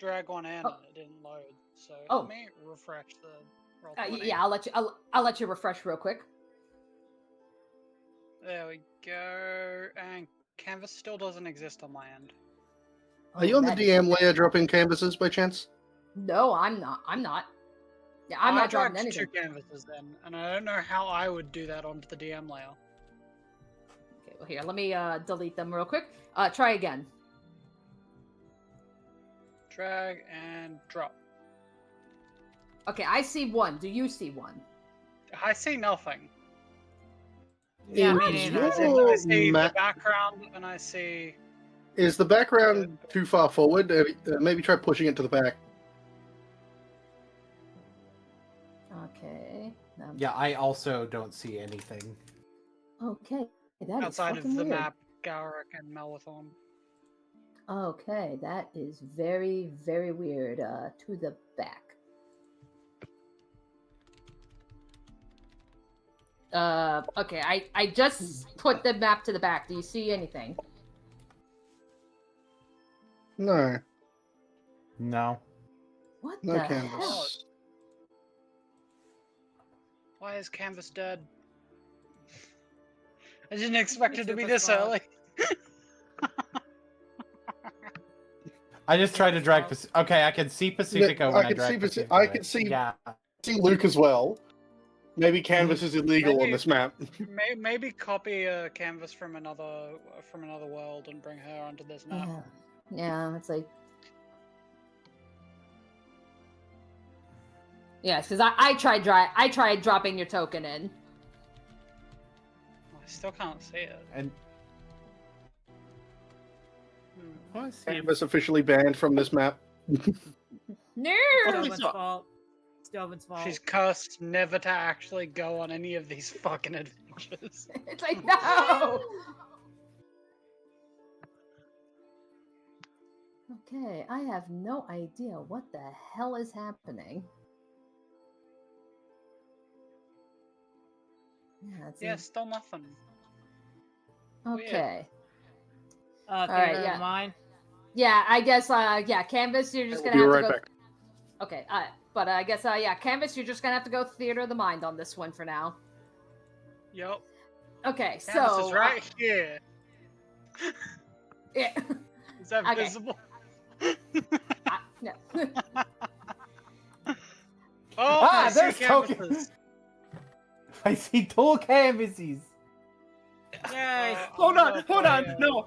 drag one in Oh. and it didn't load. So Oh. let me refresh the roll 20. Yeah, I'll let you refresh real quick. There we go. And canvas still doesn't exist on my end. Are you on the that is- DM layer dropping canvases by chance? No, I'm not. Yeah, I'm I not dropping dragged anything. 2 canvases then, and I don't know how I would do that onto the DM layer. Okay, well here, let me delete them real quick. Try again. Drag and drop. Okay, I see one. Do you see one? I see nothing. Yeah, me Is neither. As in, your I see ma- the background and I see. Is the background too far forward? Maybe try pushing it to the back. Okay. Yeah, I also don't see anything. Okay, that is Outside of fucking the weird. map, Galric and Melathon. Okay, that is very, very weird. To the back. Okay, I just put the map to the back. Do you see anything? No, No. What no the hell? canvas. Why is Canvas dead? I didn't expect it to be Super this smart. early. I just tried to drag. That's Okay, I can see Pacifico when I can drag see Pacifico. I can see. Yeah. See Luke as well. Maybe canvas is illegal on Maybe- this map. Maybe copy a canvas from another world and bring her onto this map. Yeah, it's like. Yes, because I tried dropping your token in. I still can't see it. And Hmm. I want to see if Canvas officially banned from this map. No. Delvin's so- fault. It's Delvin's fault. She's cursed never to actually go on any of these fucking adventures. It's like no. Okay, I have no idea what the hell is happening. Yeah, it's Yeah, still nothing. okay. Theater right, of yeah. mine. Yeah, I guess yeah, Canvas, you're just We'll gonna be have right to go. back. Okay, but I guess yeah, Canvas, you're just gonna have to go Theater of the Mind on this one for now. Yep. Okay, Canvas so is right here. yeah, Is that Okay. visible? no. Oh, I see there's token. canvases. I see two canvases. Yay! Hold on, hold on. Yeah. No,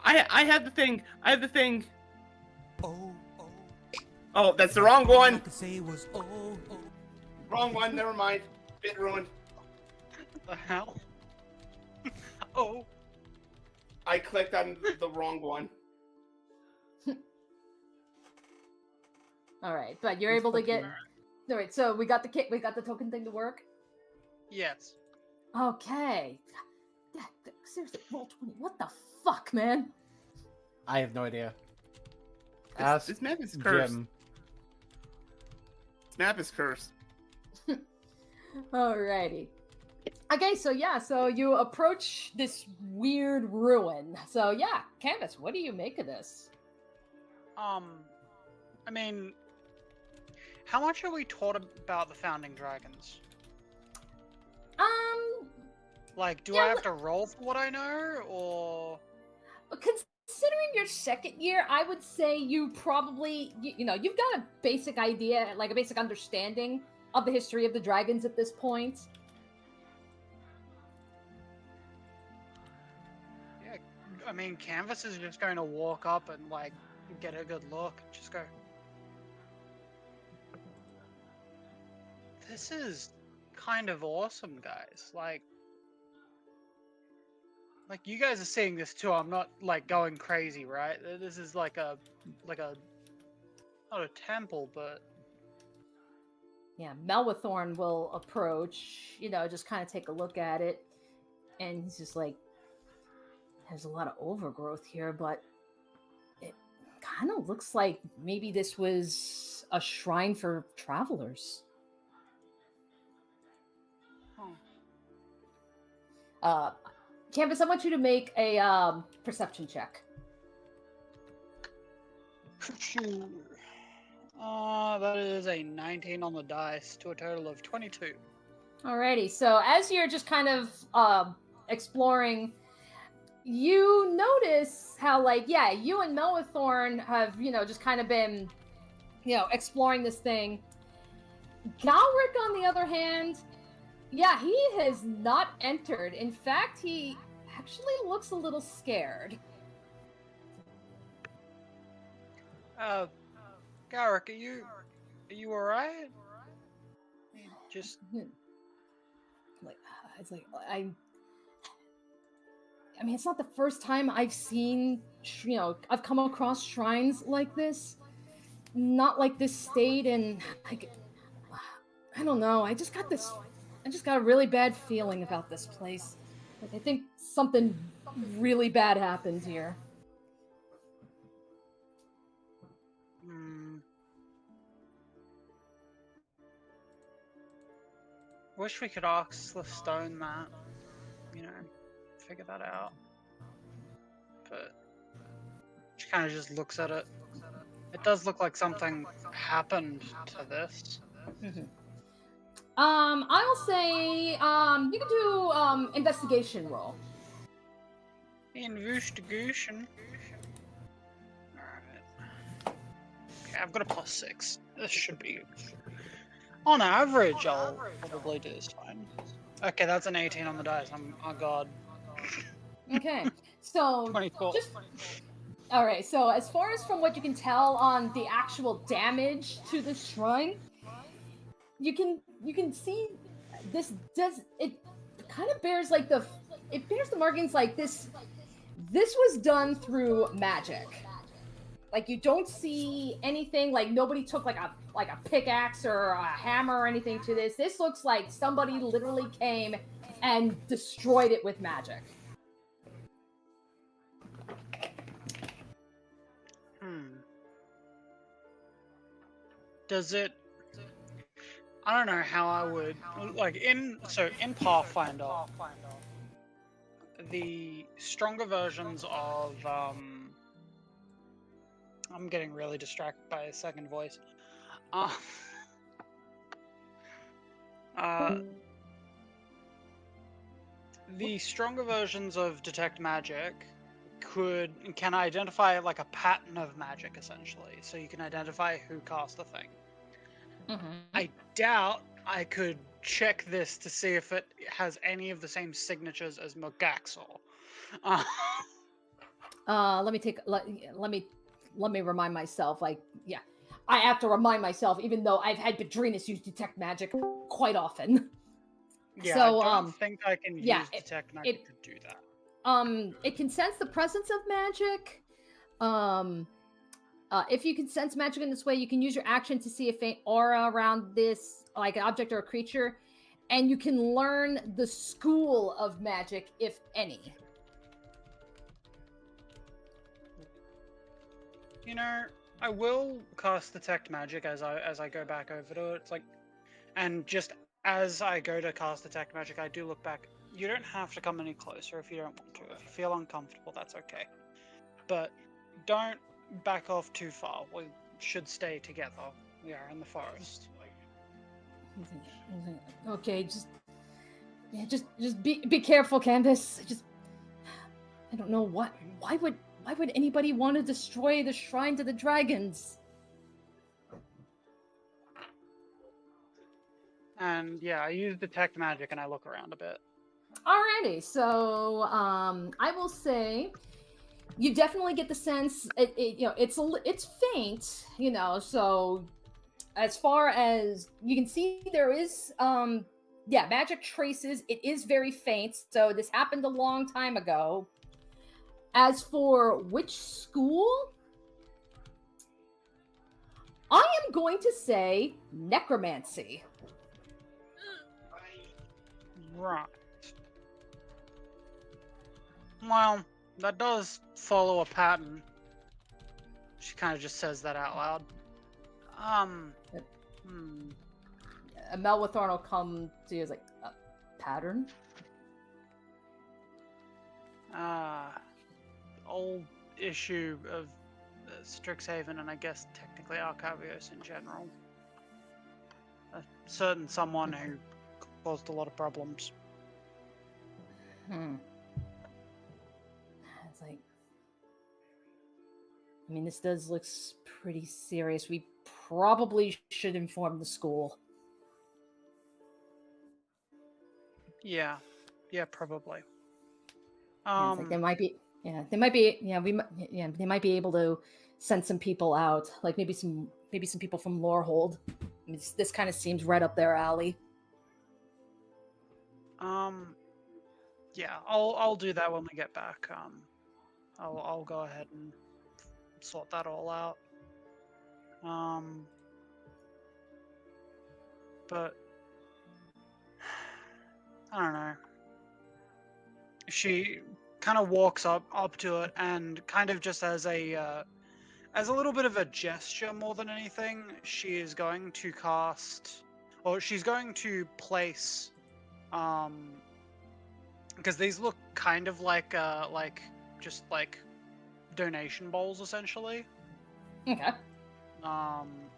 I have the thing. I have the thing. Oh, that's the wrong one. Wrong one. Never mind. Bit ruined. The hell? Oh. I clicked on the wrong one. All right, but you're able to get. All right, so we got the token thing to work. Yes. Okay. Seriously, roll 20. What the fuck, man? I have no idea. This, Ask this map is cursed. Jim. This map is cursed. Alrighty. Okay, so yeah, so you approach this weird ruin. So yeah, Canvas, what do you make of this? I mean, how much are we taught about the founding dragons? Like, do Yeah, I have to roll for what I know, or? Considering your second year, I would say you probably, you know, you've got a basic idea, like a basic understanding of the history of the dragons at this point. Yeah, I mean, Canvas is just going to walk up and, like, get a good look and just go, this is kind of awesome, guys. Like, you guys are seeing this too. I'm not, like, going crazy, right? This is like a, not a temple, but Yeah, Melwithorn will approach, you know, just kind of take a look at it. And he's just like, there's a lot of overgrowth here, but it kind of looks like maybe this was a shrine for travelers. Canvas, I want you to make a perception check. That is a 19 on the dice to a total of 22. Alrighty, so as you're just kind of exploring, you notice how, like, yeah, you and Melithorn have, just kind of been, exploring this thing. Galric, on the other hand, yeah, he has not entered. In fact, he actually looks a little scared. Garrick, are you alright? Just It's like I mean, it's not the first time I've seen, I've come across shrines like this. Not like this state, and like, I don't know. I just got a really bad feeling about this place. Like, I think something really bad happened here. Wish we could ask the stone that, figure that out. But she kind of just looks at it. It does look like something happened to this. Mm-hmm. I will say, you can do investigation roll. Investigation. Alright. Okay, I've got a +6. This should be... On average, I'll probably do this fine. Okay, that's an 18 on the dice. Oh god. Okay, so 24. All right. So as far as from what you can tell on the actual damage to the shrine, you can see this does it kind of bears like the markings like this. This was done through magic. Like, you don't see anything, like nobody took like a pickaxe or a hammer or anything to this. This looks like somebody literally came and destroyed it with magic. Does it... I don't know how I would... Like, in Pathfinder, the stronger versions of... I'm getting really distracted by a second voice. The stronger versions of Detect Magic can identify like a pattern of magic, essentially. So you can identify who cast the thing. Mm-hmm. I doubt I could check this to see if it has any of the same signatures as Mogaxor. Let me remind myself. Like, yeah, I have to remind myself, even though I've had Bedrinas use Detect Magic quite often. Yeah, so, I don't think I can use Detect Magic to do that. It can sense the presence of magic. If you can sense magic in this way, you can use your action to see a faint aura around this, like an object or a creature, and you can learn the school of magic, if any. I will cast Detect Magic as I go back over to it. It's like, and just as I go to cast Detect Magic, I do look back. You don't have to come any closer if you don't want to. If you feel uncomfortable, that's okay. But don't back off too far. We should stay together. We are in the forest. Okay, just be careful, Candace. I don't know why would anybody want to destroy the shrine to the dragons? And yeah, I use Detect Magic and I look around a bit. Alrighty, so I will say you definitely get the sense it's faint, so as far as you can see, there is magic traces. It is very faint, so this happened a long time ago. As for which school, I am going to say necromancy. Right. Well, that does follow a pattern. She kind of just says that out loud. Melwithorn will come to you as like, a pattern? Old issue of Strixhaven and I guess technically Arcavios in general. A certain someone who caused a lot of problems. It's like, I mean, this does look pretty serious. We probably should inform the school. Yeah, probably. Yeah, it's like they might be. Yeah, they might be. Yeah, they might be able to send some people out, like maybe some people from Lorehold. I mean, this kind of seems right up their alley. Yeah, I'll do that when we get back. I'll go ahead and sort that all out. But I don't know. She kind of walks up to it and kind of just as a little bit of a gesture more than anything, she is going to cast, or she's going to place, because these look kind of like just like donation bowls essentially. Okay.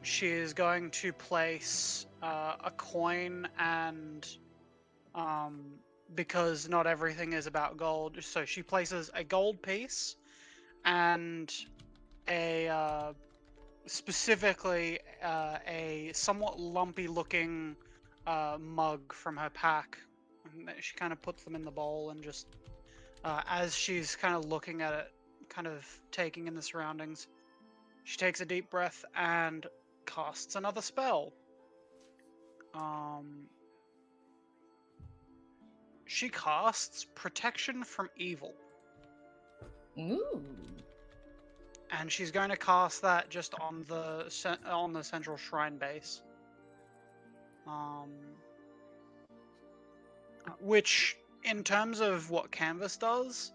She is going to place a coin and because not everything is about gold, so she places a gold piece and a specifically a somewhat lumpy looking mug from her pack. And she kind of puts them in the bowl and just as she's kind of looking at it, kind of taking in the surroundings, she takes a deep breath and casts another spell. She casts Protection from Evil. Ooh. And she's going to cast that just on the central shrine base. Which, in terms of what Canvas does,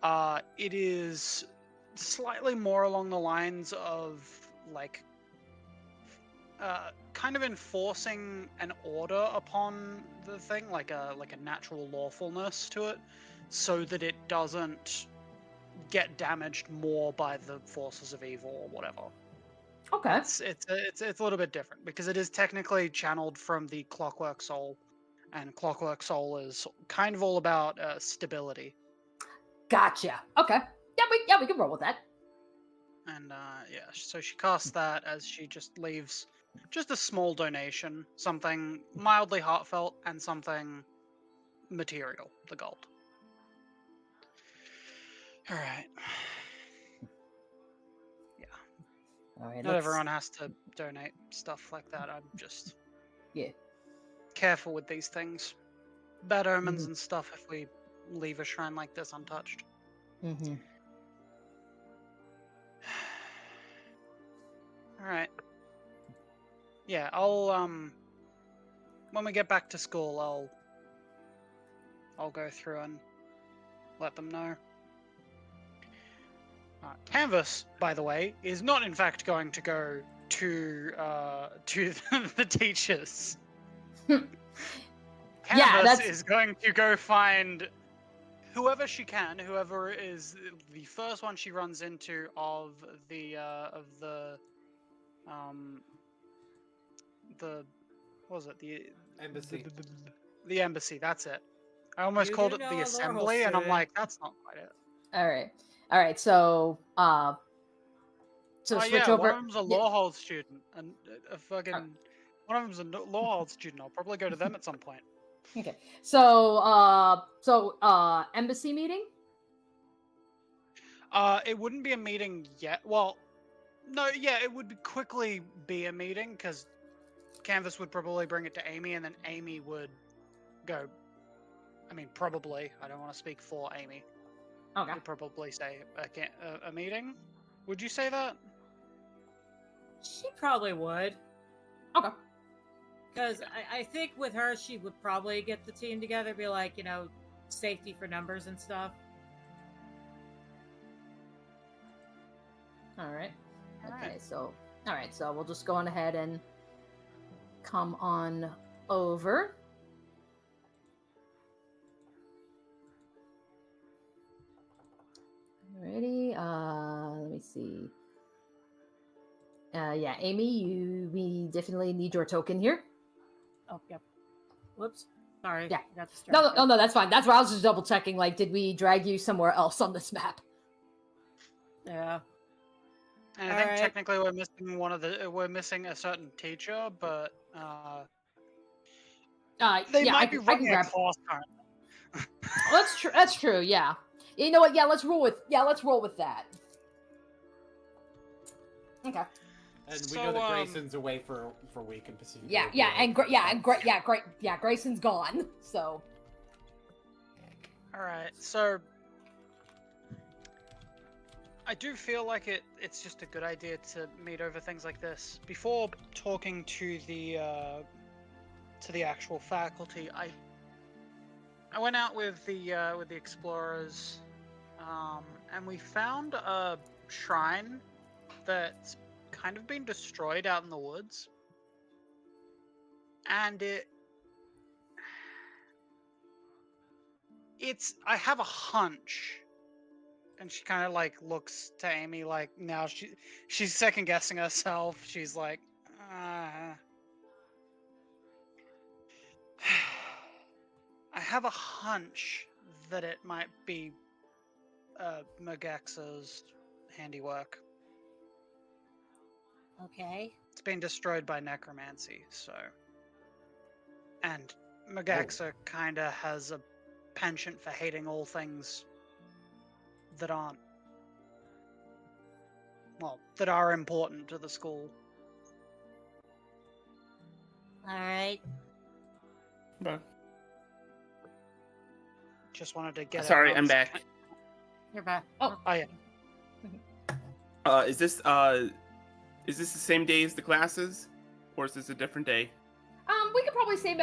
it is slightly more along the lines of like kind of enforcing an order upon the thing, like a natural lawfulness to it, so that it doesn't get damaged more by the forces of evil or whatever. Okay. It's a little bit different because it is technically channeled from the Clockwork Soul, and Clockwork Soul is kind of all about stability. Gotcha. Okay. Yeah, we can roll with that. And yeah, so she casts that as she just leaves just a small donation, something mildly heartfelt and something material, the gold. All right. Yeah. All right. Not everyone has to donate stuff like that. I'm just careful with these things. Bad omens and stuff if we leave a shrine like this untouched. Mm-hmm. All right. Yeah, I'll when we get back to school, I'll go through and let them know. Canvas, by the way, is not in fact going to go to the teachers. Canvas is going to go find whoever she can, whoever is the first one she runs into of the what was it, the Embassy. the embassy. That's it. I almost You called do it know the a Lorehold assembly, and I'm student. like, that's not quite it. All right. So switch Yeah, over. one of them's a Lorehold student, and a fucking one of them's a Lorehold student. I'll probably go to them at some point. Okay. So embassy meeting. It wouldn't be a meeting yet. Well, no, yeah, it would quickly be a meeting because Canvas would probably bring it to Amy, and then Amy would go. I mean, probably. I don't want to speak for Amy. Okay. Would probably say a meeting. Would you say that? She probably would. Okay. Because I think with her, she would probably get the team together, be like, safety for numbers and stuff. All right. All Okay. right. So we'll just go on ahead and come on over. Alrighty. Let me see. Yeah, Amy, we definitely need your token here. Oh, yep. Whoops. Sorry. Yeah. I got distracted. No, that's fine. That's why I was just double checking. Like, did we drag you somewhere else on this map? Yeah. And I think Alright. technically we're missing a certain teacher, but they Yeah, might I be can running a grab. class currently. Oh, that's true. That's true. Yeah. You know what? Yeah, let's roll with. Yeah, let's roll with that. Okay. And we So, know that Grayson's away for a week in Pacifico. Yeah, would be yeah, like- and yeah, Grayson's gone. So All right, so I do feel like it's just a good idea to meet over things like this before talking to the actual faculty. I went out with the explorers, and we found a shrine that's kind of been destroyed out in the woods, and I have a hunch. And she kind of like looks to Amy like now she's second guessing herself. She's like, I have a hunch that it might be Megexa's handiwork. Okay. It's been destroyed by necromancy, so. And Megexa kind of has a penchant for hating all things that aren't, well, that are important to the school. All right. But, Just wanted to get. sorry, it out. I'm back. You're back. Oh. Oh yeah. Is this the same day as the classes, or is this a different day? we could probably say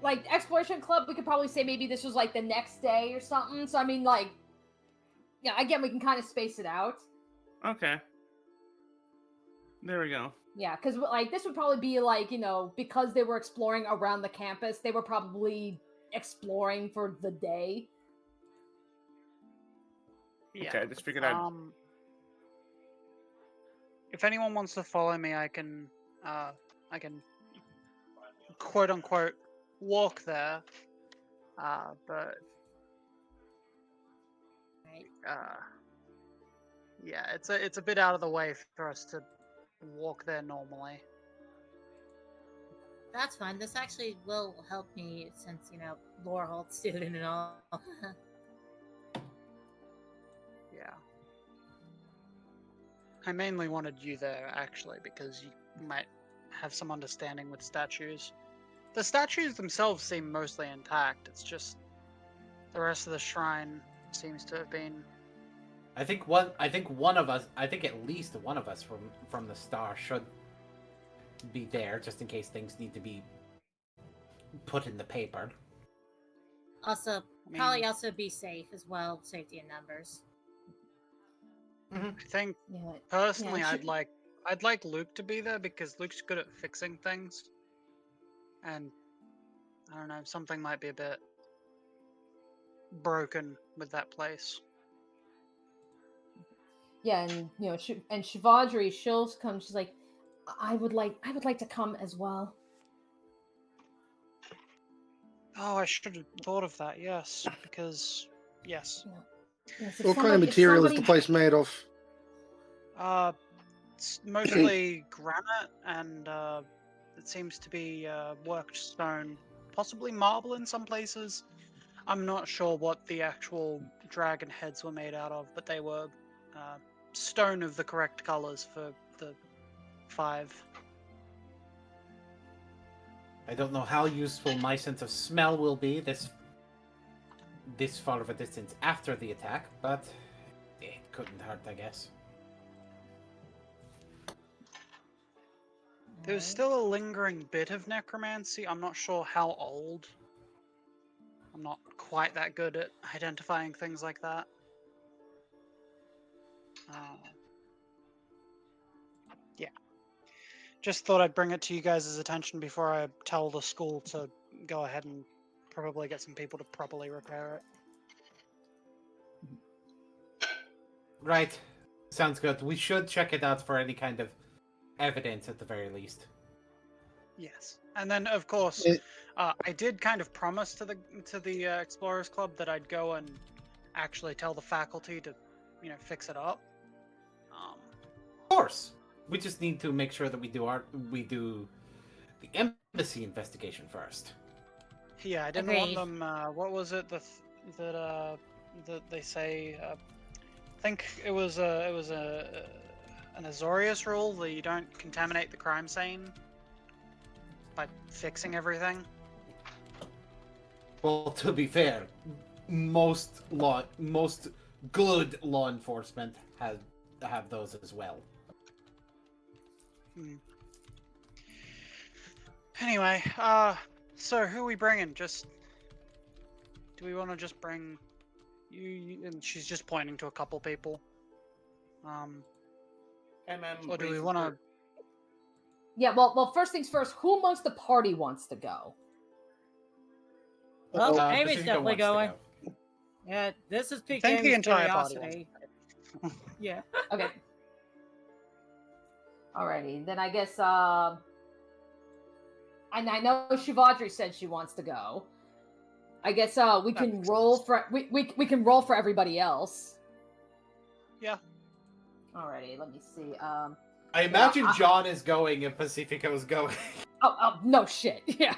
like Exploration Club, we could probably say maybe this was like the next day or something. So I mean, like, yeah, again, we can kind of space it out. Okay. There we go. Yeah, because like this would probably be like, you know, because they were exploring around the campus, they were probably exploring for the day. Yeah. Okay, I just figured I'd. If anyone wants to follow me, I can quote unquote walk there. But Right. yeah, it's a bit out of the way for us to walk there normally. That's fine. This actually will help me since, you know, Lorehold student and all. Yeah. I mainly wanted you there actually because you might have some understanding with statues. The statues themselves seem mostly intact. It's just the rest of the shrine seems to have been. I think at least one of us from the star should be there, just in case things need to be put in the paper. Also, probably also be safe as well. Safety in numbers. I think Yeah. personally, Yeah, I'd like Luke to be there because Luke's good at fixing things, and I don't know, something might be a bit broken with that place. Yeah, and you know, and Shivadri, she'll come. She's like, I would like to come as well. Oh, I should have thought of that. Yes, because yes, Yes, if What kind of somebody- if material is the somebody- place made of? it's mostly granite, and it seems to be worked stone, possibly marble in some places. I'm not sure what the actual dragon heads were made out of, but they were stone of the correct colors for the 5. I don't know how useful my sense of smell will be this far of a distance after the attack, but it couldn't hurt, I guess. There's still a lingering bit of necromancy. I'm not sure how old. I'm not quite that good at identifying things like that. Yeah. Just thought I'd bring it to you guys' attention before I tell the school to go ahead and probably get some people to properly repair it. Right. Sounds good. We should check it out for any kind of evidence at the very least. Yes, and then of course, It- I did kind of promise to the Explorers Club that I'd go and actually tell the faculty to, fix it up. Of course. We just need to make sure that we do the embassy investigation first. Yeah, I didn't want Agreed. them. What was it that they say? I think it was an Azorius rule that you don't contaminate the crime scene by fixing everything. Well, to be fair, most good law enforcement have those as well. Anyway, so who are we bringing? Do we want to just bring you? And she's just pointing to a couple people. Or do we want to? Yeah, well, first things first, who amongst the party wants to go? Well, Uh, Amy's Pacifico definitely wants to going. go. Yeah, this is piqued Think the Amy's entire party curiosity. Yeah. Okay. Alrighty, then I guess, and I know Shivadri said she wants to go. I guess, we can makes roll sense. for, we can roll for everybody else. Yeah. Alrighty, let me see, I imagine I- John is going if Pacifico is going. oh, no shit, yeah.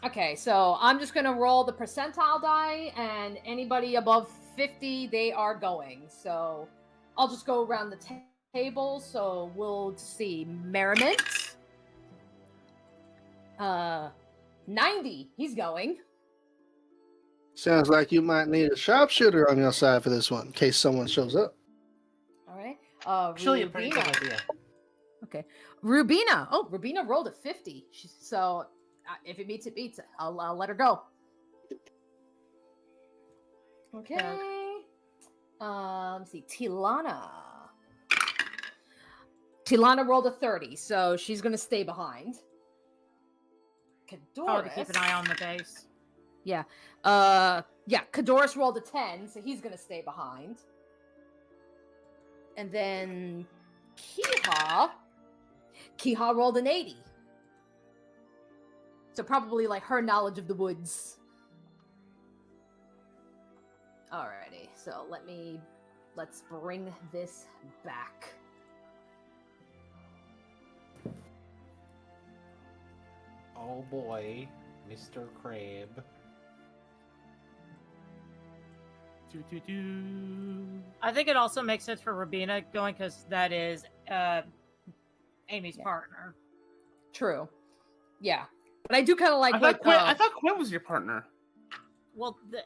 Okay, so I'm just gonna roll the percentile die, and anybody above 50, they are going. So I'll just go around the table. So we'll see Merriment. 90, he's going. Sounds like you might need a sharpshooter on your side for this one, in case someone shows up. All right. Actually, a pretty good Rubina. idea. Okay. Rubina. Oh, Rubina rolled a 50. So if it beats, it beats. I'll let her go. Okay. Let's see. Tilana. Tilana rolled a 30, so she's gonna stay behind. Probably Kadoris. keep an eye on the base. Yeah. Kadoris rolled a 10, so he's gonna stay behind. And then Kiha rolled an 80. So probably like her knowledge of the woods. Alrighty, so let's bring this back. Oh boy, Mr. Crab. I think it also makes sense for Rubina going because that is Amy's Yeah. partner. True. Yeah. But I do kind of like I what, thought Quinn was your partner. Well, the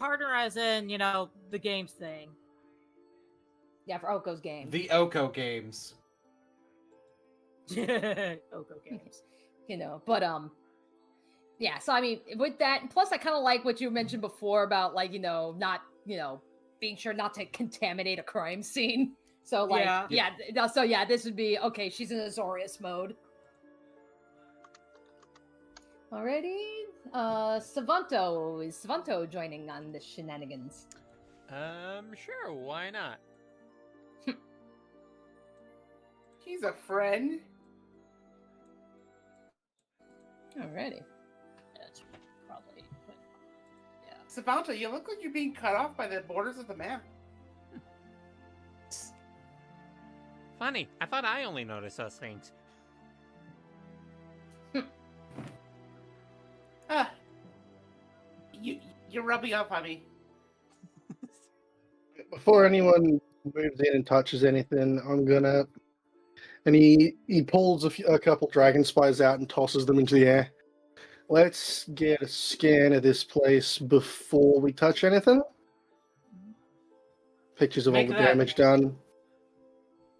partner as in, the games thing. yeah, for Oko's game. The Oko games. Oko games. But yeah, so I mean with that, plus I kind of like what you mentioned before about like, not, being sure not to contaminate a crime scene. So like Yeah. this would be okay, she's in Azorius mode. Alrighty. Savanto. Is Savanto joining on the shenanigans? Sure, why not? He's a friend. Alrighty. That's probably. But, yeah. Savanto, you look like you're being cut off by the borders of the map. Funny, I thought I only noticed those things. You're rubbing off on me. Before anyone moves in and touches anything, I'm gonna. And he pulls a couple dragon spies out and tosses them into the air. Let's get a scan of this place before we touch anything. Pictures of all Make the that- damage done.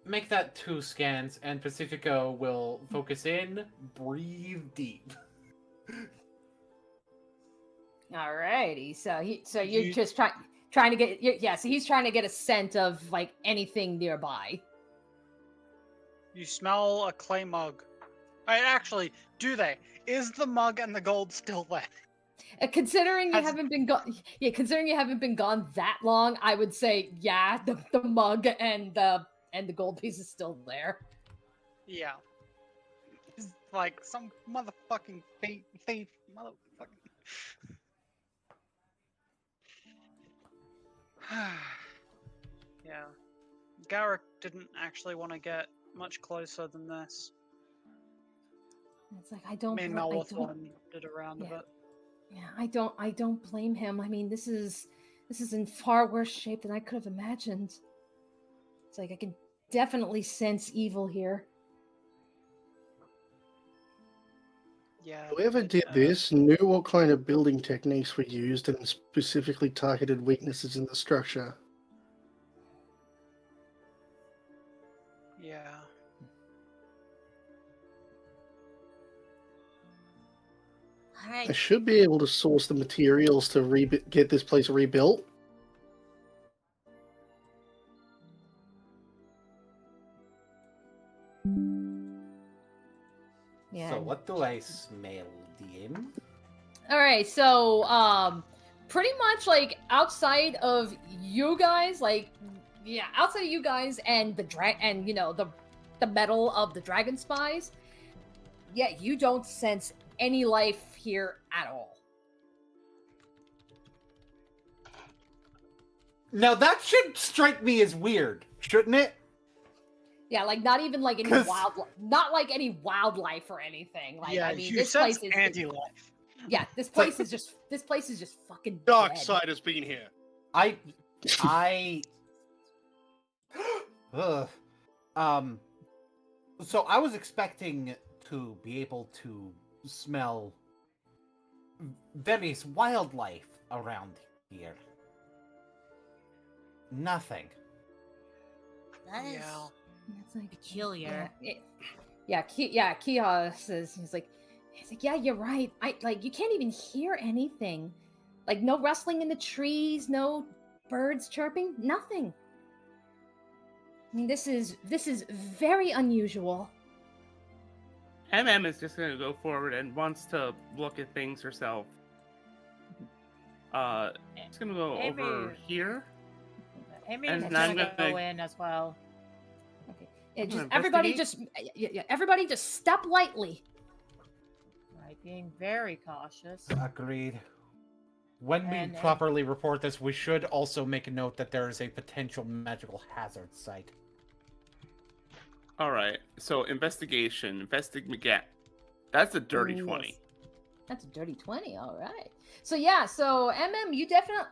Make that 2 scans, and Pacifico will focus in, breathe deep. Alrighty. So you're just trying to get so he's trying to get a scent of like anything nearby. You smell a clay mug. Actually, do they? Is the mug and the gold still there? Considering you Has- haven't been gone, yeah, considering you haven't been gone that long, I would say, yeah, the mug and the gold piece is still there. Yeah. It's like some motherfucking thief, motherfucking. Yeah. Garrick didn't actually want to get much closer than this. It's like I don't, Me and bl- I Melworth don't, wanted it around a yeah. bit. yeah, I don't blame him. I mean, this is in far worse shape than I could have imagined. It's like I can definitely sense evil here. Yeah. Whoever it, did this knew what kind of building techniques were used and specifically targeted weaknesses in the structure. Yeah. All I right. should be able to source the materials to get this place rebuilt. Yeah. So what do I smell, DM? All right, so pretty much like outside of you guys, outside of you guys and the metal of the dragon spies, yeah, you don't sense any life here at all. Now that should strike me as weird, shouldn't it? Yeah, like not even like any 'Cause- not like any wildlife or anything. Like yeah, I mean, you this sense place is anti-life. yeah, this place is just fucking Dark dead. side has been here. I Ugh. So I was expecting to be able to smell various wildlife around here. Nothing. That is Yeah. It's like peculiar. Kiha says he's like, yeah, you're right. You can't even hear anything. Like no rustling in the trees, no birds chirping, nothing. I mean, this is very unusual. MM is just gonna go forward and wants to look at things herself. It's gonna go Amy. over here. Amy And is I'm gonna go gonna- in as well. Okay. Yeah, I'm just gonna everybody investigate. everybody just step lightly. Right, being very cautious. Agreed. When we And- properly report this, we should also make a note that there is a potential magical hazard site. All right. So investigation, That's a dirty Ooh, 20. yes. That's a dirty 20. All right. So yeah, so MM, you definitely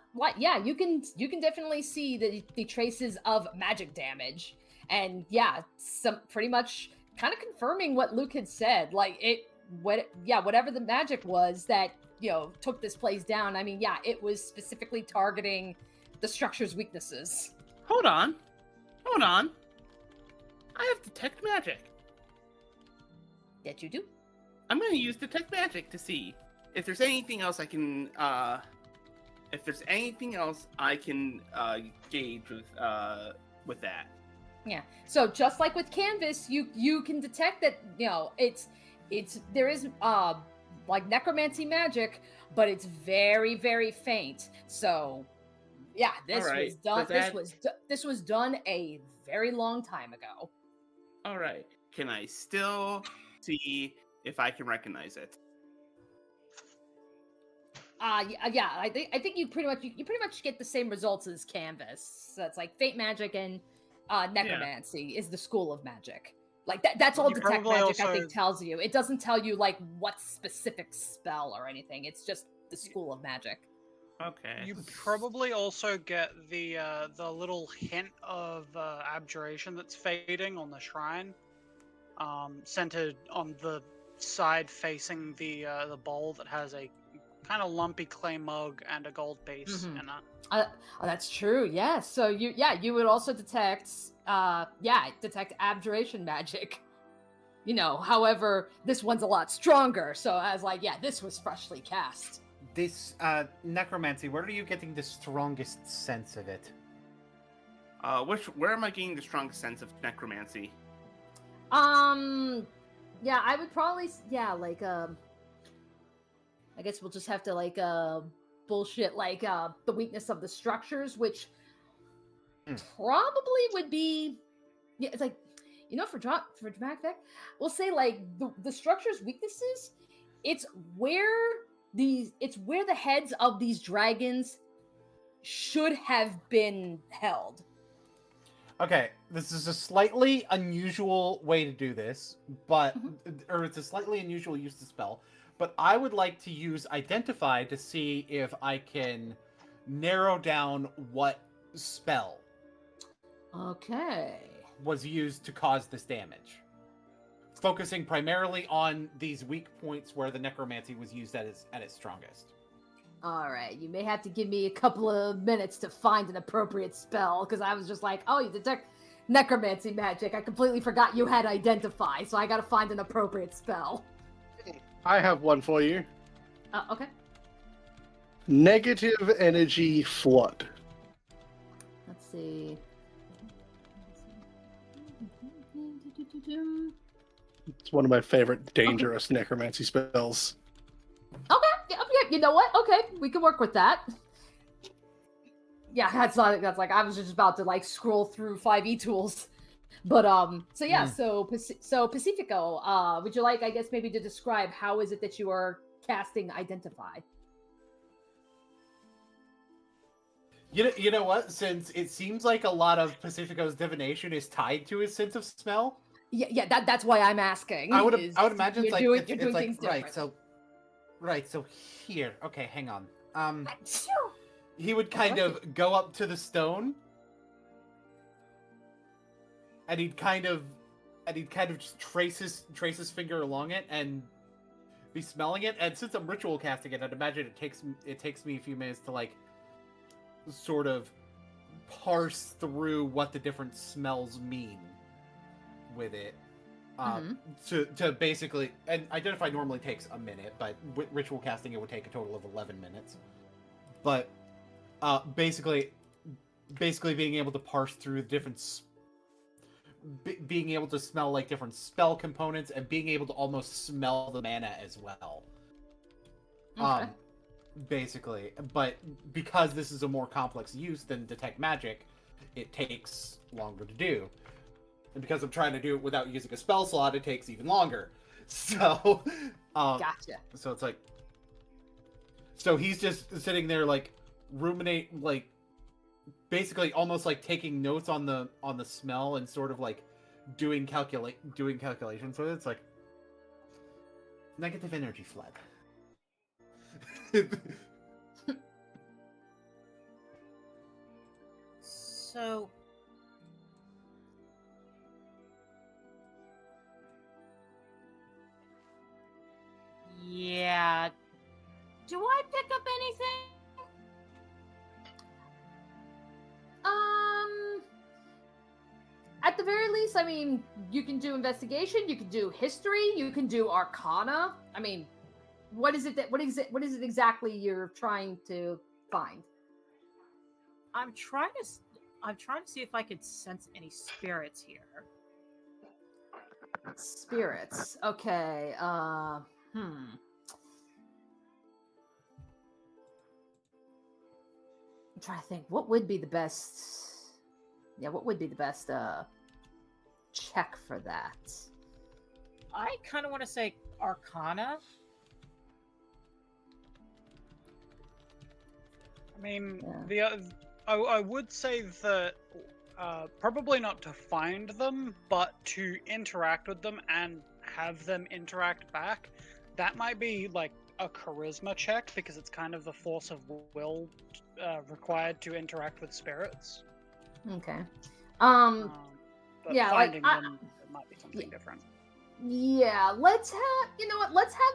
you can definitely see the traces of magic damage. And yeah, some pretty much kind of confirming what Luke had said. Whatever the magic was that, took this place down. I mean, yeah, it was specifically targeting the structure's weaknesses. Hold on. I have detect magic. That you do. I'm going to use detect magic to see if there's anything else I can gauge with that. Yeah. So just like with Canvas, you can detect that, there is like necromancy magic, but it's very, very faint. So yeah, this Alright, was done does this was done a very long time ago. All right. Can I still see if I can recognize it? Yeah, I think you pretty much get the same results as Canvas. So it's like faint magic and necromancy is the school of magic. Like that's all You detect probably magic I also- think tells you. It doesn't tell you like what specific spell or anything. It's just the school of magic. Okay. You probably also get the little hint of abjuration that's fading on the shrine, centered on the side facing the bowl that has a kind of lumpy clay mug and a gold piece Mhm. in it. Oh, that's true. Yeah. So you would also detect abjuration magic. However, this one's a lot stronger. So I was like, yeah, this was freshly cast. This necromancy, where are you getting the strongest sense of it? Where am I getting the strongest sense of necromancy? Yeah, I would probably I guess we'll just have to like bullshit like the weakness of the structures, which probably would be it's like for dramatic effect, we'll say like the structure's weaknesses. It's where the heads of these dragons should have been held. Okay, this is a slightly unusual way to do this, but or it's a slightly unusual use of the spell. But I would like to use Identify to see if I can narrow down what spell Okay. was used to cause this damage. Focusing primarily on these weak points where the necromancy was used at its strongest. All right, you may have to give me a couple of minutes to find an appropriate spell, because I was just like, oh, you detect necromancy magic. I completely forgot you had Identify, so I gotta find an appropriate spell. I have one for you. Okay. Negative energy flood. Let's see. It's one of my favorite dangerous necromancy spells. Okay, yeah, you know what? Okay, we can work with that. Yeah, that's like I was just about to like scroll through 5e tools. But so yeah, so Pacifico, would you like, I guess, maybe to describe how is it that you are casting Identify? You know what? Since it seems like a lot of Pacifico's divination is tied to his sense of smell. Yeah, that's why I'm asking. I would imagine you're it's doing, like you're it's doing like things different. right. So here, okay, hang on. He would kind of go up to the stone, and he'd kind of just trace his finger along it and be smelling it. And since I'm ritual casting it, I'd imagine it takes me a few minutes to like sort of parse through what the different smells mean with it. To basically, and Identify normally takes a minute, but with ritual casting it would take a total of 11 minutes. But basically being able to parse through the different being able to smell like different spell components and being able to almost smell the mana as well. Okay. Basically, but because this is a more complex use than detect magic, it takes longer to do. And because I'm trying to do it without using a spell slot, it takes even longer. So, Gotcha. So it's like, so he's just sitting there like ruminate, like basically almost like taking notes on the smell and sort of like doing calculations with it. It's like negative energy flood. So, yeah. Do I pick up anything? At the very least, I mean, you can do investigation, you can do history, you can do arcana. I mean, what is it exactly you're trying to find? I'm trying to see if I could sense any spirits here. Spirits. Okay. I'm trying to think what would be the best. Yeah, what would be the best check for that? I kind of want to say Arcana. I mean, Yeah. I would say that probably not to find them, but to interact with them and have them interact back. That might be like a charisma check because it's kind of the force of will required to interact with spirits. Okay. But yeah, finding like, them it might be something different. Yeah, let's have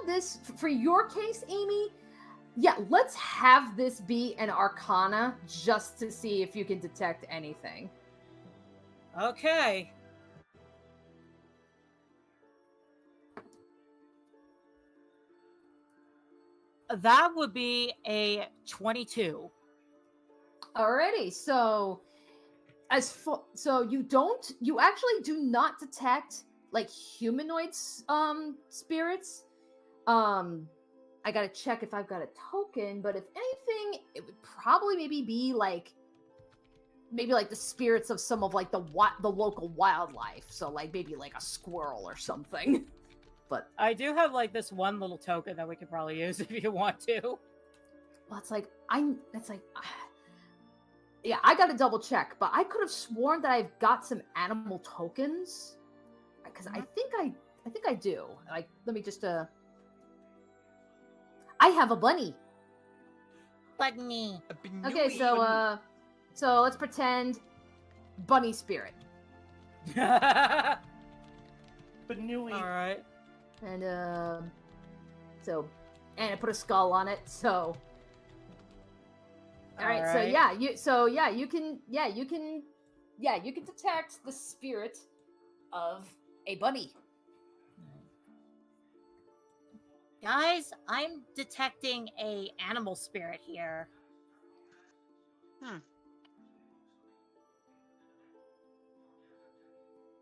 this for your case, Amy. Yeah, let's have this be an Arcana just to see if you can detect anything. Okay. That would be a 22. Alrighty, so you actually do not detect like humanoid spirits. I I gotta check if I've got a token, but if anything, it would probably maybe be like the spirits of some of like the local wildlife. So like maybe like a squirrel or something. But I do have like this one little token that we could probably use if you want to. well, yeah, I gotta double check, but I could have sworn that I've got some animal tokens. Because I think I do. Like, let me just I have a bunny. Bunny. Okay, so let's pretend bunny spirit. But All Nui, And right. and I put a skull on it, so all right, Alright. you can detect the spirit of a bunny. Guys, I'm detecting a animal spirit here.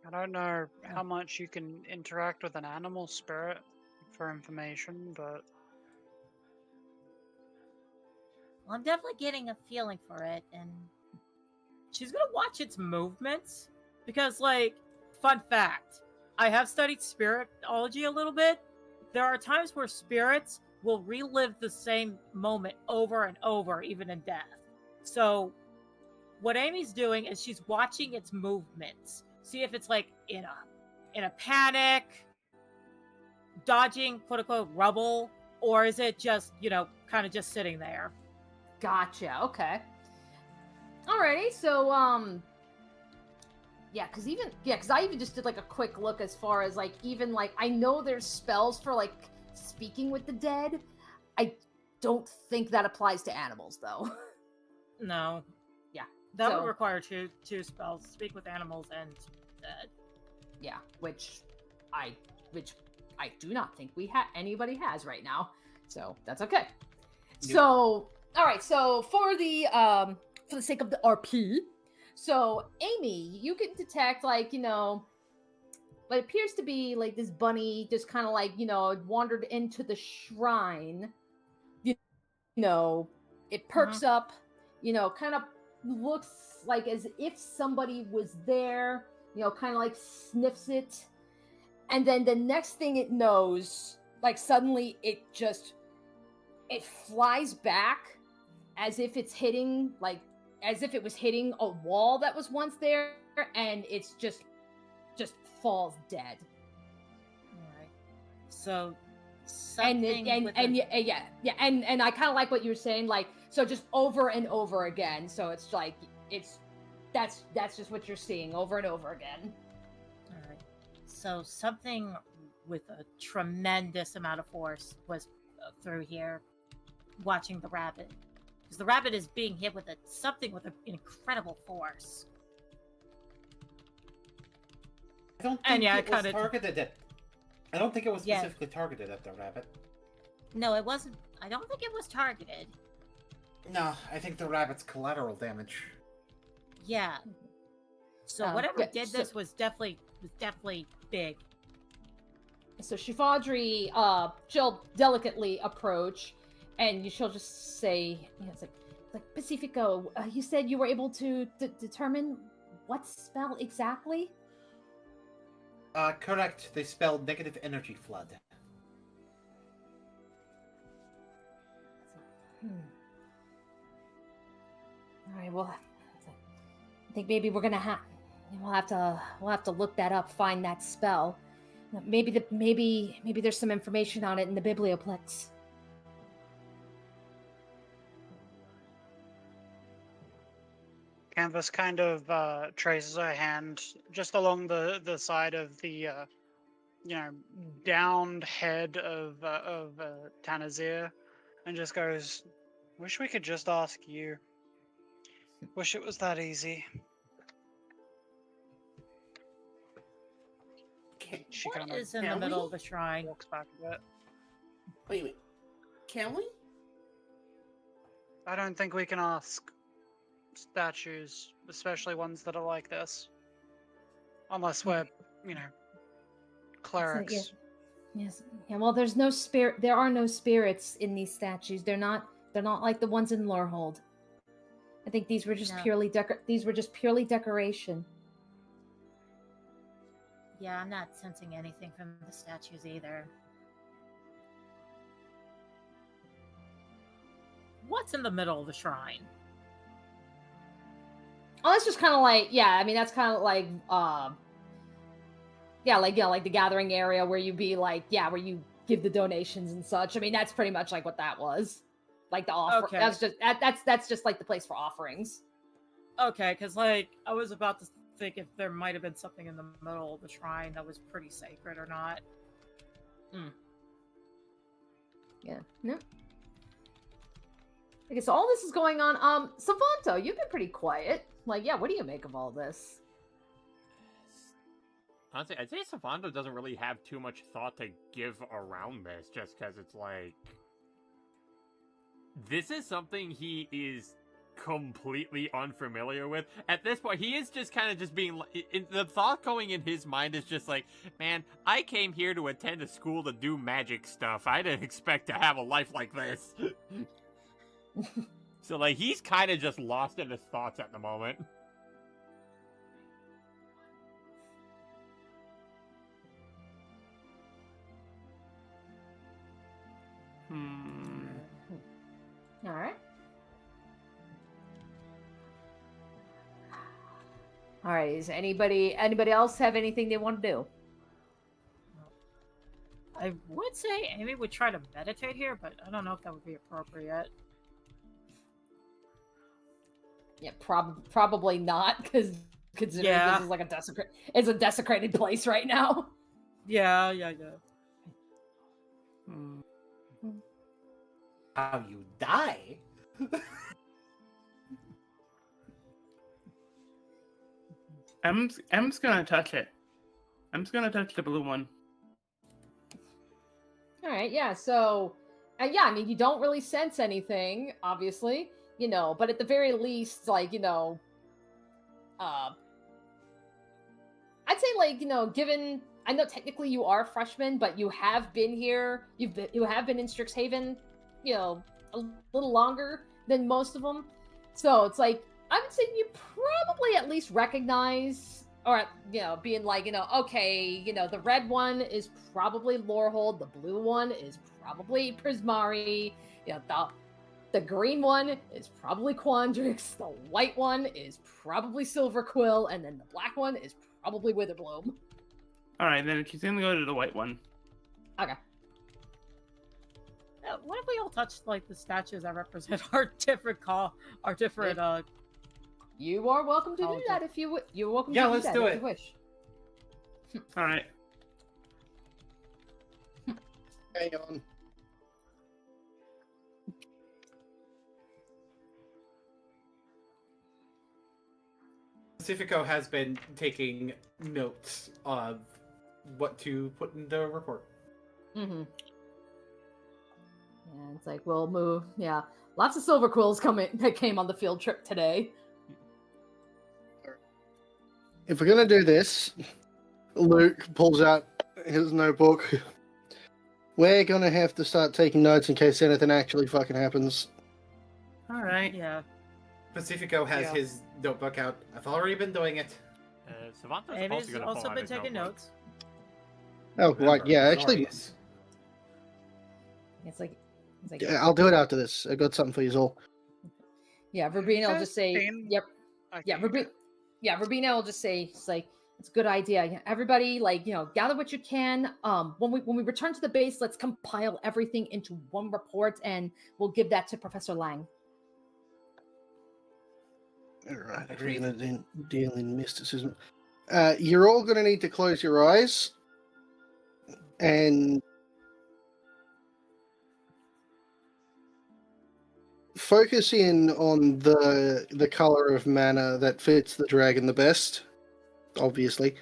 I don't know how much you can interact with an animal spirit for information, but Well, I'm definitely getting a feeling for it, and She's gonna watch its movements because, like, fun fact, I have studied spiritology a little bit. There are times where spirits will relive the same moment over and over, even in death. So, what Amy's doing is she's watching its movements, see if it's like in a panic, dodging quote unquote rubble, or is it just kind of just sitting there. Gotcha. Okay. Alrighty. So because I even just did like a quick look as far as like even like I know there's spells for like speaking with the dead. I don't think that applies to animals though. No. Yeah. That So- would require two spells: speak with animals and Yeah, which I do not think anybody has right now. So that's okay. Nope. So all right, so for the sake of the RP, so Amy, you can detect like, what appears to be like this bunny just kind of like, wandered into the shrine. It perks up, kind of looks like as if somebody was there, kind of like sniffs it. And then the next thing it knows, like suddenly it flies back as if it was hitting a wall that was once there, and it's just falls dead. alright. So And something with and I kind of like what you were saying, like, so just over and over again. So it's like that's just what you're seeing over and over again. Alright. So something with a tremendous amount of force was through here, watching the rabbit. Because the rabbit is being hit with something with an incredible force. I don't And think yeah, it was kinda- targeted at. I don't think it was Yeah. specifically targeted at the rabbit. No, it wasn't. I don't think it was targeted. No, I think the rabbit's collateral damage. Yeah. So Um, whatever yeah, did so- this was definitely big. So Shivadri, she'll delicately approach, and she'll just say, it's like Pacifico. You said you were able to determine what spell exactly? Correct. They spelled negative energy flood. All right. Well, I think maybe we'll have to look that up, find that spell. Maybe there's some information on it in the Biblioplex. Canvas kind of traces her hand just along the side of the downed head of Tanazir, and just goes, "Wish we could just ask you. Wish it was that easy." She What kind of is in the Can middle we? of the shrine? walks back a bit. Wait. Can we? I don't think we can ask statues, especially ones that are like this, unless we're, clerics. Yes. Yeah, well, there's no spirit. There are no spirits in these statues. They're not like the ones in Lorehold. I think these were just No. purely decoration. Yeah, I'm not sensing anything from the statues either. What's in the middle of the shrine? Oh, that's just kind of like, yeah, I mean, that's kind of like, yeah, like, like the gathering area where you be like, yeah, where you give the donations and such. I mean, that's pretty much like what that was. Like the offer. Okay. That's just like the place for offerings. Okay, because like I was about to think if there might have been something in the middle of the shrine that was pretty sacred or not. Yeah. No. Okay, so all this is going on. Savanto, you've been pretty quiet. Like, yeah, what do you make of all this? Honestly, I'd say Savanto doesn't really have too much thought to give around this, just because it's like... This is something he is completely unfamiliar with. At this point, he is just kind of just being... the thought going in his mind is just like, man, I came here to attend a school to do magic stuff. I didn't expect to have a life like this. So, like, he's kind of just lost in his thoughts at the moment. All right. All right. Is anybody else have anything they want to do? I would say Amy would try to meditate here, but I don't know if that would be appropriate. Yeah, probably not, because considering Yeah. this is like it's a desecrated place right now. Yeah. How you die? M's gonna touch it. M's gonna touch the blue one. All right, yeah. So, yeah, I mean, you don't really sense anything, obviously, but at the very least, like, I'd say, like, given I know technically you are freshmen, but you have been here. You have been in Strixhaven, a little longer than most of them. So it's like I would say you probably at least recognize, or being like, okay, the red one is probably Lorehold, the blue one is probably Prismari, the green one is probably Quandrix, the white one is probably Silverquill, and then the black one is probably Witherbloom. All right, then she's gonna go to the white one. Okay. What if we all touch like the statues that represent our different You are welcome to do that if you would. You're welcome Yeah, to let's do that do if it. you wish. All right. Hang on. Pacifico has been taking notes of what to put in the report. Mm-hmm. Yeah, it's like we'll move. Yeah, lots of Silverquills that came on the field trip today. If we're gonna do this, Luke pulls out his notebook. We're gonna have to start taking notes in case anything actually fucking happens. All right. Yeah. Pacifico has Yeah. his notebook out. I've already been doing it. Savanto's Amy's also going to also pull out been his taking notebook. notes. Oh, right, yeah, actually, Glorious. It's like yeah, I'll do it after this. I got something for you all. yeah. Verbena will just say, Seen- "Yep." Yeah, Verbena will just say, "It's like it's a good idea. Yeah, everybody, like gather what you can. When we return to the base, let's compile everything into one report, and we'll give that to Professor Lang." All right, if Agreed. we're gonna deal in mysticism. You're all gonna need to close your eyes and focus in on the color of mana that fits the dragon the best. Obviously,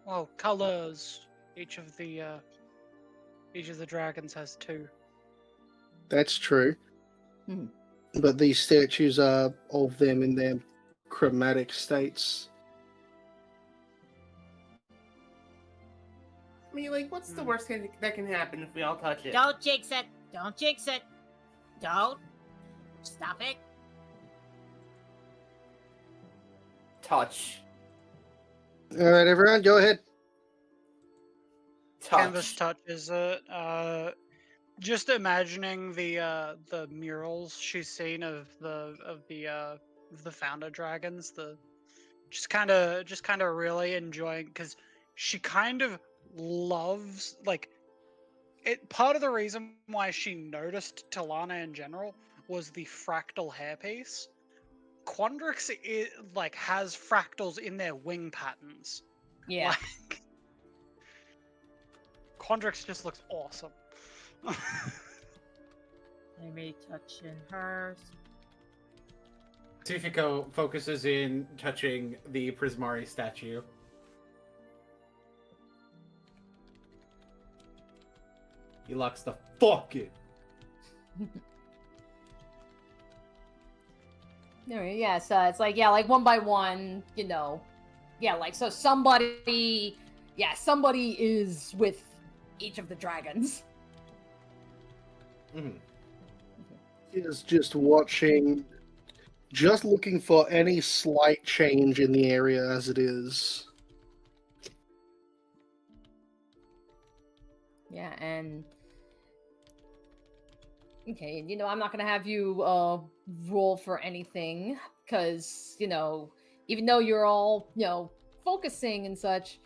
Well, colors. Each of the dragons has two. that's true. Mhm. But these statues are of them in their chromatic states. I mean, like, what's the worst that can happen if we all touch it? Don't jinx it. Don't jinx it. Don't. Stop it. Touch. All right, everyone, go ahead. Canvas Touch. touches it. Just imagining the murals she's seen of the founder dragons, just kind of really enjoying, because she kind of loves, like, it. Part of the reason why she noticed Talana in general was the fractal hairpiece. Quandrix like has fractals in their wing patterns. Yeah. Like, Quandrix just looks awesome. Amy touching hers. Pacifico focuses in touching the Prismari statue. He locks the fuck in. Yeah, so it's like, yeah, like one by one, you know. Yeah, like, so somebody is with each of the dragons. Mhm. Is just watching, just looking for any slight change in the area as it is. Yeah, and okay, you know, I'm not gonna have you roll for anything, because, you know, even though you're all, you know, focusing and such,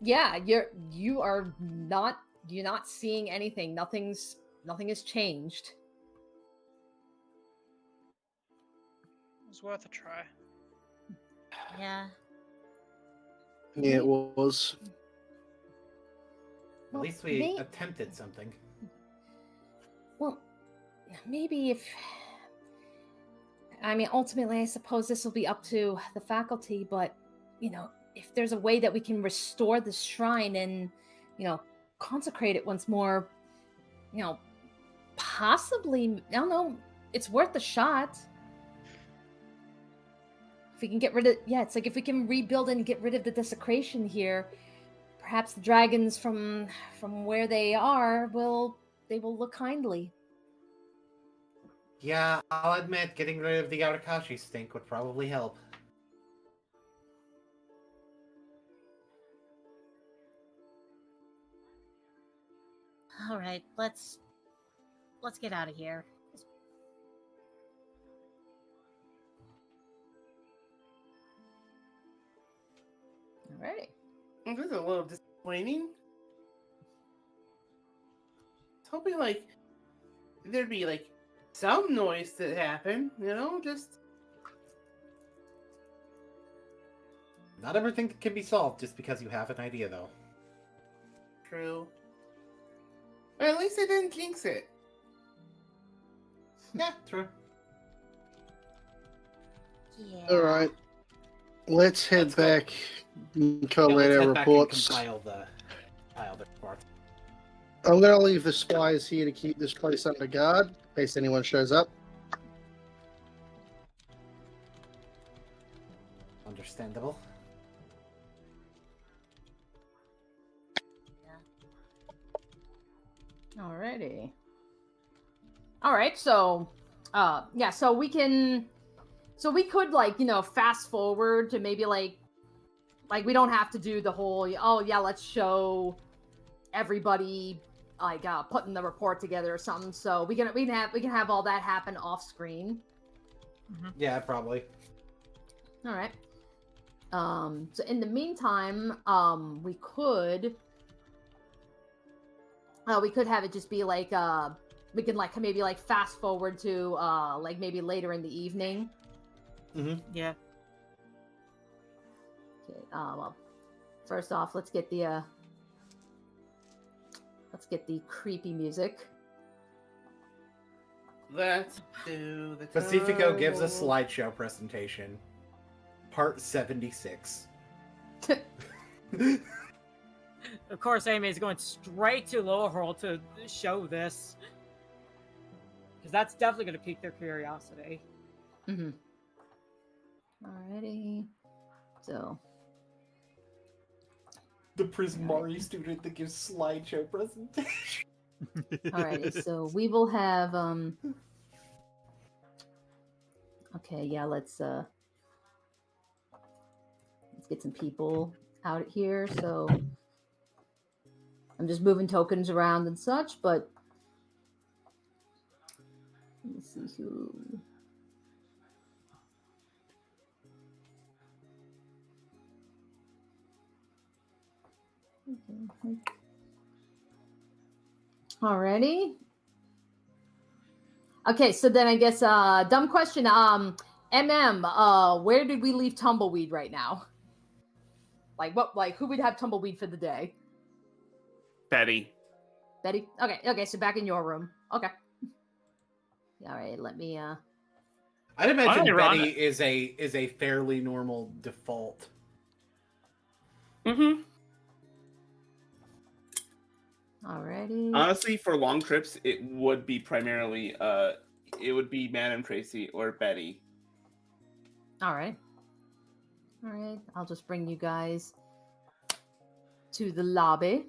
yeah, you're not seeing anything. Nothing has changed. It was worth a try. Yeah. Yeah, it was. At Well, least we attempted something. Well, maybe if... I mean, ultimately, I suppose this will be up to the faculty, but, you know, if there's a way that we can restore the shrine and, you know, consecrate it once more, you know, possibly, I don't know, it's worth a shot. If we can get rid of... Yeah, it's like if we can rebuild and get rid of the desecration here, perhaps the dragons from where they are will look kindly. Yeah, I'll admit, getting rid of the Arakashi stink would probably help. All right, let's get out of here. Alrighty. This is a little disappointing. I was hoping, like, there'd be, like, some noise to happen, you know? Just... Not everything can be solved just because you have an idea, though. True. But at least I didn't jinx it. Yeah, true. Yeah. All right, let's head Let's go. back and Yeah, collate let's our head back and reports. compile the reports. I'm gonna leave the spies here to keep this place under guard in case anyone shows up. Understandable. Alrighty. Alright, so yeah, so we could, like, you know, fast forward to maybe like we don't have to do the whole, oh yeah, let's show everybody like putting the report together or something. So we can have all that happen off screen. Yeah, probably. All right. So in the meantime, we could have it just be like we can like maybe like fast forward to like maybe later in the evening. Mm-hmm. Yeah. Okay. Well, first off, let's get the creepy music. Let's do the Pacifico gives a turbo. slideshow presentation. Part 76. Of course, Amy is going straight to Lowerhurl to show this. Because that's definitely going to pique their curiosity. Mm-hmm. Alrighty. So. The Prismari student that gives slideshow presentation. Alrighty, so we will have okay, yeah, let's get some people out here. So I'm just moving tokens around and such, but let's see who. Alrighty. Okay, so then I guess dumb question. Where did we leave Tumbleweed right now? Like who would have Tumbleweed for the day? Betty. Betty? Okay, so back in your room. Okay. Alright, let me I'd imagine Ironic. Betty is a fairly normal default. Mm-hmm. alrighty. Honestly, for long trips, it would be primarily it would be Madame Tracy or Betty. Alright. Alright, I'll just bring you guys to the lobby.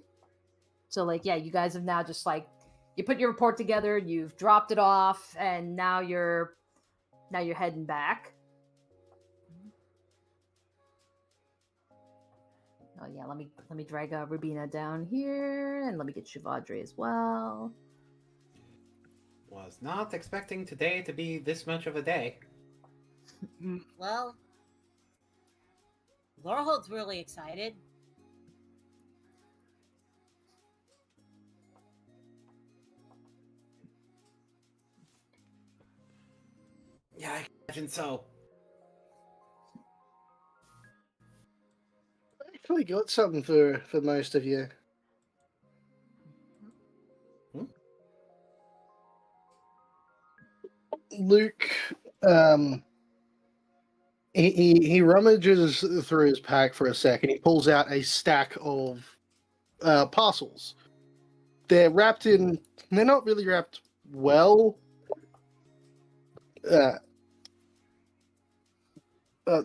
So like, yeah, you guys have now just like you put your report together, you've dropped it off, and now you're heading back. Oh yeah, let me drag Rubina down here, and let me get Shivadri as well. Was not expecting today to be this much of a day. Well, Laurelhold's really excited. Yeah, I imagine so. I actually got something for most of you. Luke, he rummages through his pack for a second. He pulls out a stack of parcels. They're wrapped in. They're not really wrapped well.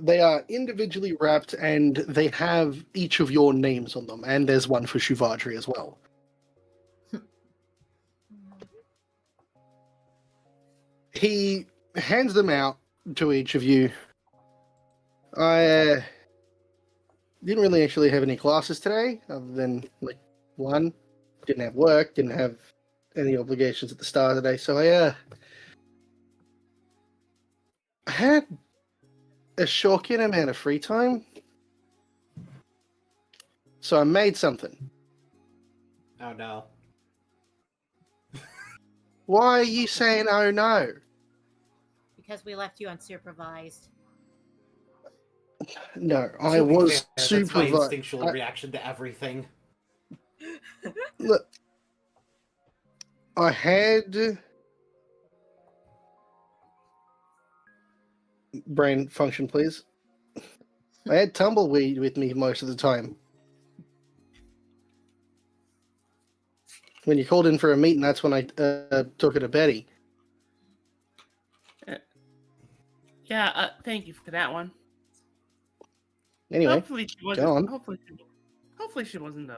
They are individually wrapped, and they have each of your names on them. And there's one for Shivadri as well. He hands them out to each of you. I didn't really actually have any classes today, other than like one. Didn't have work, didn't have any obligations at the start of the day, so I had a shocking amount of free time. So I made something. Oh no. Why are you saying oh no? Because we left you unsupervised. No, I To be was fair, that's my supervised. instinctual reaction to everything. Look, I had brain function, please. I had Tumbleweed with me most of the time. When you called in for a meeting, that's when I took it to Betty. Yeah, thank you for that one. Anyway, Hopefully she wasn't. go on. Hopefully she wasn't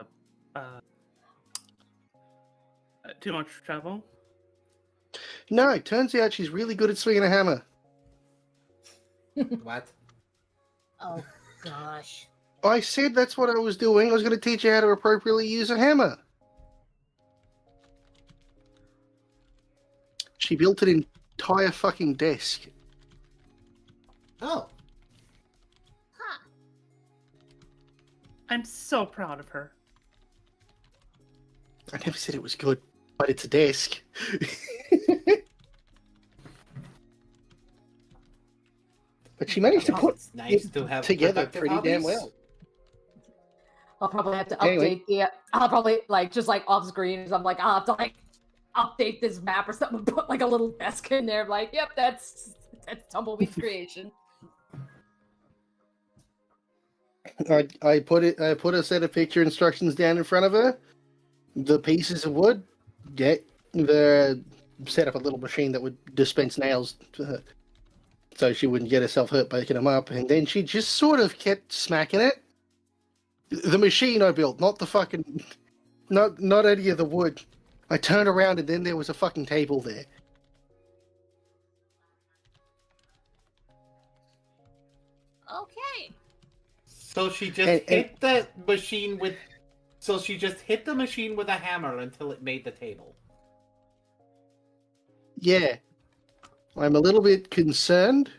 too much trouble. No, turns out she's really good at swinging a hammer. What? Oh gosh. I said that's what I was doing. I was going to teach her how to appropriately use a hammer. She built an entire fucking desk. Oh. Huh. I'm so proud of her. I never said it was good, but it's a desk. But she managed to put It's nice it to have together productive pretty damn hobbies. well. I'll probably have to update Anyway. I'll probably just off screen. I'm like, I'll have to update this map or something. Put like a little desk in there. Like, yep, that's Tumbleweed's creation. I put a set of picture instructions down in front of her. The pieces of wood, set up a little machine that would dispense nails to her, so she wouldn't get herself hurt by picking them up. And then she just sort of kept smacking it The machine I built, not the fucking, not any of the wood. I turned around and then there was a fucking table there. Okay. So she just And- hit the machine with. So she just hit the machine with a hammer until it made the table. Yeah, I'm a little bit concerned,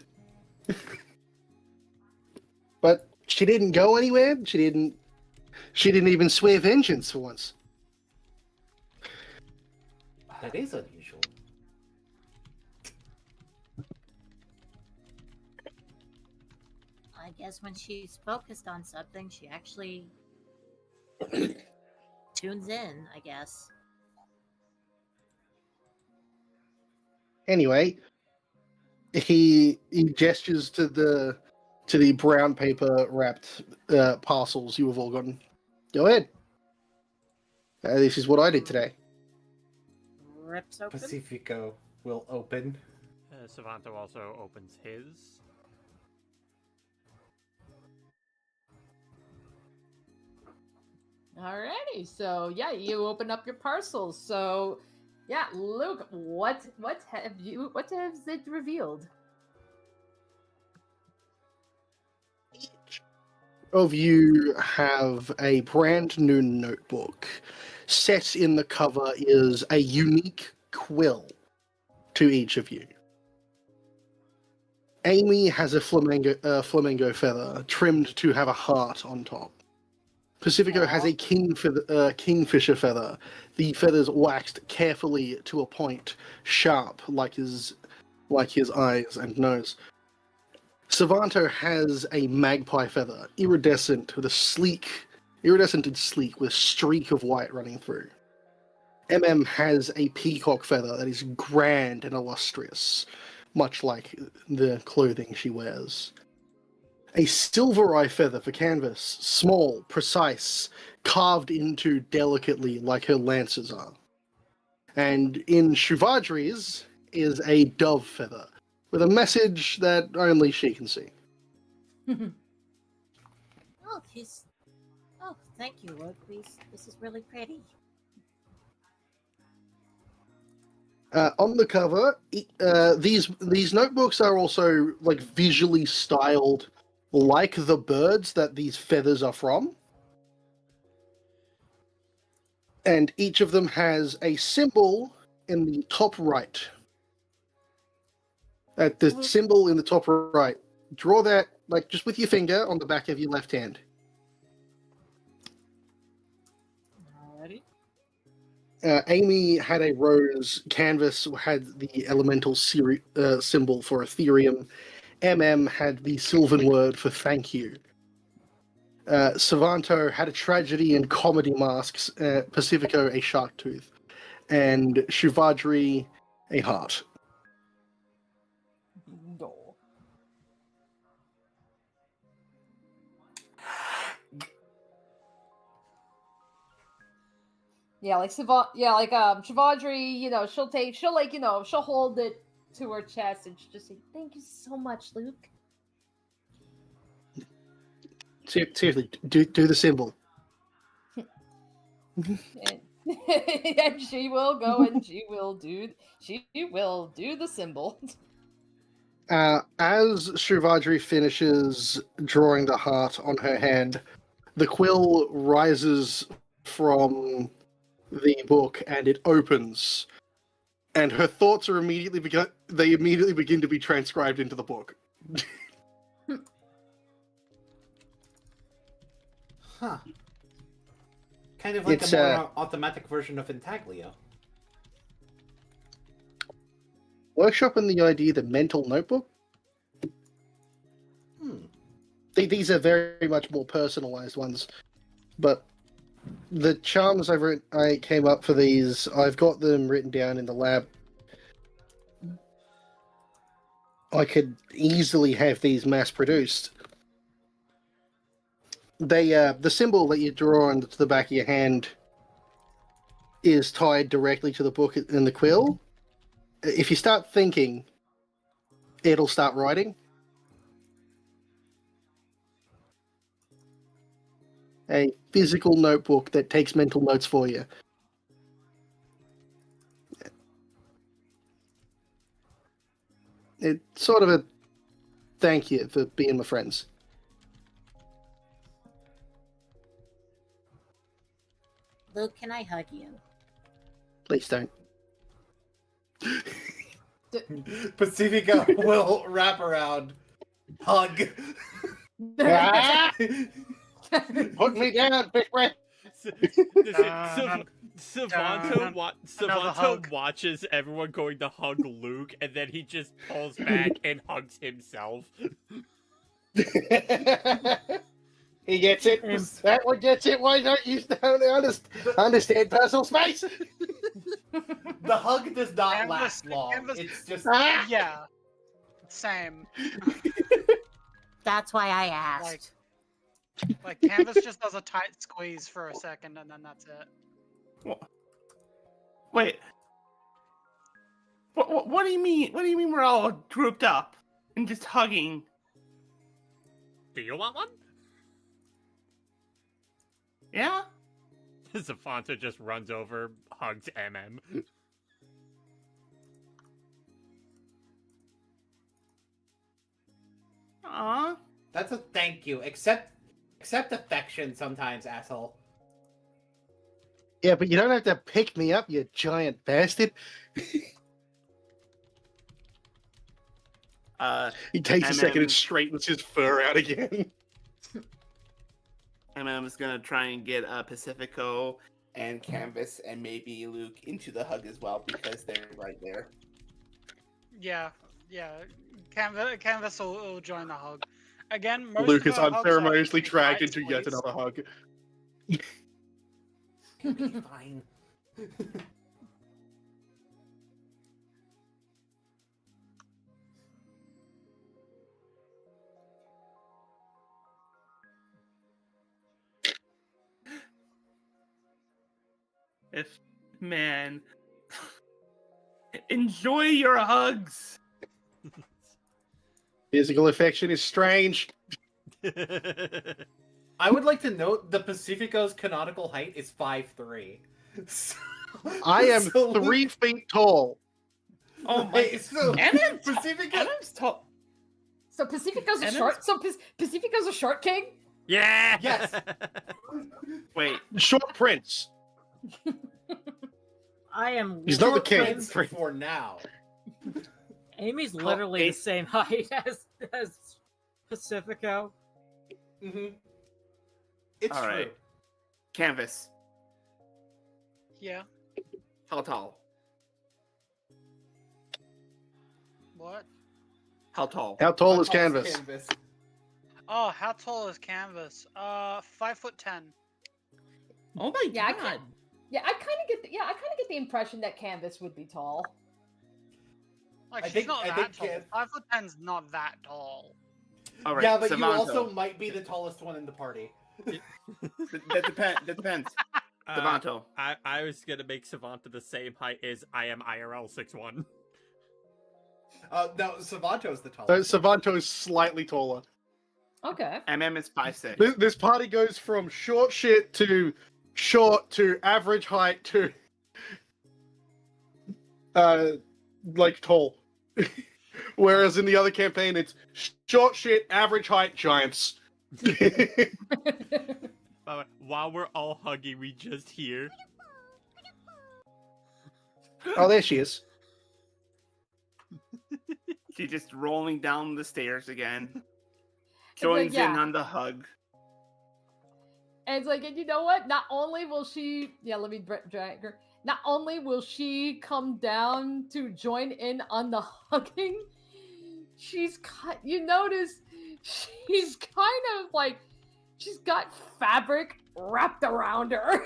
but she didn't go anywhere. She didn't even swear vengeance for once. That is unusual. I guess when she's focused on something, she actually tunes in, I guess. Anyway, he gestures to the brown paper wrapped parcels you have all gotten. Go ahead. This is what I did today. Rips open. Pacifico will open. Savanto also opens his. Alrighty, so yeah, you open up your parcels. So yeah, Luke, what has it revealed? Of you have a brand new notebook. Set in the cover is a unique quill to each of you. Amy has a flamingo feather trimmed to have a heart on top. Pacifico has a kingfisher feather. The feathers waxed carefully to a point, sharp like his eyes and nose. Savanto has a magpie feather, iridescent and sleek, with a streak of white running through. has a peacock feather that is grand and illustrious, much like the clothing she wears. A silver eye feather for canvas, small, precise, carved into delicately like her lances are. And in Shuvadri's is a dove feather, with a message that only she can see. Oh, Oh, thank you, Luke. This is really pretty. On the cover, these notebooks are also like visually styled like the birds that these feathers are from. And each of them has a symbol in the top right. At the symbol in the top right, draw that like just with your finger on the back of your left hand. Alrighty. Amy had a rose. Canvas had the elemental symbol for Ethereum. Had the Sylvan word for thank you. Savanto had a tragedy and comedy masks. Pacifico a shark tooth, and Shuvadri a heart. No. Yeah, like Shivadri, she'll hold it to her chest and she'll just say, "Thank you so much, Luke." Seriously, do the symbol. And she will go and she will do the symbol. As Shuvadri finishes drawing the heart on her hand, the quill rises from the book and it opens, and her thoughts are immediately begin to be transcribed into the book. Huh. Kind of like It's, a more automatic version of Intaglio. Workshopping the idea, the mental notebook. These are very much more personalized ones, but the charms I came up for these, I've got them written down in the lab. I could easily have these mass produced. The symbol that you draw onto the back of your hand is tied directly to the book in the quill. If you start thinking, it'll start writing. a physical notebook that takes mental notes for you. It's sort of a thank you for being my friends. Luke, can I hug you? Please don't. Pacifico will wrap around, hug. Ah! Put me down, big red. Savanto watches everyone going to hug Luke, and then he just pulls back and hugs himself. He gets it. That one gets it. Why don't you understand personal space? The hug does not Canvas- last long. canvas- It's just Ah! Yeah. Same. That's why I asked. Like Canvas just does a tight squeeze for a second and then that's it. Wait. What do you mean? What do you mean we're all grouped up and just hugging? Do you want one? Yeah. Savanto just runs over, hugs MM. Aw. that's a thank you. Accept affection sometimes, asshole. Yeah, but you don't have to pick me up, you giant bastard. He takes a second and straightens his fur out again. MM is gonna try and get Pacifico and Canvas and maybe Luke into the hug as well because they're right there. Yeah. Canvas will join the hug. Again, most Luke of is our hugs are unceremoniously pretty dragged tight into yet squeeze. another hug. Fine. If man, enjoy your hugs. Physical affection is strange. I would like to note the Pacifico's canonical height is 5'3". So, I am so 3 feet tall. Oh my! Hey, so MM, Pacifico. MM's tall. So Pacifico's a Evan's- short. So Pacifico's a short king. Yeah! Yes. Wait, Short prince. I am. He's not the Short king. prince for now. Amy's literally the same height as Pacifico. Mm-hmm. It's All true. right. Canvas. Yeah. How tall? What? How tall? How tall is How tall canvas? Oh, how tall is Canvas? 5'10". Oh my Yeah, I god. can't- Yeah, I kind of get. I kind of get the impression that Canvas would be tall. Like I she's think- not I that think tall. 5'10's not that tall. All right. Yeah, but you Savanto. also might be the tallest one in the party. That depends. Savanto. I was gonna make Savanto the same height as I am IRL 6'1". No, Savanto's the tallest. Savanto is slightly taller. Okay. MM is 5'6". This party goes from short shit to short to average height to like tall. Whereas in the other campaign it's short shit, average height, giants. While we're all hugging, we just hear. Oh, there she is. She's just rolling down the stairs again. like, Joins in yeah. on the hug. And it's like, and you know what? Not only will she, let me drag her. Not only will she come down to join in on the hugging, you notice she's kind of like, she's got fabric wrapped around her.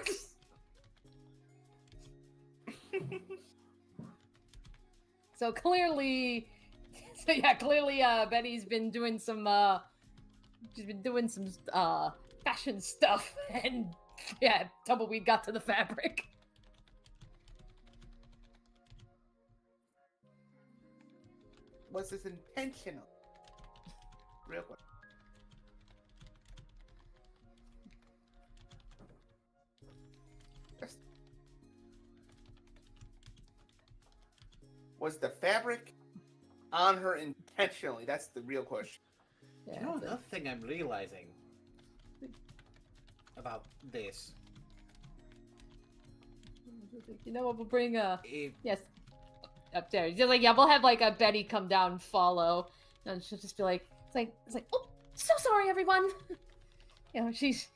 So clearly, Betty's been doing some, fashion stuff, and Tumbleweed got to the fabric. Was this intentional? Real quick. Was the fabric on her intentionally? That's the real question. Yeah, You know, it's like- another thing I'm realizing about this. you know what? We'll bring It, yes upstairs. Just like, yeah, we'll have like a Betty come down and follow, and she'll just be like, it's like, oh, so sorry, everyone. You know, she's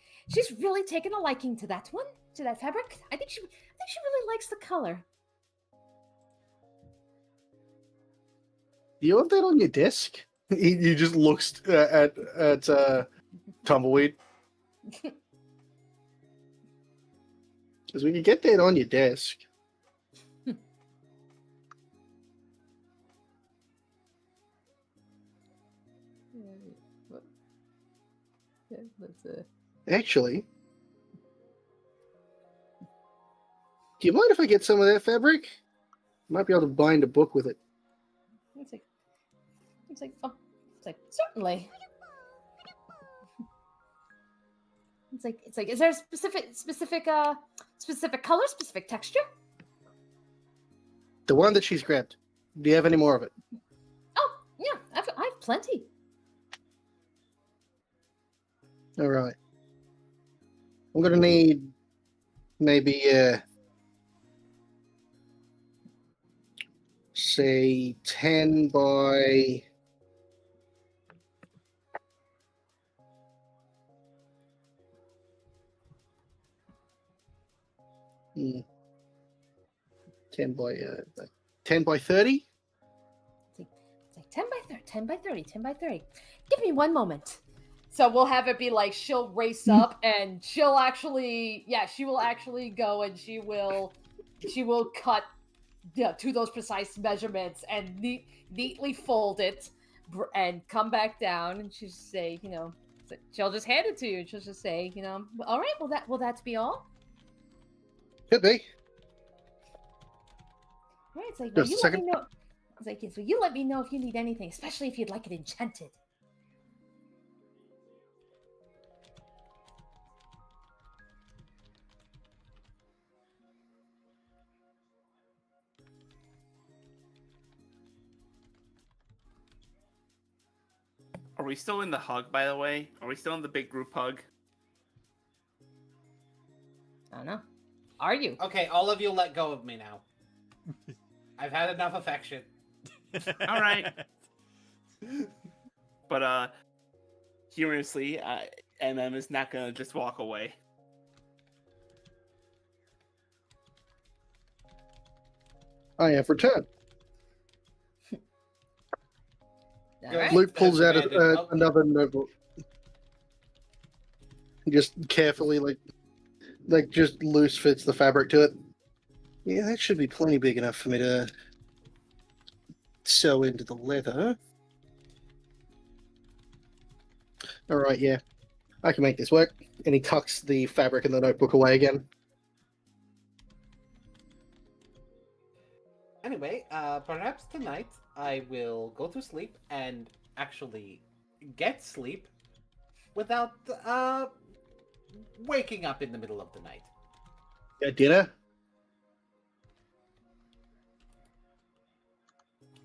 really taken a liking to that one, to that fabric. I think she really likes the color. Do you have that on your desk? He just looks at Tumbleweed. Because when you get that on your desk, Yeah, let's actually, do you mind if I get some of that fabric? Might be able to bind a book with it. it's like certainly. It's like, is there a specific color, specific texture? The one that she's grabbed. Do you have any more of it? Oh, yeah, I have plenty. All right. I'm gonna need maybe say 10 by 10 by 10 by 30. It's like 10 by 30. Give me one moment. So we'll have it be like she'll race up and she will actually go and she will cut to those precise measurements and neatly fold it and come back down and she'll say, she'll just hand it to you and she'll just say, all right, will that be all? Could be. Right, it's like, Just you a let second. me know. It's like, so you let me know if you need anything, especially if you'd like it enchanted. Are we still in the hug, by the way? Are we still in the big group hug? I don't know. Are you? okay, all of you let go of me now. I've had enough affection. All right. But humorously, MM is not gonna just walk away. I have returned. All right. Luke pulls out That's abandoned. another notebook. He just carefully, like just loose fits the fabric to it. Yeah, that should be plenty big enough for me to sew into the leather. All right, yeah, I can make this work. And he tucks the fabric in the notebook away again. Anyway, perhaps tonight I will go to sleep and actually get sleep without waking up in the middle of the night. Yeah, dinner.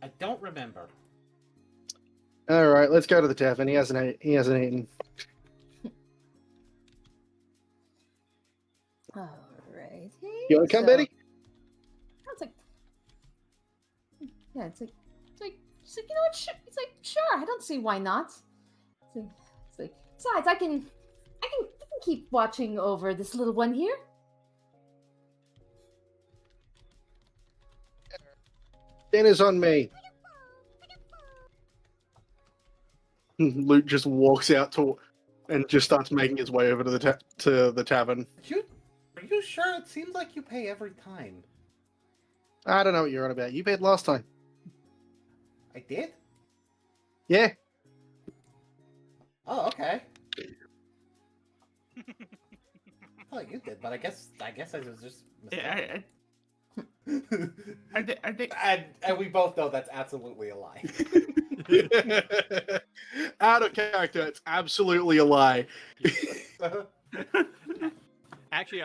I don't remember. All right, let's go to the tavern. He hasn't eaten. Alrighty. You want to come, so- Betty? It's like, yeah, it's like, you know what? It's like, sure. I don't see why not. It's like, besides, I can keep watching over this little one here. Dinner's on me. Luke just walks out and just starts making his way over to the tavern. Are you sure? It seems like you pay every time. I don't know what you're on about. You paid last time. I did? Yeah. Oh, okay. I thought you did, but I guess I was just mistaken. And we both know that's absolutely a lie. Out of character, it's absolutely a lie. Actually,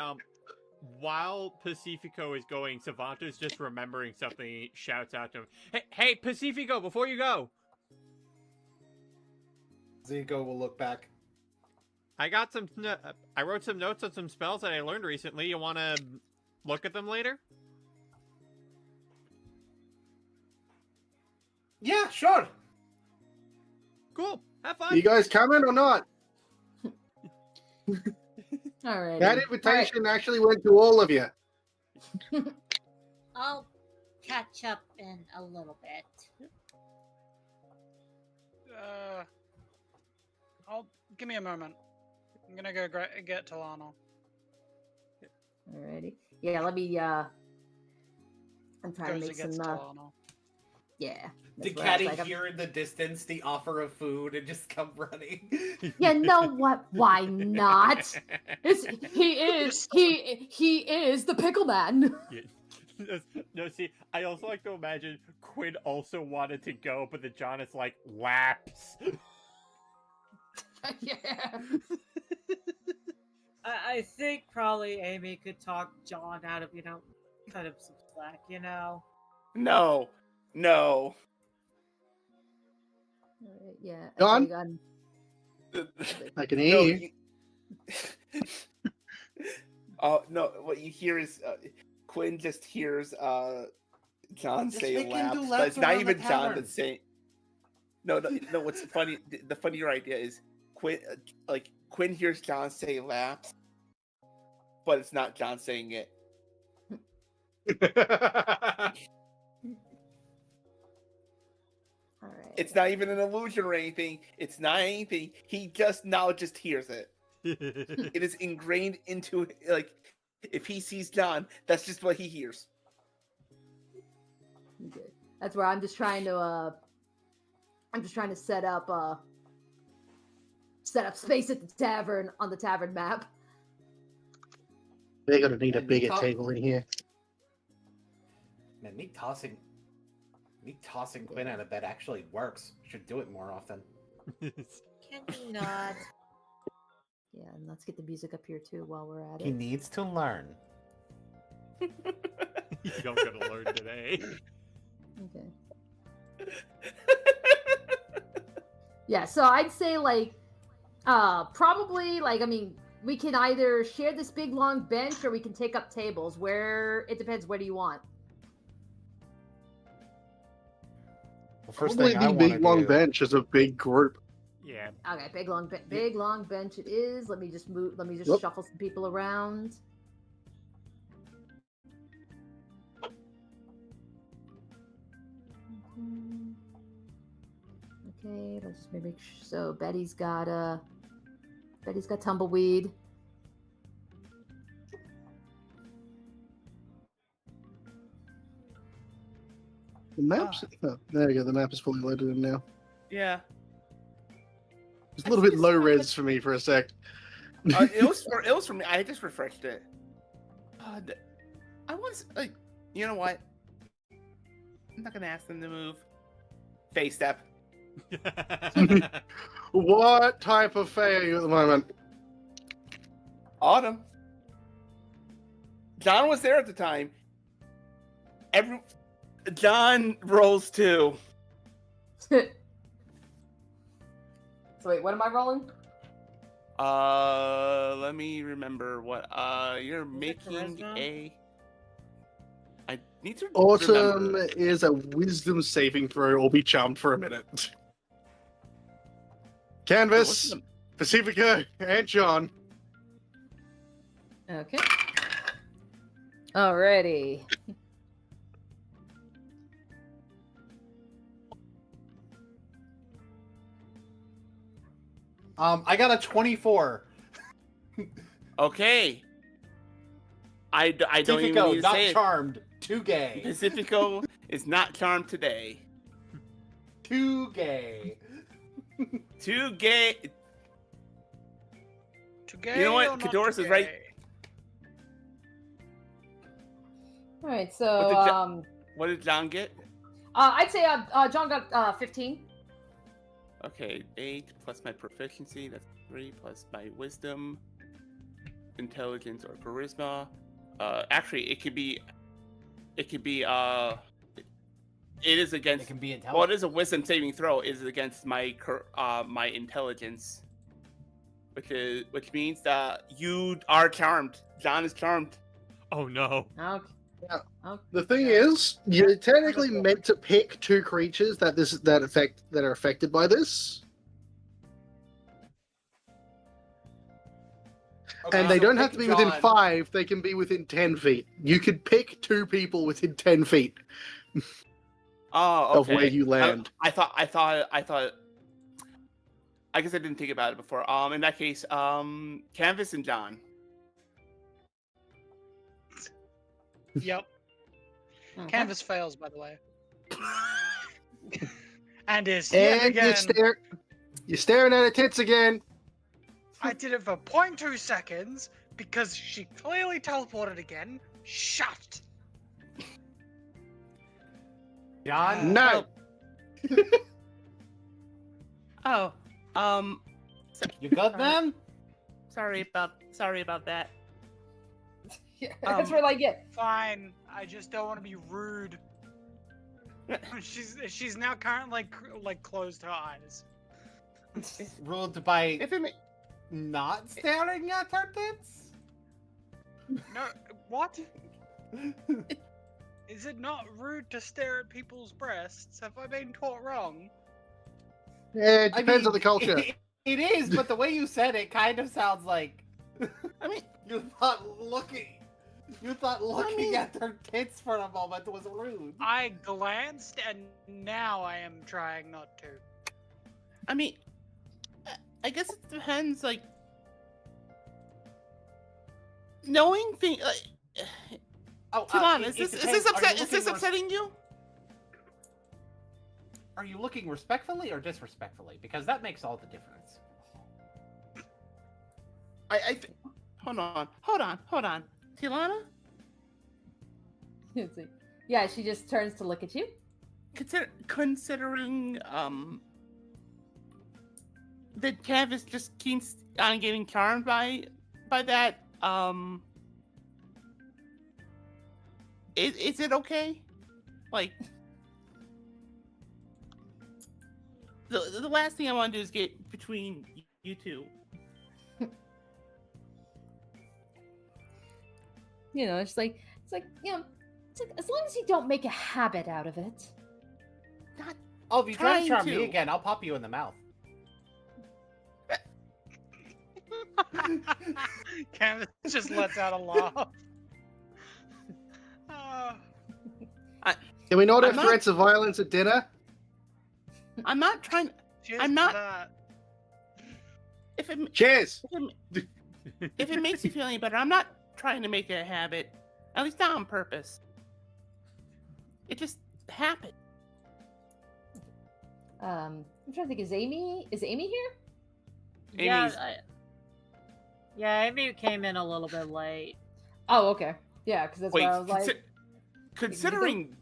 while Pacifico is going, Savanto's just remembering something. He shouts out to him, Hey, Pacifico, before you go! Zico will look back. I got I wrote some notes on some spells that I learned recently. You want to look at them later? Yeah, sure. Cool. Have fun. You guys coming or not? All right. That invitation actually went to all of you. I'll catch up in a little bit. Give me a moment. I'm gonna go get Talano. Alrighty. Yeah, let me I'm trying Goes to make against some Talano. yeah. Did that's what I was Caddy like, I'm- hear in the distance the offer of food and just come running? You know what? Why not? He is the pickle man. No, see, I also like to imagine Quinn also wanted to go, but the John is like, lapse. Yeah. I think probably Amy could talk John out of, cut him some slack, No. Alright, yeah. John? Okay, I can hear No, you. Oh no! What you hear is Quinn just hears John Just say make him laps, do but laps it's not around the even John tavern. that's saying. No. What's funny? The funnier idea is Quinn. Quinn hears John say laps, but it's not John saying it. Alright. It's not even an illusion or anything. It's not anything. He just now just hears it. It is ingrained into if he sees John, that's just what he hears. Okay. That's where I'm just trying to set up space at the tavern on the tavern map. They're gonna need a And bigger talk- table in here. Man, me tossing Quinn out of bed actually works. Should do it more often. Can you not? Yeah, and let's get the music up here too while we're at He it. needs to learn. You don't gotta learn today. Okay. Yeah, so I'd say probably we can either share this big long bench or we can take up tables. Where it depends. Where do you want? The first Probably thing I the want to big long do. bench is a big group. Yeah. Okay, big long bench it is. Let me just Yep. shuffle some people around. Okay, let's just make sure. So Betty's got tumbleweed. The maps. Oh, there you go. The map is fully loaded in now. Yeah. It's a little bit low res for me for a sec. It was for me. I just refreshed it. I want you know what? I'm not gonna ask them to move. Face step. What type of fae are you at the moment? Autumn. John was there at the time. John rolls 2. So wait, what am I rolling? Let me remember what. You're it making charisma? a. I need to. Autumn remember. is a wisdom saving throw or be charmed for a minute. Canvas, Pacifico, and John. Okay. Alrighty. I got a 24. Okay. I don't even Pacifico, need to not say charmed. Too it. gay. Pacifico is not charmed today. Too gay. Too gay. To gay You know what? or not Kadoris to is right. gay? All right. What So did What did John get? I'd say John got 15. Okay, 8 plus my proficiency. That's 3 plus my wisdom, intelligence, or charisma. Actually, it could be. It is against. It can be Well, it intelligent. is a wisdom saving throw. It is against my my intelligence, which means that you are charmed. John is charmed. Oh no. Okay. Yeah. Okay. The thing Yeah. is, you're technically Wonderful. meant to pick 2 creatures that are affected by this, Okay, and they so don't have pick to be within John. 5. They can be within 10 feet. You could pick 2 people within 10 feet Oh, of okay. where you land. I thought. I guess I didn't think about it before. In that case, Canvas and John. Yep. Okay. Canvas fails, by the way. And is yet And again. you're staring at her tits again. I did it for 0.2 seconds because she clearly teleported again. Shut. John. No. Oh, You good, man? sorry about that. Yeah, that's Um, where like it. Fine. I just don't want to be rude. She's now currently like closed her eyes. Ruled by If it ma- not staring at her tits? No, what? Is it not rude to stare at people's breasts? Have I been taught wrong? Yeah, it I depends on mean, the culture. It is, but the way you said it kind of sounds like I mean, you thought looking at their tits for a moment was rude. I glanced and now I am trying not to. I mean, I guess it depends. Like, knowing things. Oh, Tilana, it is depends. this Are you upset? Is looking this upsetting you? Are you looking respectfully or disrespectfully? Because that makes all the difference. Hold on. Tilana, Let's see. Yeah, she just turns to look at you. considering that Canvas just keeps on getting charmed by that, is it okay? Like, the last thing I want to do is get between you two. You know, it's like you know, it's like as long as you don't make a habit out of it. Oh, if you try to Trying charm me to. again, I'll pop you in the mouth. Canvas just lets out a laugh. Ah. Can we not I'm have not- threats of violence at dinner? I'm not trying. Cheers I'm to not- that. Cheers. If it makes you feel any better, I'm not trying to make it a habit. At least not on purpose. It just happened. I'm trying to think. Is Amy here? Yeah, Amy's- yeah, Amy came in a little bit late. Oh, okay. Yeah, because that's Wait, where I was like, considering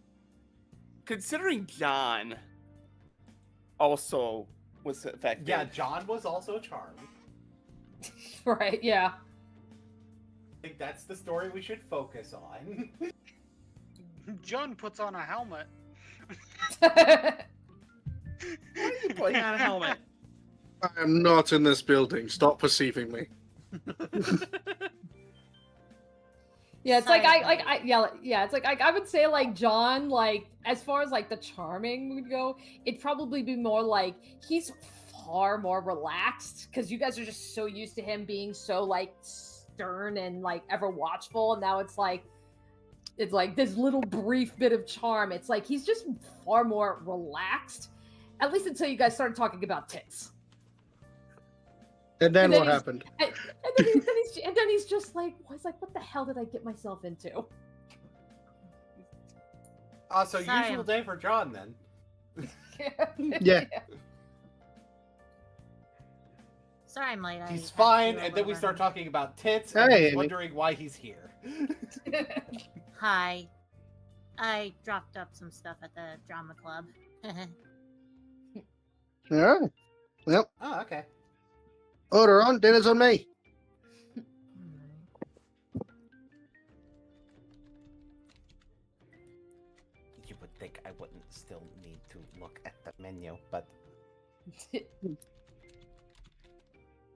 John also was affected. Yeah, John was also charmed. right? Yeah. I think that's the story we should focus on. John puts on a helmet. Why are you putting on a helmet? I am not in this building. Stop perceiving me. Yeah, it's like Sorry, it's like I would say like John, like as far as like the charming would go, it'd probably be more like he's far more relaxed because you guys are just so used to him being so like stern and like ever watchful, and now it's like this little brief bit of charm. It's like he's just far more relaxed, at least until you guys started talking about tits. And then And then what he's- happened? And then he's just like, he's like, what the hell did I get myself into? So Sorry, usual I'm- day for John then. Yeah. Sorry, I'm late. He's I fine, had to do a and then we little start running. talking about tits, and Hey, he's Amy. wondering why he's here. Hi. I dropped up some stuff at the drama club. Yeah. Well, Oh, okay. order on. Dinner's on me. menu, but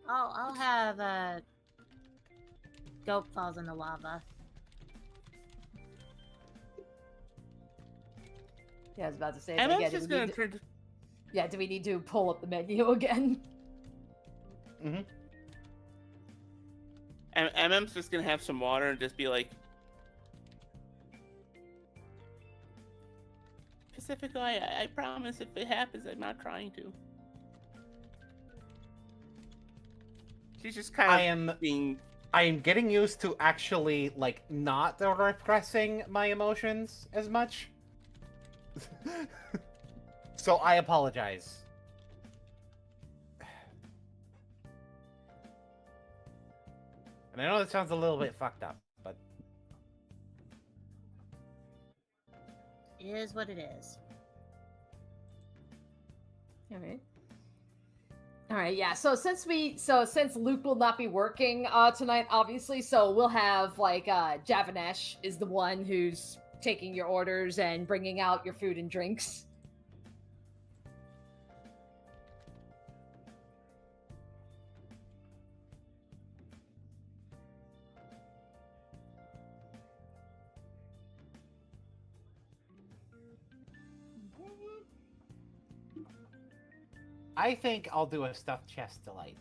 I'll have goat falls in the lava. Yeah, I was about to say. Emma's Again, just gonna turn. do we need to pull up the menu again? MM's just gonna have some water and just be like, Pacifico, I promise if it happens, I'm not trying to. She's just kind of being. I am getting used to actually like not repressing my emotions as much. So I apologize. And I know that sounds a little bit fucked up, but It is what it is. All right, yeah. So since Luke will not be working tonight, obviously, so we'll have like Javanesh is the one who's taking your orders and bringing out your food and drinks. I think I'll do a stuffed chest delight.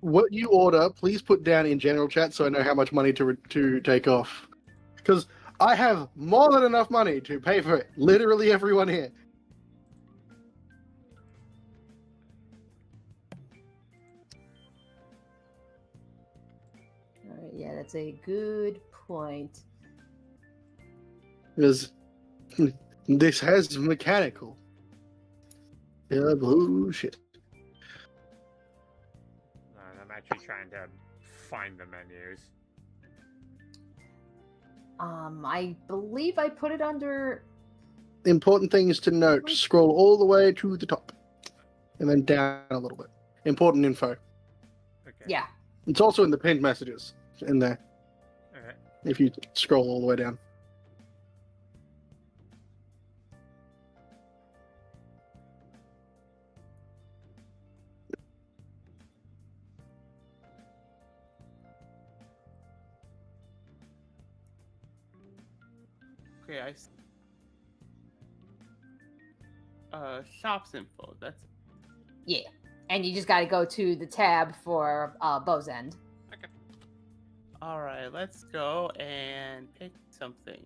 What you order, please put down in general chat so I know how much money to take off. Because I have more than enough money to pay for it. Literally everyone here. All right, yeah, that's a good point. Because this has mechanical. Yeah, bullshit. I'm actually trying to find the menus. I believe I put it under. Important things to note. Scroll all the way to the top. And then down a little bit. Important info. Okay. Yeah. It's also in the pinned messages in there. Okay. If you scroll all the way down. Okay, shops info. That's Yeah. And you just got to go to the tab for Bow's End. all right. Let's go and pick something.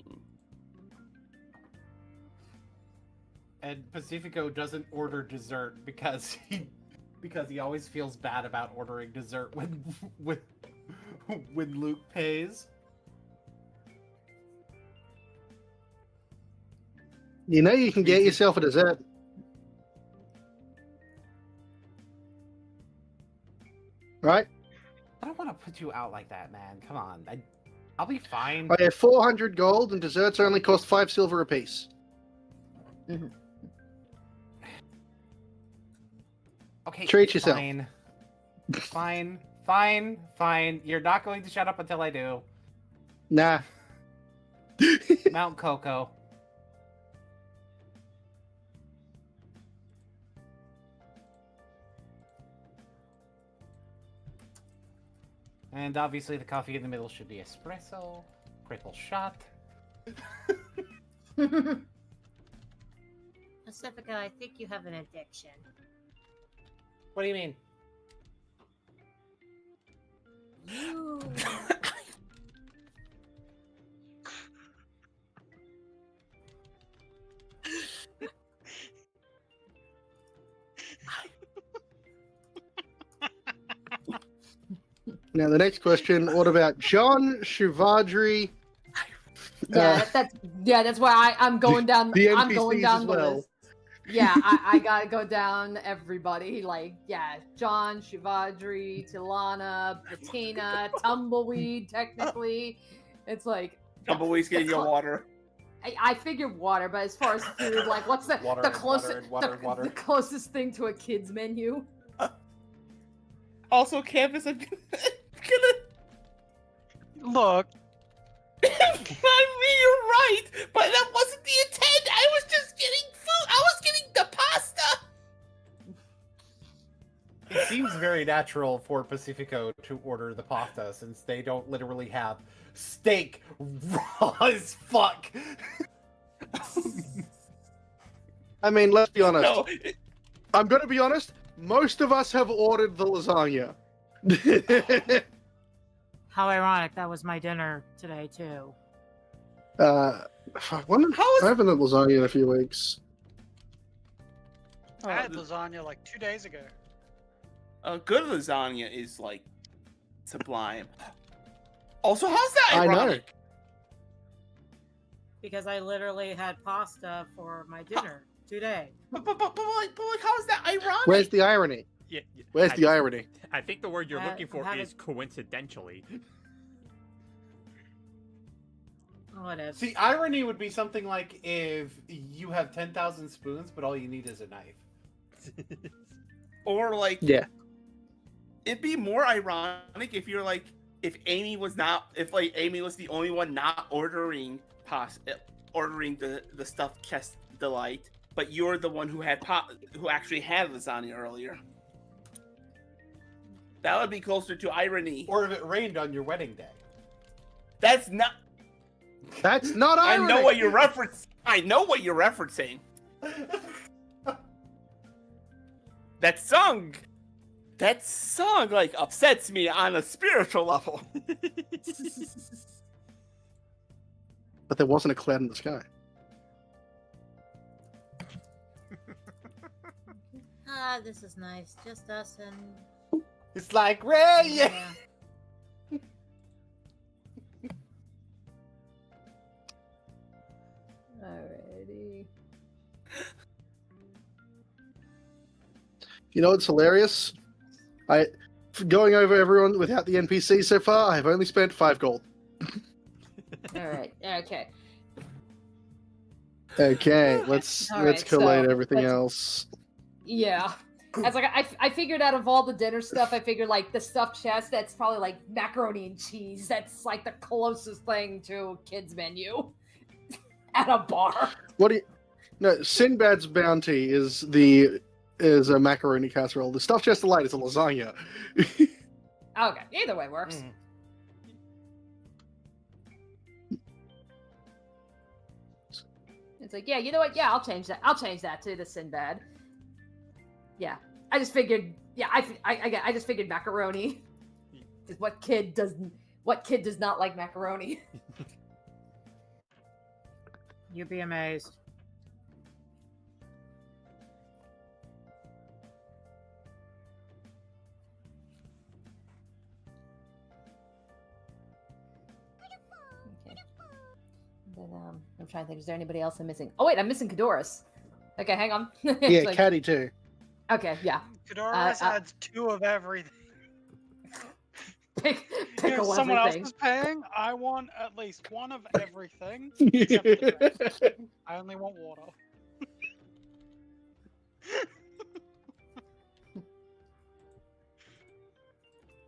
And Pacifico doesn't order dessert because he always feels bad about ordering dessert when Luke pays. You know you can get yourself a dessert. Right? I don't want to put you out like that, man. Come on. I'll be fine. I have 400 gold and desserts only cost 5 silver apiece. Mm-hmm. Okay. Treat yourself. Fine. You're not going to shut up until I do. Nah. Mount Coco. And obviously the coffee in the middle should be espresso. Triple shot. Pacifica, I think you have an addiction. What do you mean? You. Now the next question, what about John Shivadri? That's why I'm going down. The I'm going NPCs down as the well. list. Yeah, I gotta go down everybody. Like, yeah, John, Shivadri, Tilana, Patina, Tumbleweed. Technically, it's like Tumbleweed's getting your water. I figured water, but as far as food, like, what's the Water the and closest water. the closest thing to a kid's menu? Also, Canvas, I'm gonna Look, you're right, but that wasn't the intent. I was just getting food. I was getting the pasta. It seems very natural for Pacifico to order the pasta since they don't literally have steak raw as fuck. I mean, let's be honest. No, I'm going to be honest. Most of us have ordered the lasagna. How ironic, that was my dinner today, too. Fuck, when, How is- I haven't had lasagna in a few weeks. I had lasagna like 2 days ago. a good lasagna is like sublime. Also, how's that I know. ironic? Because I literally had pasta for my dinner today. But like, how is that ironic? Where's the irony? Yeah, Where's I the irony? I think the word you're I- looking for I is haven't- coincidentally. Whatever. See, irony would be something like if you have 10,000 spoons, but all you need is a knife. Or like, Yeah. it'd be more ironic if you're like, if Amy was Amy was the only one not ordering ordering the stuffed chest delight, but you're the one who actually had lasagna earlier. That would be closer to irony. Or if it rained on your wedding day. That's not. That's not I irony. know what you're referencing. I know what you're referencing. That song like upsets me on a spiritual level. But there wasn't a cloud in the sky. Ah, this is nice. Just us and It's like rain. yeah. Alrighty. You know what's hilarious? Going over everyone without the NPC so far, I've only spent 5 gold. Alright. Okay. Okay, let's Alright, collate so everything let's- else. Yeah. As like I figured out of all the dinner stuff, I figured like the stuffed chest, that's probably like macaroni and cheese. That's like the closest thing to a kid's menu at a bar. What do you? No, Sinbad's bounty is a macaroni casserole. The stuffed chest delight is a lasagna. Okay, either way works. It's like, yeah, you know what? Yeah, I'll change that. I'll change that to the Sinbad. Yeah, I just figured. Yeah, I just figured macaroni. Because what kid does not like macaroni? You'd be amazed. Okay. Then I'm trying to think. Is there anybody else I'm missing? Oh wait, I'm missing Cadoris. Okay, hang on. It's Yeah, like- Caddy too. Okay, yeah. Cadoris adds 2 of everything. Pick If pickle someone else everything. is paying, I want at least 1 of everything. Except for the rest. I only want water.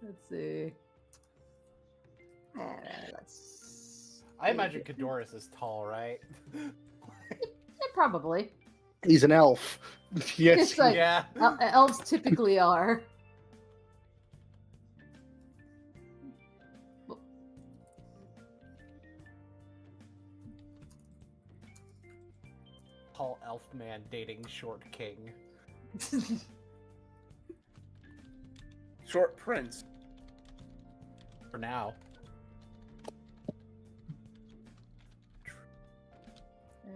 Let's see. Let's. I imagine Cadoris is tall, right? Yeah, probably. He's an elf. Yes. It's like- Yeah. Elves typically are. Tall elf man dating short king. Short prince. For now.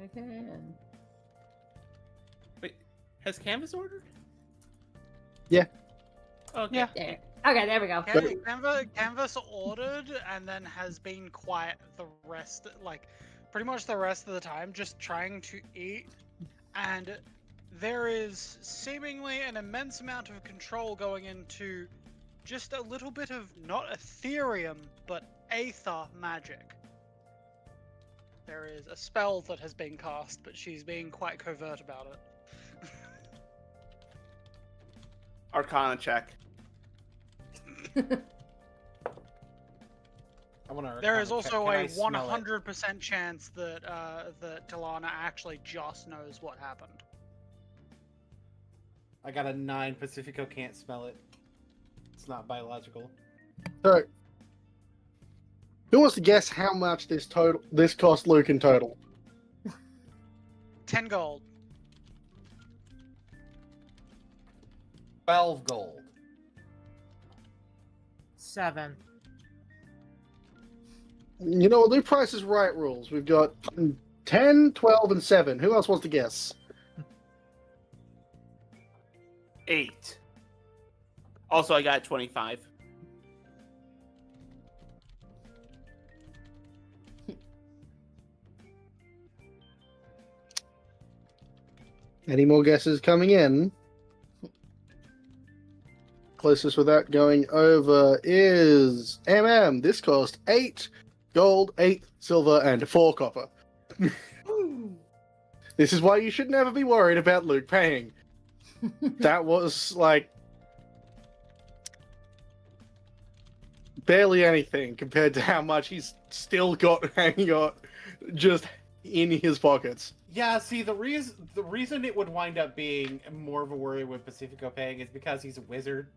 Okay. And... Wait, has Canvas ordered? Yeah. Okay. Yeah. There. Okay, there we go. Canvas ordered and then has been quiet the rest, like pretty much the rest of the time, just trying to eat. And there is seemingly an immense amount of control going into just a little bit of not Ethereum, but Aether magic. There is a spell that has been cast, but she's being quite covert about it. Arcana check. I want to. There is also a 100% chance that that Talana actually just knows what happened. I got a 9. Pacifico can't smell it. It's not biological. So, who wants to guess how much this cost Luke in total? 10 gold. 12 gold. 7. You know, Luke Price is right rules. We've got 10, 12, and 7. Who else wants to guess? 8. Also, I got 25. Any more guesses coming in? Closest without going over is MM. This cost 8 gold, 8 silver, and 4 copper. This is why you should never be worried about Luke paying. That was like barely anything compared to how much he's still got hanging out just in his pockets. Yeah, see, the reason it would wind up being more of a worry with Pacifico paying is because he's a wizard.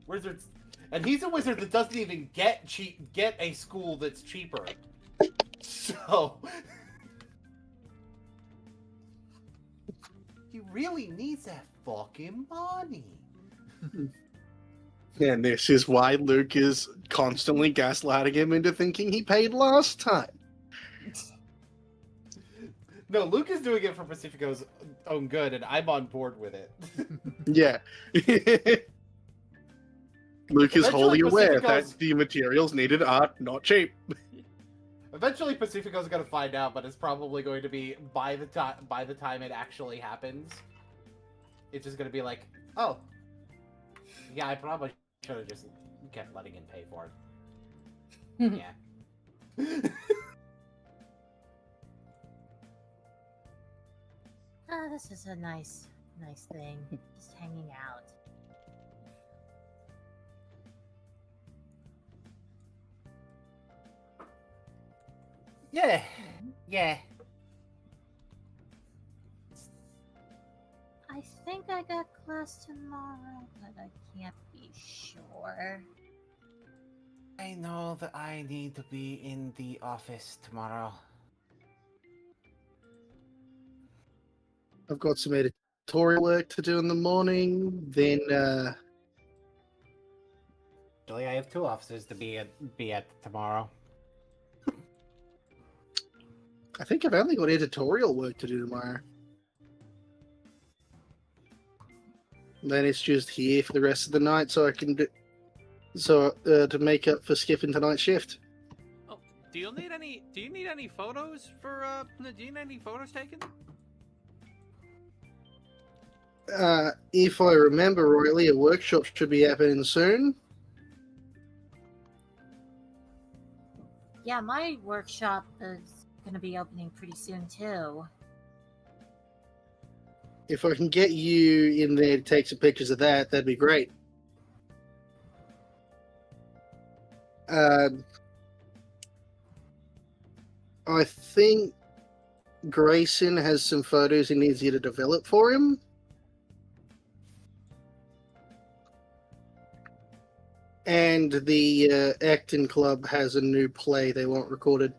Wizards, and he's a wizard that doesn't even get a school that's cheaper. So he really needs that fucking money. And this is why Luke is constantly gaslighting him into thinking he paid last time. No, Luke is doing it for Pacifico's own good, and I'm on board with it. Yeah. Luke is Eventually wholly aware Pacifico's- that the materials needed are not cheap. Eventually, Pacifico's gonna find out, but it's probably going to be by the time it actually happens. It's just gonna be like, oh, yeah, I probably should have just kept letting him pay for it. Yeah. Oh, this is a nice thing. Just hanging out. Yeah. Yeah. I think I got class tomorrow, but I can't be sure. I know that I need to be in the office tomorrow. I've got some editorial work to do in the morning. Then, Actually, I have 2 offices to be at tomorrow. I think I've only got editorial work to do tomorrow. Then it's just here for the rest of the night, so I can to make up for skipping tonight's shift. Oh, do you need any photos for do you need any photos taken? If I remember rightly, a workshop should be happening soon. Yeah, my workshop is gonna be opening pretty soon too. If I can get you in there to take some pictures of that, that'd be great. I think Grayson has some photos he needs you to develop for him. And the Acton Club has a new play they want recorded.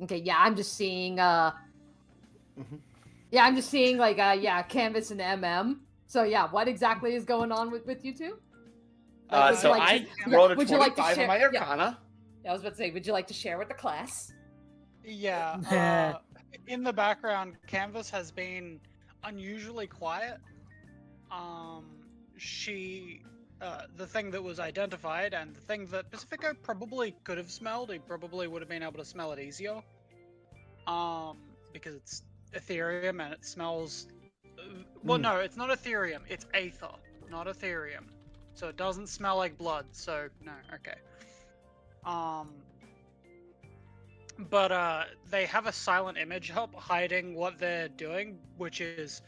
Okay, yeah, I'm just seeing yeah, I'm just seeing like yeah, Canvas and MM. So yeah, what exactly is going on with you two? Like, would So you like I to- rolled a would you like to 25 on share- my yeah. Arcana. I was about to say, would you like to share with the class? Yeah. In the background, Canvas has been unusually quiet. The thing that was identified and the thing that Pacifico probably could have smelled, he probably would have been able to smell it easier. because it's Ethereum and it smells. Well, no, it's not Ethereum. It's Aether, not Ethereum. So it doesn't smell like blood. So no, okay. But they have a silent image up hiding what they're doing, which is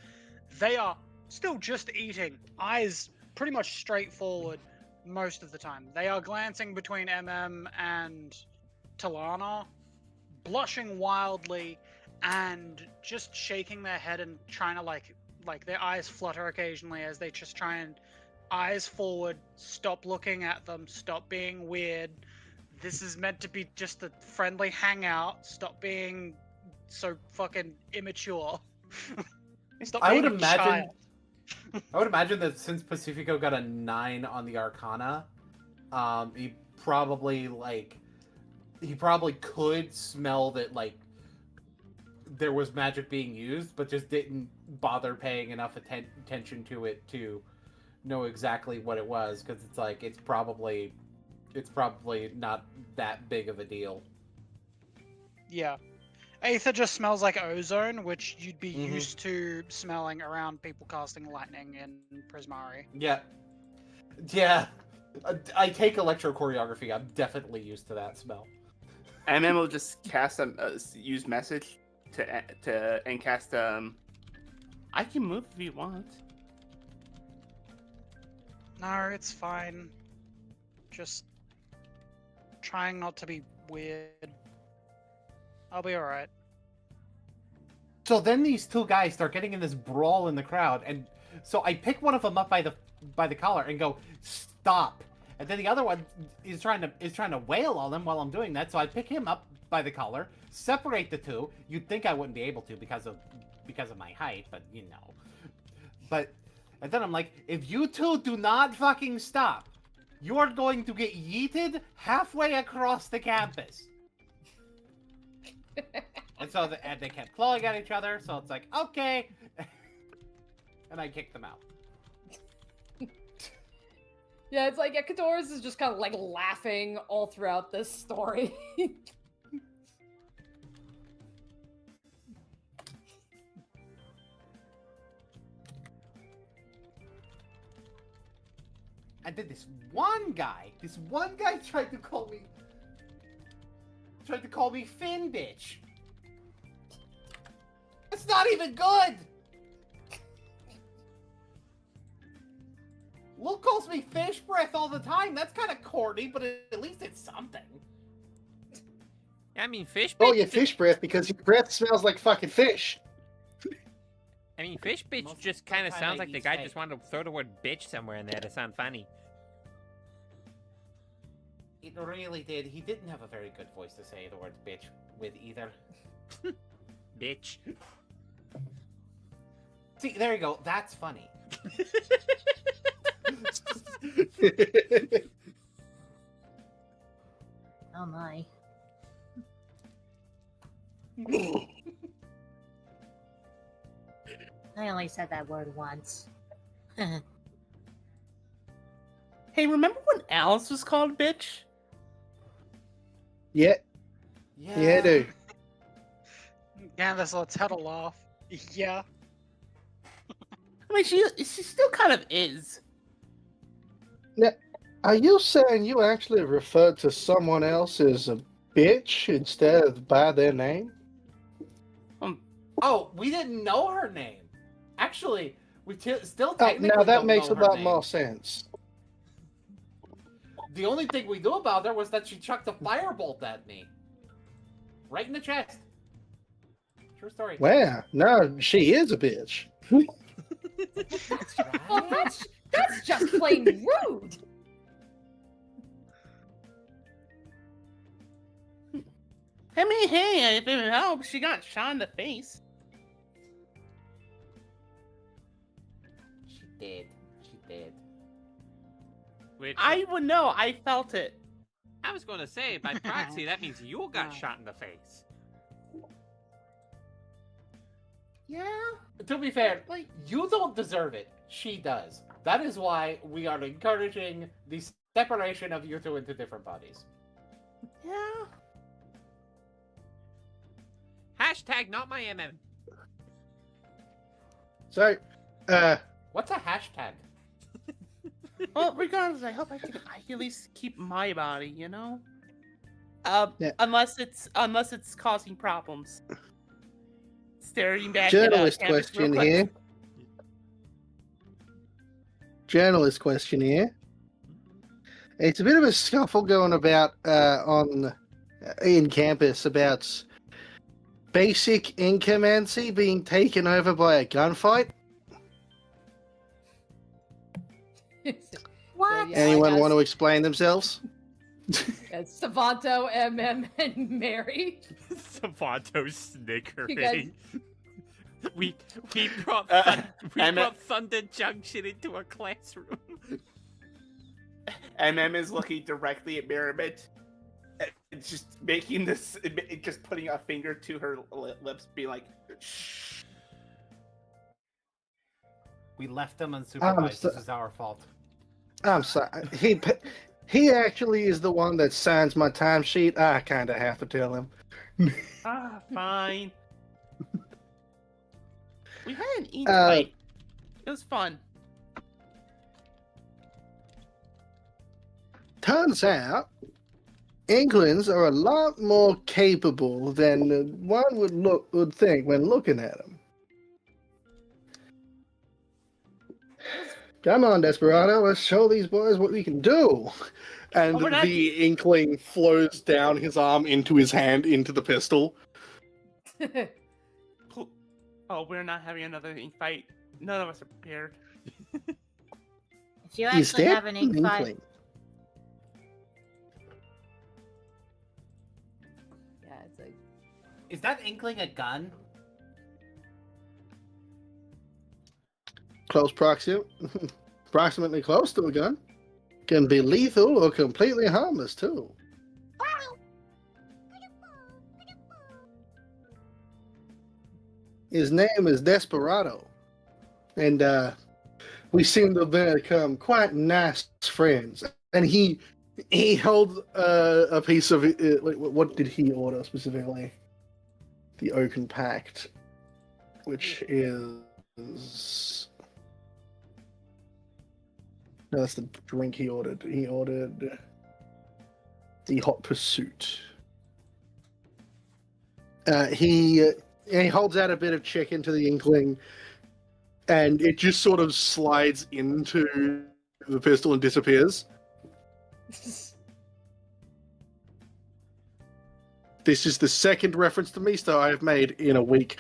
they are still just eating, eyes pretty much straightforward most of the time. They are glancing between and Talana, blushing wildly and just shaking their head and trying to like their eyes flutter occasionally as they just try and eyes forward, stop looking at them, stop being weird. This is meant to be just a friendly hangout. Stop being so fucking immature. Stop I being would a imagine. child. I would imagine that since Pacifico got a 9 on the Arcana, he probably could smell that there was magic being used, but just didn't bother paying enough attention to it to know exactly what it was, because it's probably not that big of a deal. Yeah. Aether just smells like ozone, which you'd be Mhm. used to smelling around people casting lightning in Prismari. Yeah. I take electro choreography. I'm definitely used to that smell. And then we'll just cast use message and cast I can move if you want. No, it's fine. Just trying not to be weird. I'll be alright. So then these two guys start getting in this brawl in the crowd, and so I pick one of them up by the collar and go, "Stop!" And then the other one is trying to wail on them while I'm doing that. So I pick him up by the collar, separate the two. You'd think I wouldn't be able to because of my height, but you know. And then I'm like, if you two do not fucking stop, you are going to get yeeted halfway across the campus. And so they kept clawing at each other, so it's like, okay. And I kicked them out. Yeah, it's like Kadoris is just kind of like laughing all throughout this story. And then this one guy tried to call me Finn bitch. That's not even good. Luke calls me fish breath all the time. That's kind of corny, but at least it's something. I mean, fish. Oh, bitch yeah, just- fish breath, because your breath smells like fucking fish. I mean, fish bitch Most just of the kind of time sounds I like the eat guy steak. just wanted to throw the word bitch somewhere in there to sound funny. It really did. He didn't have a very good voice to say the word bitch with either. Bitch. See, there you go. That's funny. Oh my. I only said that word once. Hey, remember when Alice was called bitch? Yeah, dude. Candace, let's had a laugh. Yeah. I mean, she still kind of is. Are you saying you actually referred to someone else as a bitch instead of by their name? Oh, we didn't know her name. Actually, we still Oh, technically now that don't makes know a her lot name. more sense. The only thing we knew about her was that she chucked a firebolt at me. Right in the chest. True story. Wow, no, she is a bitch. Well, that's just plain rude. I mean, hey, if it helps, she got shot in the face. She did. Which I would know. I felt it. I was going to say, by proxy, that means you got shot in the face. Yeah. To be fair, you don't deserve it. She does. That is why we are encouraging the separation of you two into different bodies. Yeah. Hashtag not my MM. So, What's a hashtag? Well, regardless, I hope I can at least keep my body, you know? Yeah. Unless it's causing problems. Staring back journalist at campus real question quick. here. Journalist question here. It's a bit of a scuffle going about in campus about basic incumbency being taken over by a gunfight. What? Yeah, Anyone like want to explain themselves? It's Savanto, MM, and Mary. Savanto snickering. You We brought Emma- Thunder Junction into a classroom. MM is looking directly at Merriment. It's just making this, just putting a finger to her lips, being like, shh. We left them unsupervised. so- This is our fault. I'm sorry. He actually is the one that signs my timesheet. I kind of have to tell him. Fine. We had an ink Uh, fight. It was fun. Turns out, Inklings are a lot more capable than one would think when looking at them. Come on, Desperado, let's show these boys what we can do. And Oh, we're not- the Inkling flows down his arm into his hand, into the pistol. Oh, we're not having another ink fight. None of us are prepared. If you Is actually that have an ink fight, Inkling? Yeah, it's like Is that inkling a gun? Close approximately close to a gun. Can be lethal or completely harmless, too. His name is Desperado. And we seem to have become quite nice friends. And he held a piece of what did he order specifically? The Oaken Pact, which is no, that's the drink he ordered. He ordered the Hot Pursuit. He holds out a bit of chicken to the Inkling, and it just sort of slides into the pistol and disappears. This is the second reference to Misto I have made in a week.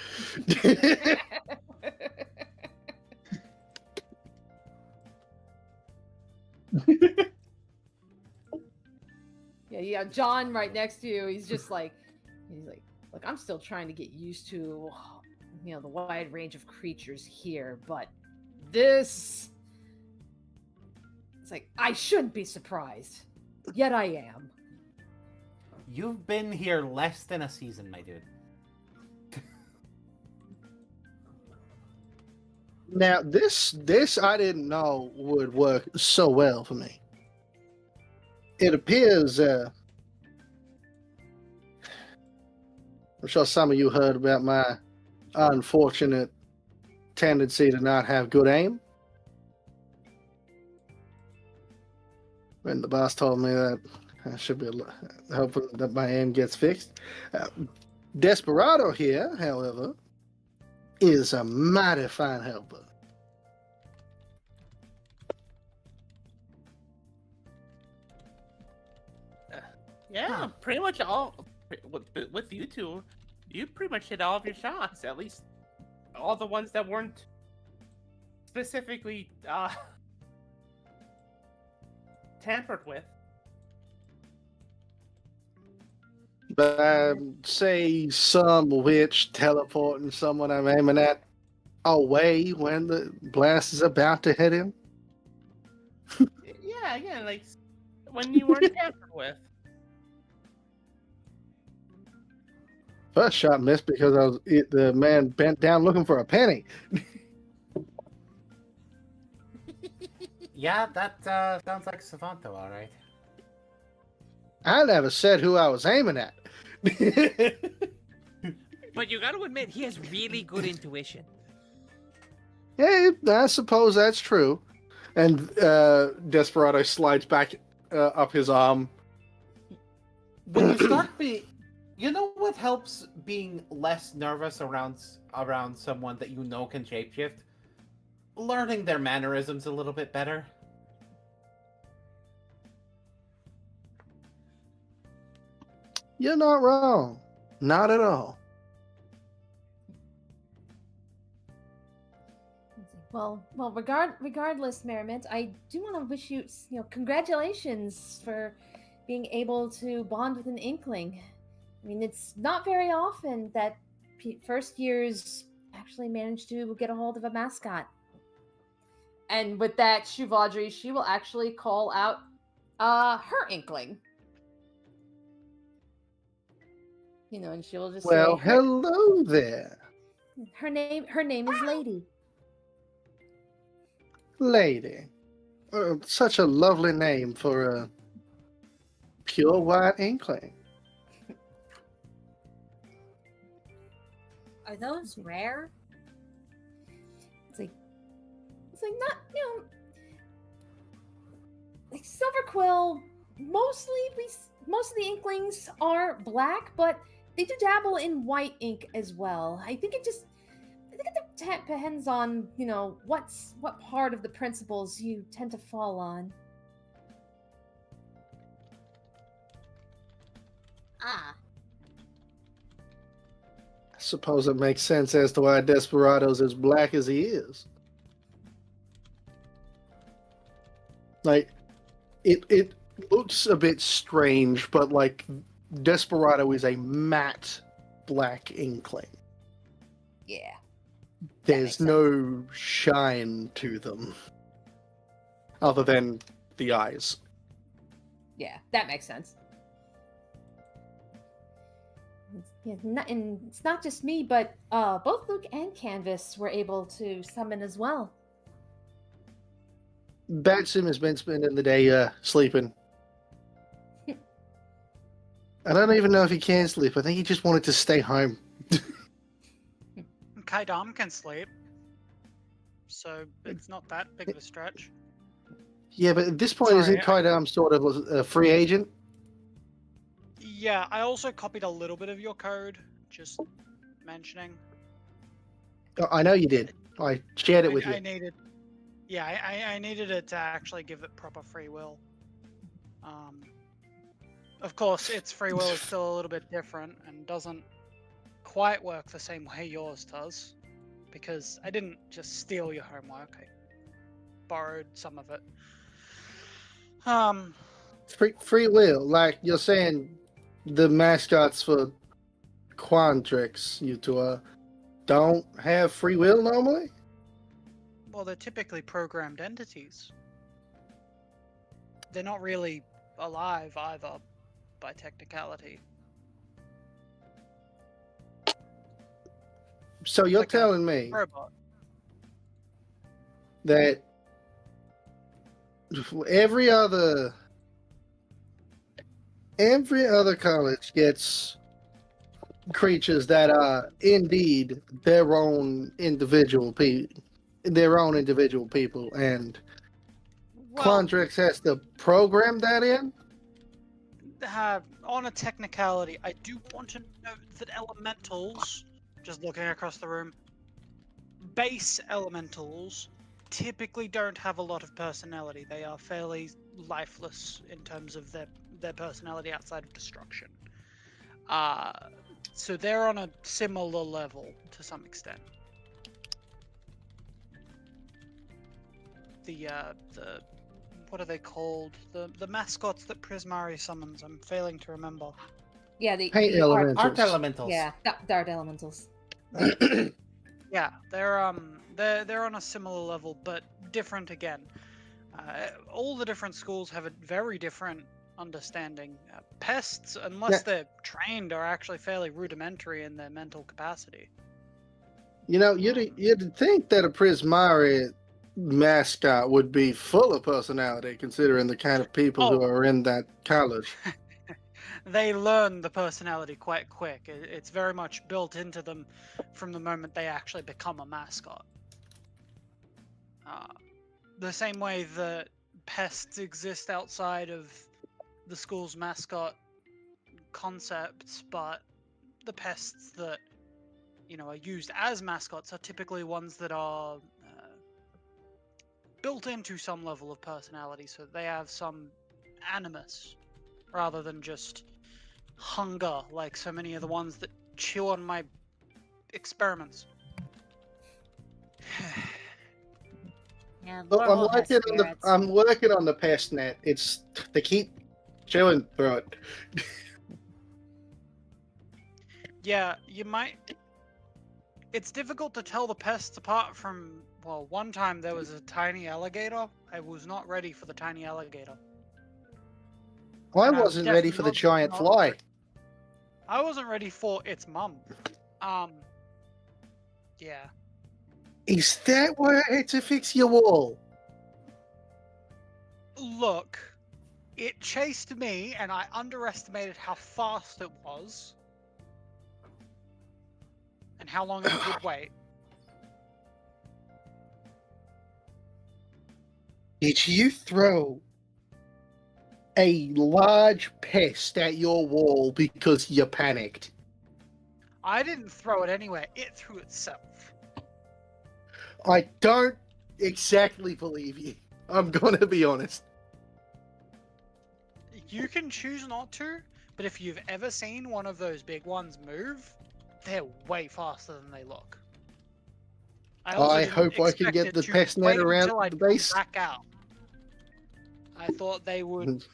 yeah, John right next to you. He's like, look, I'm still trying to get used to, the wide range of creatures here, but this, it's like I shouldn't be surprised, yet I am. You've been here less than a season, my dude. Now, this I didn't know would work so well for me. It appears, I'm sure some of you heard about my unfortunate tendency to not have good aim. When the boss told me that I should be hoping that my aim gets fixed. Desperado here, however, is a mighty fine helper. Yeah, pretty much all with you two. You pretty much hit all of your shots, at least all the ones that weren't specifically tampered with. But say some witch teleporting someone I'm aiming at away when the blast is about to hit him. Yeah, again, like when you weren't tampered with. First shot missed because the man bent down looking for a penny. Yeah, that sounds like Savanto, all right. I never said who I was aiming at. But you got to admit, he has really good intuition. Yeah, I suppose that's true. And Desperado slides back up his arm. When you start being, you know what helps being less nervous around someone that you know can shapeshift? Learning their mannerisms a little bit better. You're not wrong. Not at all. Well, regardless, Merriment, I do want to wish you, congratulations for being able to bond with an Inkling. I mean, it's not very often that first years actually manage to get a hold of a mascot. And with that, Shuvadri, she will actually call out her Inkling. And she'll just Well, say, hello there, her name is Lady. lady. Such a lovely name for a pure white inkling. Are those rare? It's like not, like Silverquill, most of the Inklings are black, but they do dabble in white ink as well. I think it depends on, what part of the principles you tend to fall on. Ah, I suppose it makes sense as to why Desperado's as black as he is. Like, it looks a bit strange, but like Desperado is a matte black inkling. Yeah. There's no shine to them, other than the eyes. Yeah, that makes sense. And it's not just me, but both Luke and Canvas were able to summon as well. Batsim has been spending the day sleeping. I don't even know if he can sleep. I think he just wanted to stay home. Kaidam can sleep, so it's not that big of a stretch. Yeah, but at this point, Sorry, isn't Kaidam sort of a free agent? Yeah, I also copied a little bit of your code, just mentioning. Oh, I know you did. I shared it with you. I needed it to actually give it proper free will. Of course, its free will is still a little bit different and doesn't quite work the same way yours does, because I didn't just steal your homework. I borrowed some of it. Free will, like you're saying, the mascots for Quandrix, you two don't have free will normally? Well, they're typically programmed entities. They're not really alive either, by technicality. So you're Like a telling me robot. that every other college gets creatures that are indeed their own individual people, and Well, Quandrix has to program that in? on a technicality, I do want to note that elementals, just looking across the room, base elementals typically don't have a lot of personality. They are fairly lifeless in terms of their personality outside of destruction. So they're on a similar level to some extent. The what are they called? The mascots that Prismari summons. I'm failing to remember. Yeah, the Paint the elementals. Art elementals. Yeah, Dart Elementals. Yeah, they're on a similar level, but different again. All the different schools have a very different understanding. Pests, unless they're trained, are actually fairly rudimentary in their mental capacity. You know, you'd think that a Prismari mascot would be full of personality, considering the kind of people who are in that college. they learn the personality quite quick. It's very much built into them from the moment they actually become a mascot. The same way that pests exist outside of the school's mascot concepts, but the pests that are used as mascots are typically ones that are built into some level of personality, so they have some animus rather than just hunger, like so many of the ones that chew on my experiments. Yeah, Look, Laurel has spirits. I'm working on the pest net. It's they keep chewing through it. Yeah, you might. It's difficult to tell the pests apart from. Well, one time there was a tiny alligator. I was not ready for the tiny alligator. I And I was wasn't ready for the definitely giant not fly. ready- I wasn't ready for its mum. Yeah. Is that why I had to fix your wall? Look, it chased me, and I underestimated how fast it was, and how long it would wait. Did you throw a large pest at your wall because you panicked? I didn't throw it anywhere; it threw itself. I don't exactly believe you. I'm gonna be honest. You can choose not to, but if you've ever seen one of those big ones move, they're way faster than they look. also I didn't hope I can expect get it the to pest net wait around until I'd the come base. back out. I thought they would,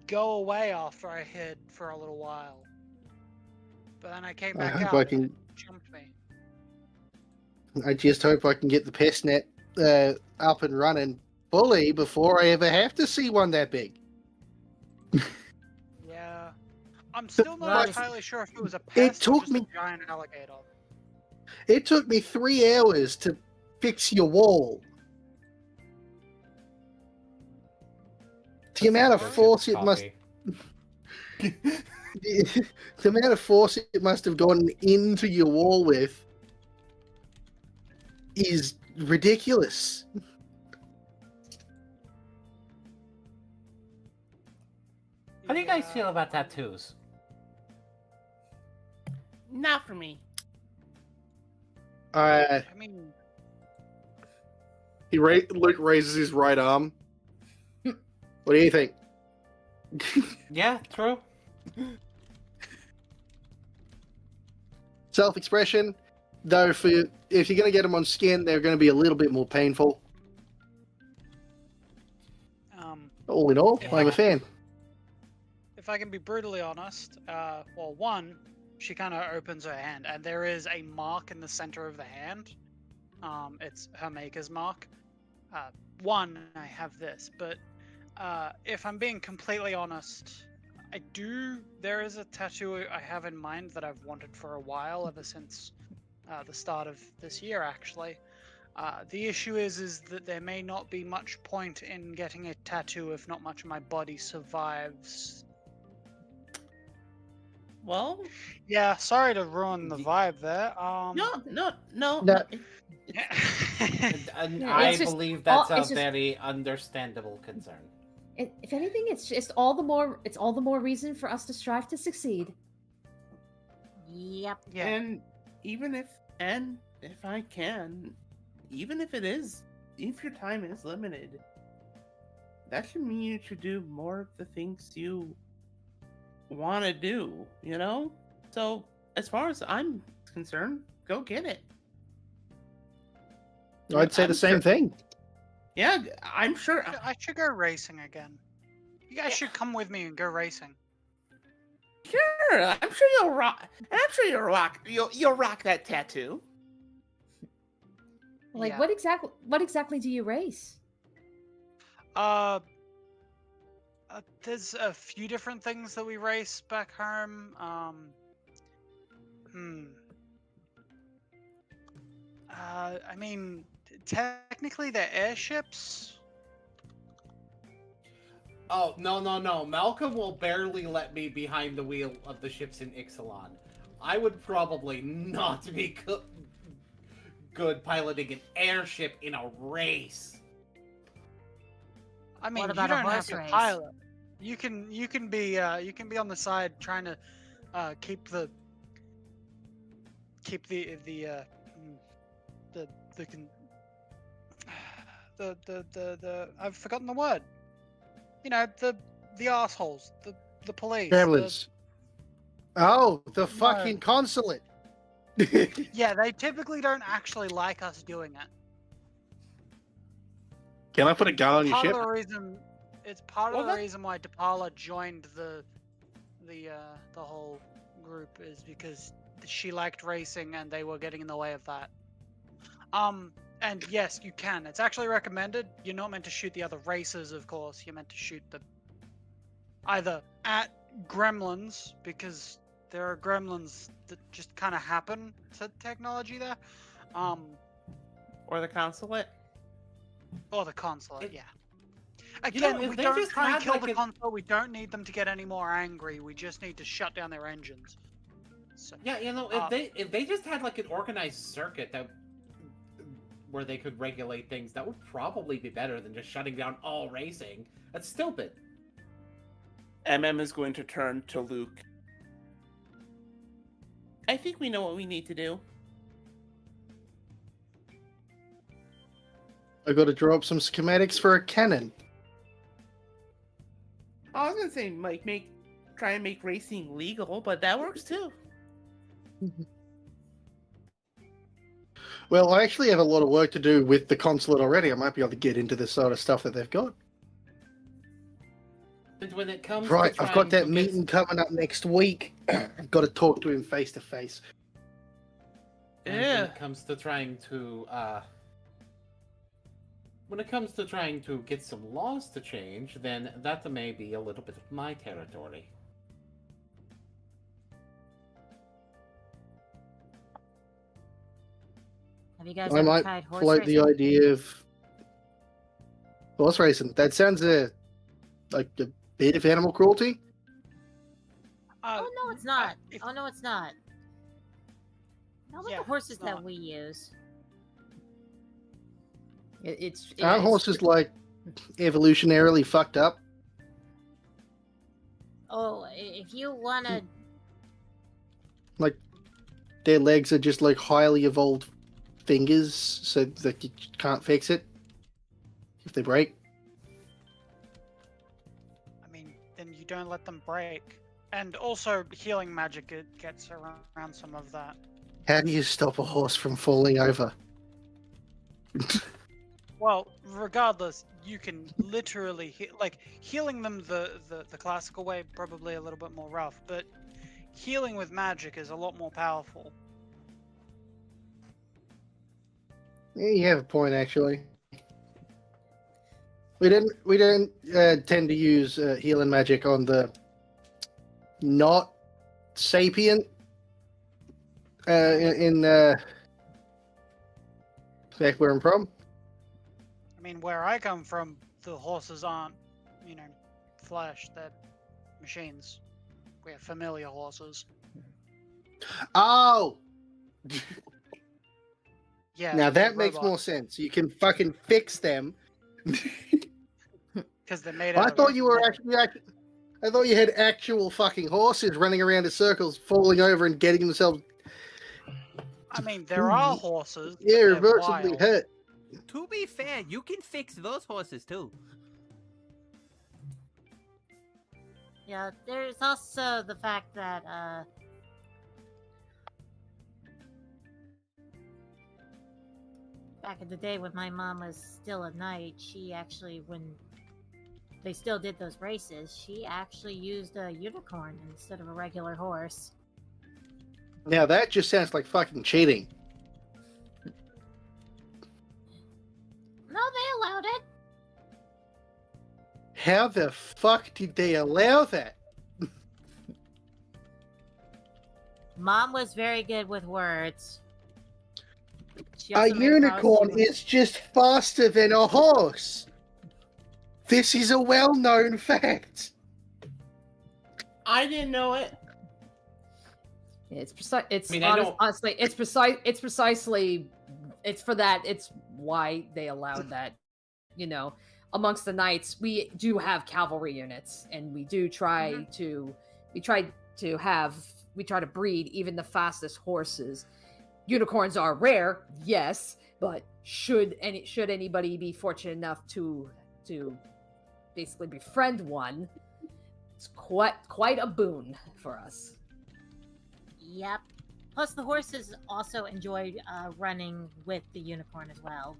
go away after I hid for a little while. But then I came I back hope out I and can. it jumped me. I just hope I can get the pest net up and running fully before I ever have to see one that big. Yeah. I'm still not Right. entirely sure if it was a pest or took just me- a giant alligator. It took me 3 hours to fix your wall. The amount of Sorry? force it must. The amount of force it must have gone into your wall with is ridiculous. How do you guys Yeah. feel about tattoos? Not for me. I mean, Luke raises his right arm. What do you think? Yeah, true. Self-expression, though, if you're going to get them on skin, they're going to be a little bit more painful. All in all, I'm a fan. if I can be brutally honest, well, one, she kind of opens her hand, and there is a mark in the center of the hand. It's her maker's mark. One, I have this, but if I'm being completely honest, there is a tattoo I have in mind that I've wanted for a while, ever since the start of this year, actually. The issue is that there may not be much point in getting a tattoo if not much of my body survives. Well, Yeah, sorry to ruin the vibe there. no. And Yeah, I it's just believe that's it's a just- very understandable concern. If anything, it's just all the more reason for us to strive to succeed. Yep. Yeah. And if I can, even if your time is limited, that should mean you should do more of the things you want to do, So, as far as I'm concerned, go get it. I'd say I'm the same sure- thing. Yeah, I'm sure. I should go racing again. You guys should come with me and go racing. Sure, I'm sure you'll rock. I'm sure you'll rock that tattoo. Like, Yeah. what exactly do you race? There's a few different things that we race back home. I mean, technically they're airships. Oh, no. Malcolm will barely let me behind the wheel of the ships in Ixalan. I would probably not be good piloting an airship in a race. I mean, What you about a don't have horse to race? pilot. You can be on the side trying to keep the I've forgotten the word. You know, the assholes, the police. Gremlins. Oh, the fucking consulate. Yeah, they typically don't actually like us doing it. Can I put a gun on your Part ship? of the reason it's part of Well, the that- reason why DePaula joined the whole group is because she liked racing and they were getting in the way of that. And yes, you can. It's actually recommended. You're not meant to shoot the other racers, of course. You're meant to shoot the either at gremlins, because there are gremlins that just kind of happen to technology there, Or the consulate. or the consulate. Yeah. You know, Again, if we they don't just try and had, kill like, the a- consulate. We don't need them to get any more angry. We just need to shut down their engines. So, Yeah, if they just had like an organized circuit that where they could regulate things, that would probably be better than just shutting down all racing. That's stupid. MM is going to turn to Luke. I think we know what we need to do. I got to draw up some schematics for a cannon. I was gonna say, like, try and make racing legal, but that works too. Well, I actually have a lot of work to do with the consulate already. I might be able to get into the sort of stuff that they've got. And when it comes Right, to I've got that trying to meeting coming up next week. I've got to talk to him face to face. And Yeah. when it comes to trying to get some laws to change, then that may be a little bit of my territory. Have you guys I ever might tried horse float the racing? idea of horse racing. That sounds like a bit of animal cruelty. Oh no, it's not. if- Oh no, it's not. Not with Yeah, the horses it's that not. we use. Aren't horses like evolutionarily fucked up? Oh, if you wanna, Like their legs are just like highly evolved fingers, so that you can't fix it if they break. I mean, then you don't let them break. And also, healing magic, it gets around some of that. How do you stop a horse from falling over? Well, regardless, you can literally healing them the classical way, probably a little bit more rough, but healing with magic is a lot more powerful. Yeah, you have a point, actually. We didn't tend to use healing magic on the not sapient in back where I'm from. I mean, where I come from, the horses aren't, flesh, they're machines. We have familiar horses. Oh, Yeah. now they're that makes more robots, sense. You can fucking fix them. because they're made I out of thought you were metal. I thought you had actual fucking horses running around in circles, falling over and getting themselves I mean, there are horses. but yeah, they're irreversibly wild. hurt. To be fair, you can fix those horses too. yeah. There's also the fact that back in the day when my mom was still a knight, she actually, when they still did those races, she actually used a unicorn instead of a regular horse. Now that just sounds like fucking cheating. No, they allowed it. How the fuck did they allow that? Mom was very good with words. She A also made a promise unicorn she would- is just faster than a horse. This is a well-known fact. I didn't know it. It's precise. It's I mean, I don't- honestly, it's precise. It's precisely. It's for that. It's why they allowed that. You know, amongst the knights, we do have cavalry units, and we do try to. We try to breed even the fastest horses. Unicorns are rare, yes, but should anybody be fortunate enough to basically befriend one, it's quite a boon for us. Yep. Plus, the horses also enjoyed running with the unicorn as well.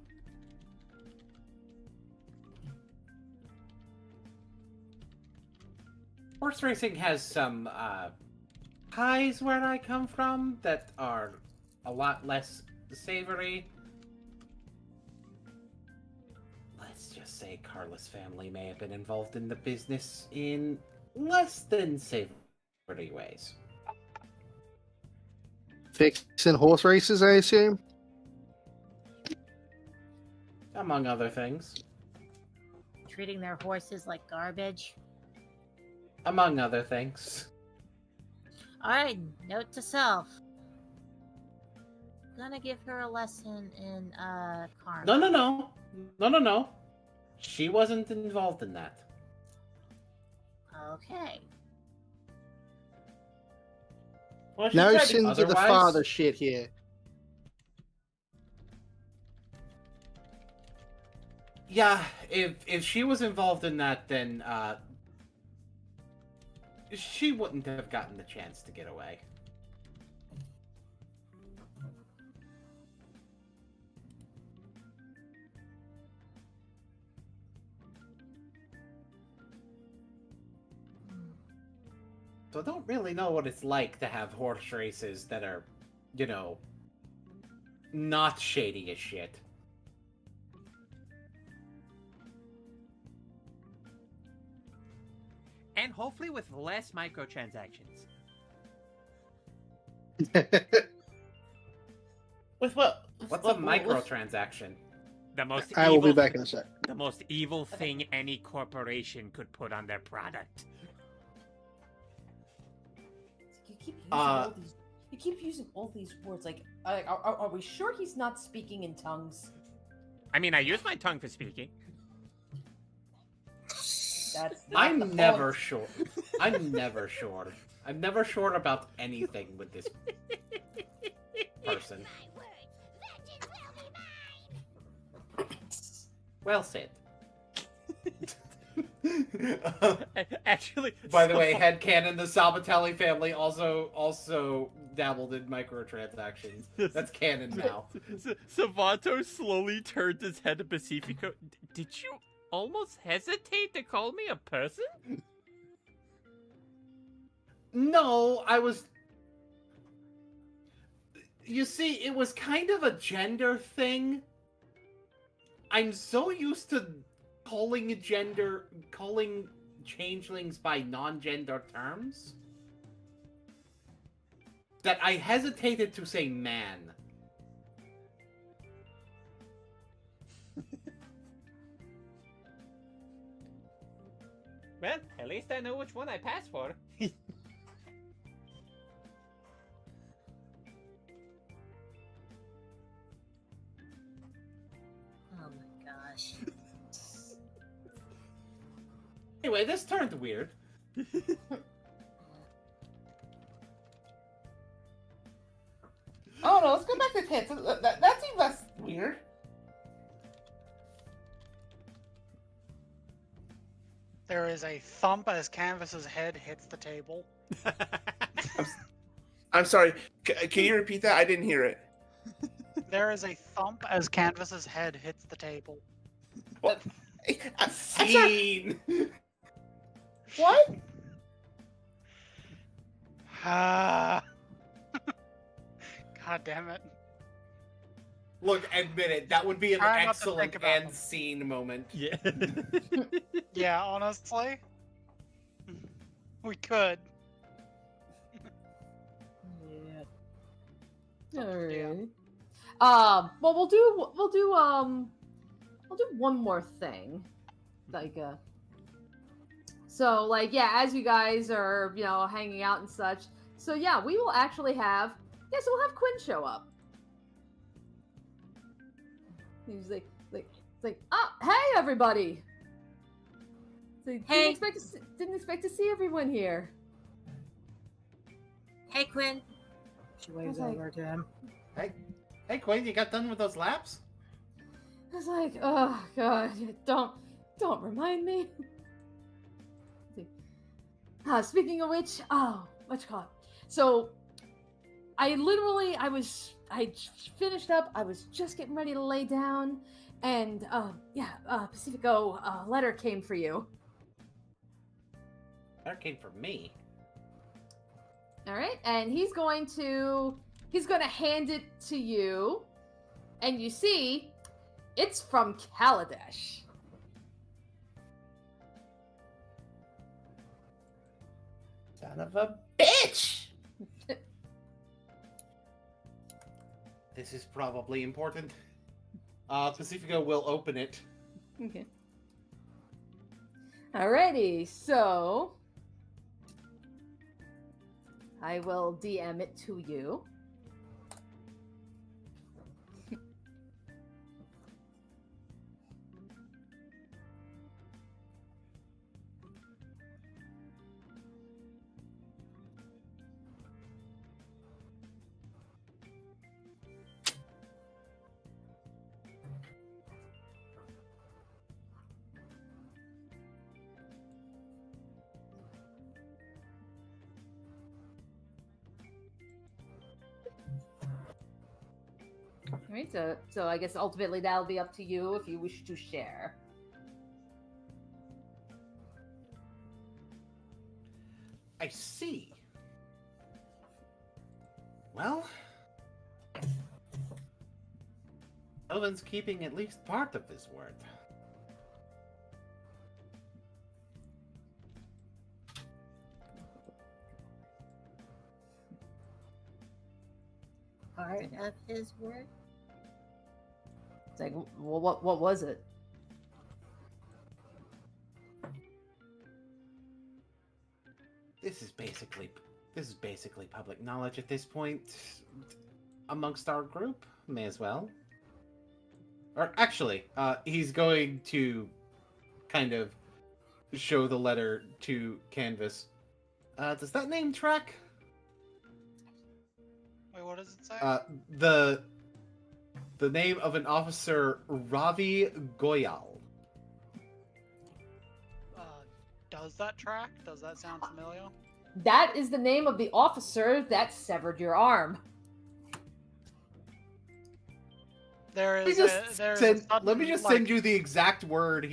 Horse racing has some ties where I come from that are a lot less savory. Let's just say Carla's family may have been involved in the business in less than savory ways. Fixing horse races, I assume. Among other things. Treating their horses like garbage. Among other things. Alright, note to self. Gonna give her a lesson in karma. No. She wasn't involved in that. Okay. Well, she No tried to- sins of the Otherwise- father shit here. Yeah, if she was involved in that, then she wouldn't have gotten the chance to get away. So I don't really know what it's like to have horse races that are, you know, not shady as shit. And hopefully with less microtransactions. With what? What's a microtransaction? The most I will be evil, back in a sec. the most evil thing any corporation could put on their product. You keep using all these. You keep using all these words. Like, are we sure he's not speaking in tongues? I mean, I use my tongue for speaking. That's. I'm not the never point. sure. I'm never sure. I'm never sure about anything with this person. Well said. Actually, By the way, headcanon, the Sabatelli family also dabbled in microtransactions. That's canon now. Savanto slowly turned his head to Pacifico. Did you almost hesitate to call me a person? No, I was... You see, it was kind of a gender thing. I'm so used to calling changelings by non-gender terms that I hesitated to say man. Well, at least I know which one I passed for. Oh my gosh. Anyway, this turned weird. Oh no, let's go back to tits. That seems less weird. There is a thump as Canvas's head hits the table. I'm sorry. Can you repeat that? I didn't hear it. There is a thump as Canvas's head hits the table. What? I'm sorry. Scene! What? Ah. God damn it. Look, admit it, that would be an Try not to excellent think about end them. scene moment. Yeah. Yeah, honestly. We could. Yeah. Alright. Yeah. Well, we'll do one more thing. like so like yeah, as you guys are hanging out and such, so yeah, we will actually have we'll have Quinn show up. He's like oh hey everybody. So, Hey. didn't expect to see everyone here. Hey, Quinn. She waves like- over to him. Hey, Quinn, you got done with those laps? I was like, oh god, don't remind me. Speaking of which, what you call it? So, I finished up. I was just getting ready to lay down, and Pacifico letter came for you. That came from me. All right, and he's going to hand it to you, and you see, it's from Kaladesh. Son of a bitch! This is probably important. Pacifico will open it. Okay. Alrighty, so I will DM it to you. Alright, so I guess ultimately that'll be up to you if you wish to share. I see. Well, Elvin's keeping at least part of his word. Part of his word? It's like, well, what was it? This is basically public knowledge at this point amongst our group. May as well. Or actually, he's going to kind of show the letter to Canvas. Does that name track? Wait, what does it say? The name of an officer, Ravi Goyal. Does that track? Does that sound familiar? That is the name of the officer that severed your arm. There Let me is just a send sudden, you the exact word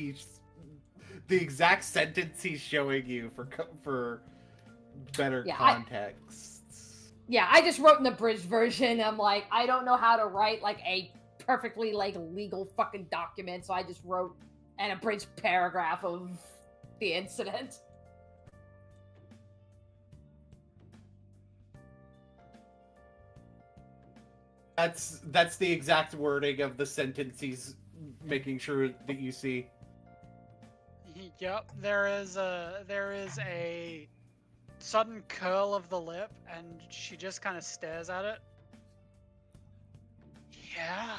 the exact sentence he's showing you for better Yeah, context. Yeah, I just wrote an abridged version. I'm like, I don't know how to write like a perfectly like legal fucking document, so I just wrote an abridged paragraph of the incident. That's the exact wording of the sentence he's making sure that you see. Yep, there is a sudden curl of the lip, and she just kind of stares at it. Yeah.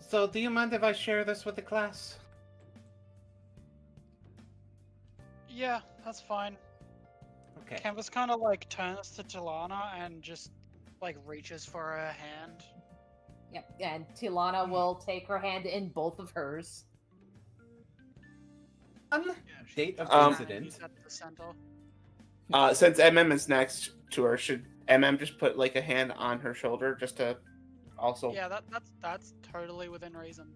So, do you mind if I share this with the class? Yeah, that's fine. Okay. Canvas kind of like turns to Tilana and just like reaches for her hand. Yep, and Tilana will take her hand in both of hers. Date of incident. He's at the center. Since MM is next to her, should MM just put like a hand on her shoulder just to also? Yeah, that's totally within reason.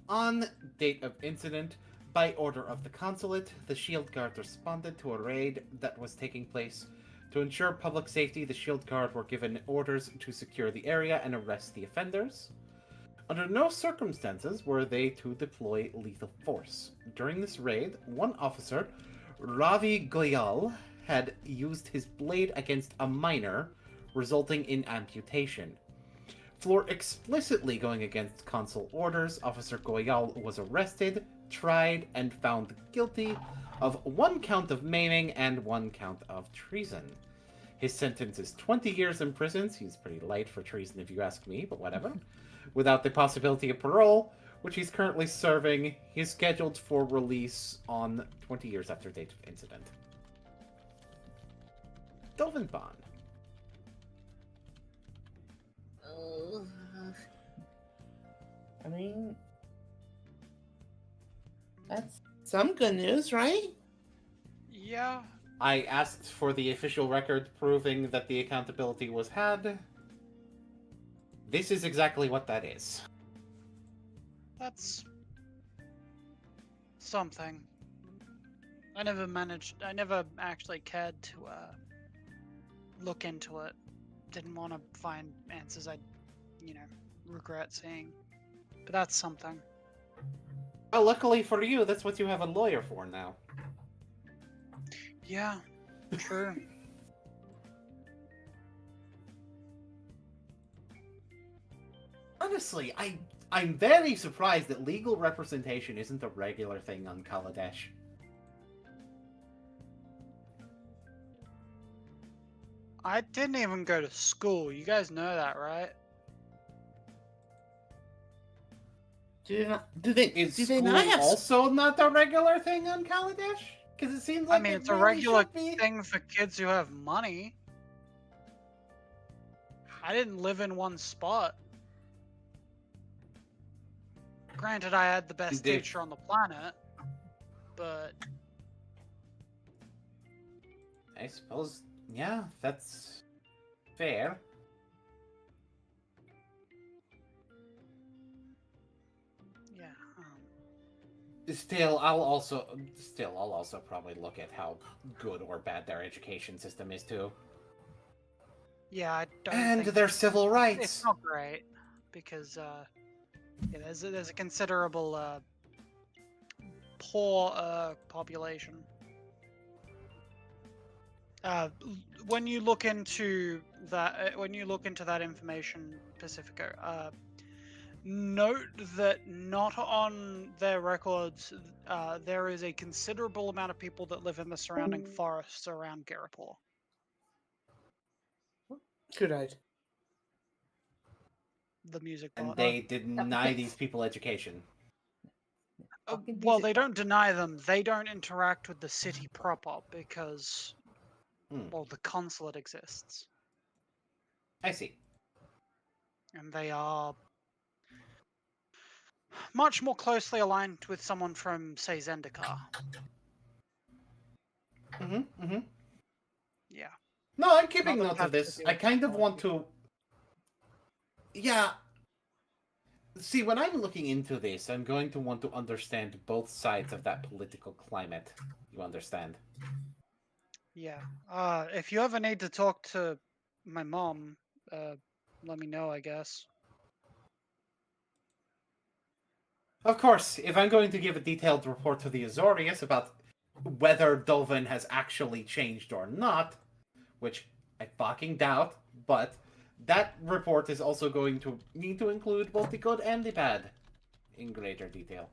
On date of incident, by order of the consulate, the Shield Guard responded to a raid that was taking place. To ensure public safety, the Shield Guard were given orders to secure the area and arrest the offenders. Under no circumstances were they to deploy lethal force. During this raid, one officer, Ravi Goyal, had used his blade against a minor, resulting in amputation. For explicitly going against consul orders, Officer Goyal was arrested, tried, and found guilty of 1 count of maiming and 1 count of treason. His sentence is 20 years in prison. Seems pretty light for treason if you ask me, but whatever. Without the possibility of parole, which he's currently serving. He's scheduled for release on 20 years after date of incident. Dolphin Bond. I mean, that's some good news, right? Yeah. I asked for the official record proving that the accountability was had. This is exactly what that is. That's something. I never actually cared to look into it. Didn't want to find answers I'd, regret seeing. But that's something. Well, luckily for you, that's what you have a lawyer for now. Yeah, true. Honestly, I'm very surprised that legal representation isn't a regular thing on Kaladesh. I didn't even go to school. You guys know that, right? Do they Is not have also not a regular thing on Kaladesh? Because it seems like it's it a really regular should be. thing for kids who have money. I didn't live in one spot. Granted, I had the best Did- teacher on the planet, but I suppose, yeah, that's fair. yeah. Still, I'll also probably look at how good or bad their education system is too, Yeah, I don't and think their civil it's rights. not great because there's a considerable poor population. When you look into that information, Pacifico, note that not on their records there is a considerable amount of people that live in the surrounding forests around Garapur. Good idea. The music And bot. they deny these people education. Well, they don't deny them. They don't interact with the city proper because, well, the consulate exists. I see. And they are much more closely aligned with someone from, say, Zendikar. Yeah. No, I'm keeping Not that it note has of to this. do I with kind of want technology. to. Yeah. See, when I'm looking into this, I'm going to want to understand both sides of that political climate. You understand? Yeah. If you ever need to talk to my mom, let me know, I guess. Of course, if I'm going to give a detailed report to the Azorius about whether Dovin has actually changed or not, which I fucking doubt, but that report is also going to need to include both the good and the bad in greater detail.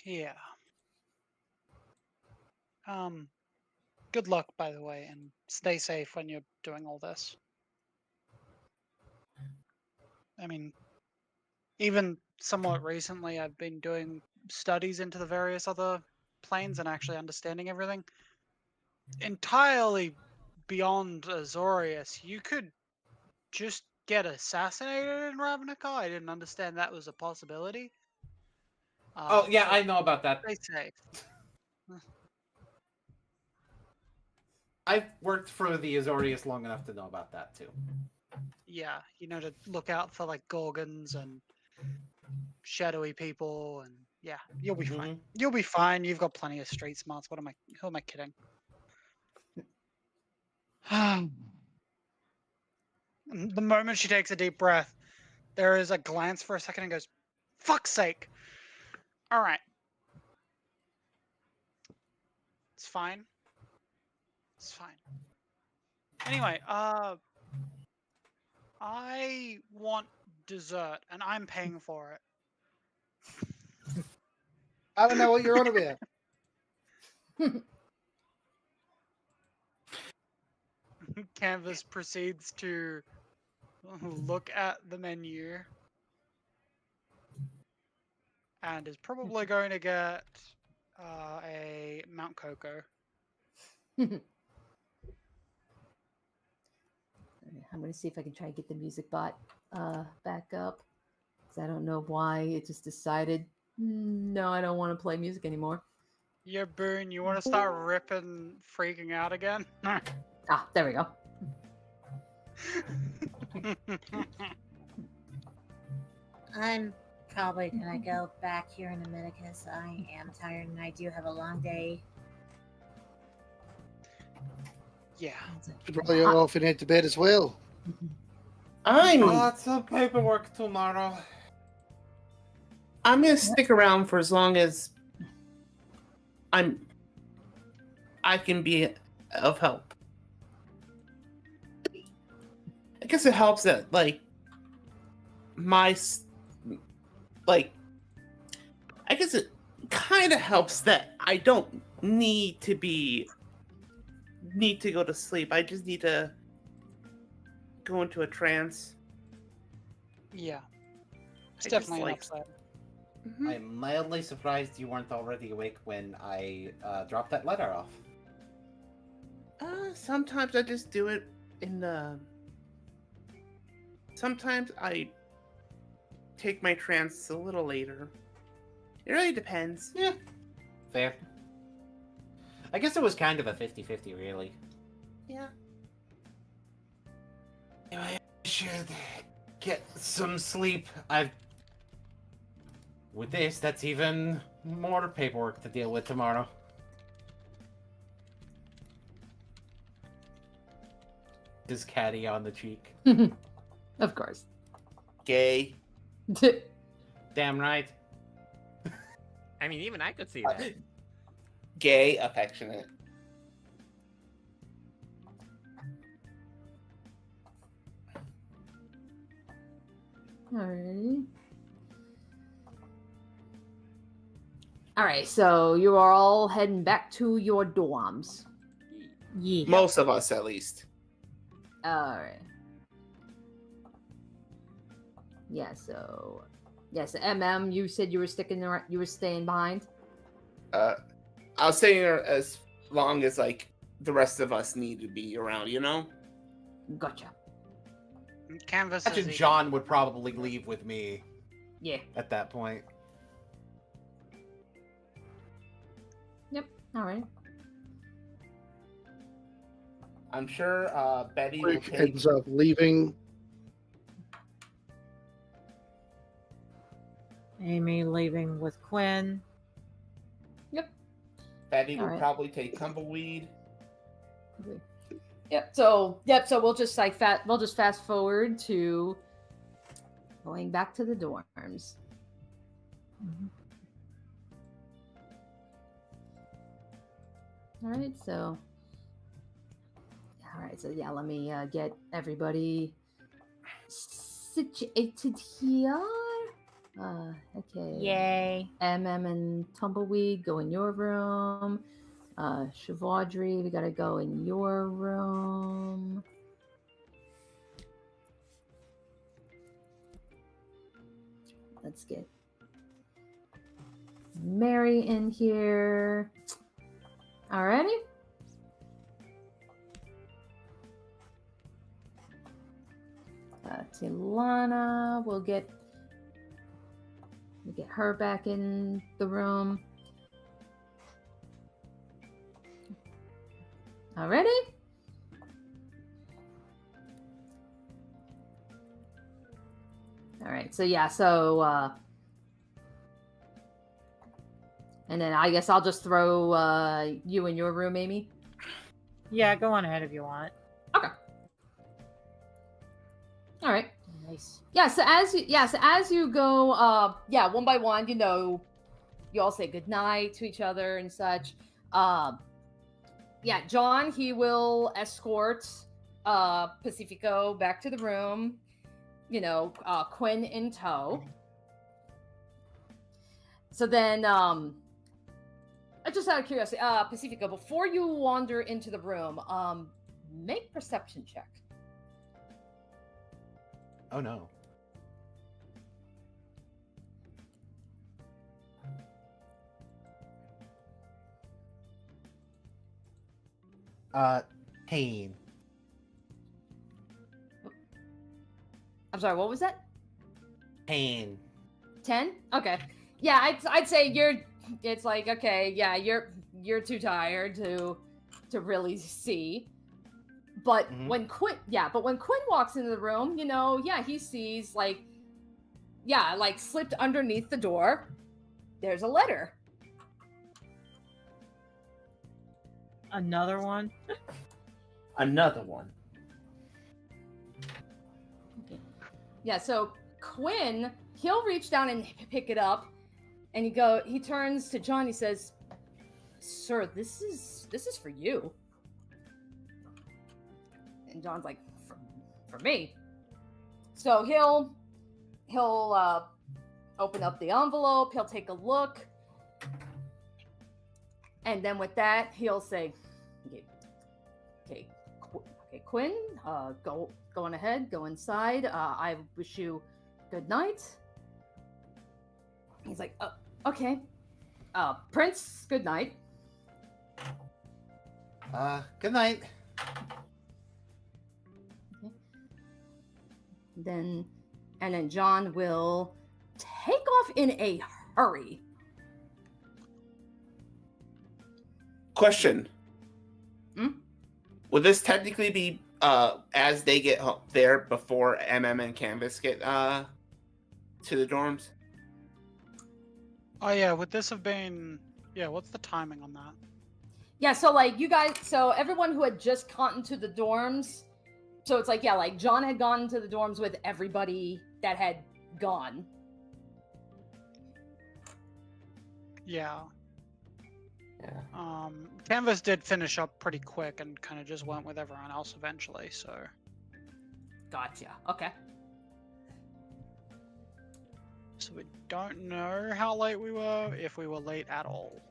Yeah. Good luck, by the way, and stay safe when you're doing all this. I mean, even somewhat recently, I've been doing studies into the various other planes and actually understanding everything. Entirely beyond Azorius, you could just get assassinated in Ravnica. I didn't understand that was a possibility. Oh, yeah, So I know about that. stay safe. I've worked for the Azorius long enough to know about that, too. Yeah, to look out for like Gorgons and shadowy people, and yeah, you'll be fine. You'll be fine. You've got plenty of street smarts. Who am I kidding? The moment she takes a deep breath, there is a glance for a second and goes, "Fuck's sake!" All right. fine. It's fine. Anyway, I want dessert, and I'm paying for it. I don't know what you're on about. Canvas proceeds to look at the menu and is probably going to get a Mount Cocoa. I'm gonna see if I can try and get the music bot back up. Because I don't know why it just decided, no, I don't want to play music anymore. Yeah, Boone, you want to start ripping, freaking out again? Ah, there we go. I'm probably gonna go back here in a minute because I am tired and I do have a long day. Yeah. Should probably go off and head to bed as well. I'm Lots of paperwork tomorrow. gonna stick around for as long as I can be of help. I guess it helps that I guess it kind of helps that I don't need to go to sleep. I just need to go into a trance. Yeah. It's I just definitely an like- upside. I'm mildly surprised you weren't already awake when I dropped that letter off. Sometimes I just do it in the. Sometimes I take my trance a little later. It really depends. Yeah. Fair. I guess it was kind of a 50-50, really. Yeah. Anyway, I should get some sleep. With this, that's even more paperwork to deal with tomorrow. Does Caddy on the cheek. Of course. Gay. Damn right. I mean, even I could see that. Gay, affectionate. Alright. Alright, so you are all heading back to your dorms. Yeah. Most of us, at least. Alright. Yeah, so MM, you said you were sticking around, you were staying behind? I'll stay here as long as the rest of us need to be around, you know? Gotcha. Canvas Imagine is John would probably leave with me Yeah. at that point. Yep. Alright. I'm sure Betty will Luke take... ends up leaving. Amy leaving with Quinn. Betty will Alright. probably take Tumbleweed. Yep. So we'll just fast forward to Going back to the dorms. Alright, so yeah, let me get everybody situated here. Okay. Yay. MM and Tumbleweed, go in your room. Chevauderie, we gotta go in your room. Let's get Mary in here. Alrighty. Tilana, we'll get her back in the room. Alrighty. Alright, so yeah, and then I guess I'll just throw you in your room, Amy. Yeah, go on ahead if you want. Okay. All right. Nice. Yeah, so as you go, one by one, you all say goodnight to each other and such. yeah, John, he will escort Pacifico back to the room. Quinn in tow. So then, just out of curiosity, Pacifico, before you wander into the room, make perception check. Oh no. Pain. I'm sorry, what was that? Pain. 10? Okay. Yeah, I'd say it's like, okay, yeah, you're too tired to really see. But when Quinn walks into the room, he sees like slipped underneath the door, there's a letter. Another one. Another one. Yeah, so Quinn, he'll reach down and pick it up, and he turns to John, he says, "Sir, this is for you." And John's like, for me? So he'll open up the envelope, he'll take a look, and then with that, he'll say, okay, Quinn, go on ahead, go inside. I wish you good night. He's like, okay. Prince, good night. Good night. Okay. Then John will take off in a hurry. Question. Hmm? Would this technically be as they get there before MM and Canvas get to the dorms? Oh yeah, would this have been? Yeah, what's the timing on that? Yeah, so everyone who had just gotten to the dorms, so it's like, yeah, like John had gone to the dorms with everybody that had gone. Yeah. Yeah. Canvas did finish up pretty quick and kind of just went with everyone else eventually, so. Gotcha. Okay. So we don't know how late we were, if we were late at all.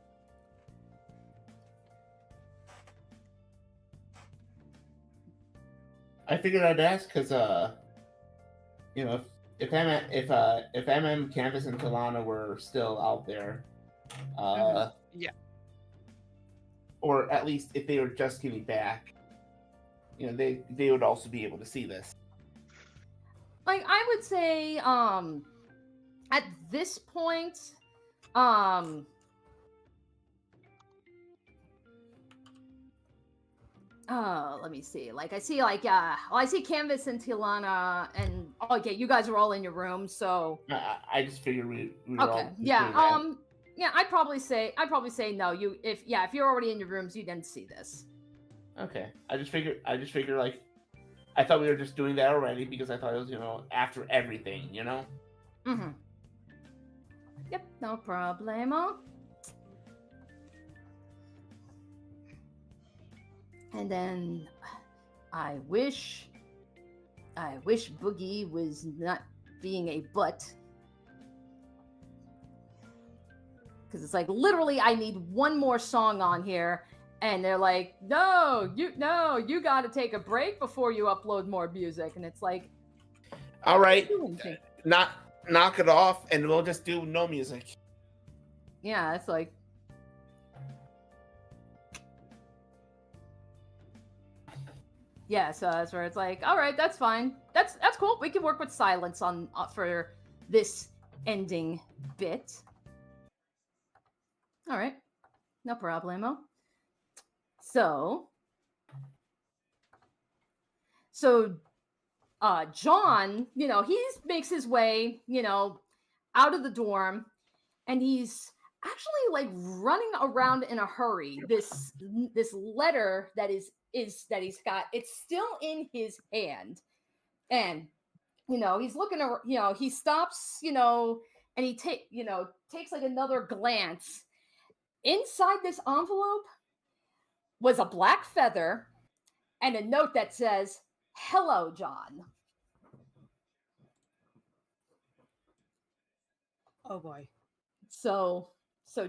I figured I'd ask because if MM Canvas and Talana were still out there, Yeah. or at least if they were just getting back, they would also be able to see this. Like, I would say, at this point, let me see. Like, I see, I see Canvas and Tilana, and okay, you guys are all in your room, so. I just figured we were Okay, all just yeah, doing that. yeah, I'd probably say no. If you're already in your rooms, you didn't see this. Okay. I just figured like I thought we were just doing that already because I thought it was, after everything, Mm-hmm. Yep, no problemo. And then I wish Boogie was not being a butt. Because it's like, literally, I need one more song on here. And they're like, no, you got to take a break before you upload more music. And it's like, all right, knock it off, and we'll just do no music. Yeah, it's like, yeah. So that's where it's like, all right, that's fine. That's cool. We can work with silence on for this ending bit. All right, no problemo. So John, he makes his way, out of the dorm, and he's actually like running around in a hurry. This letter that is that he's got, it's still in his hand, and he's looking around, he stops, and he takes like another glance inside this envelope. was a black feather and a note that says, "Hello, John." Oh boy. So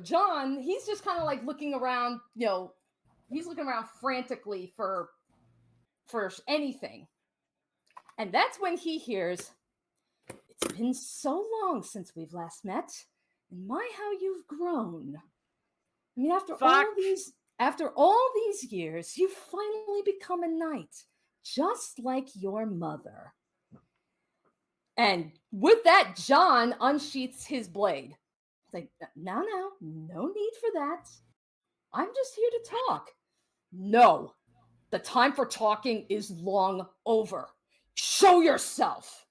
John, he's just kind of like looking around, he's looking around frantically for anything. And that's when he hears, "It's been so long since we've last met, and my how you've grown. I mean, after all these years, you've finally become a knight, just like your mother." And with that, John unsheaths his blade. It's like, now, no need for that. I'm just here to talk. No, the time for talking is long over. Show yourself.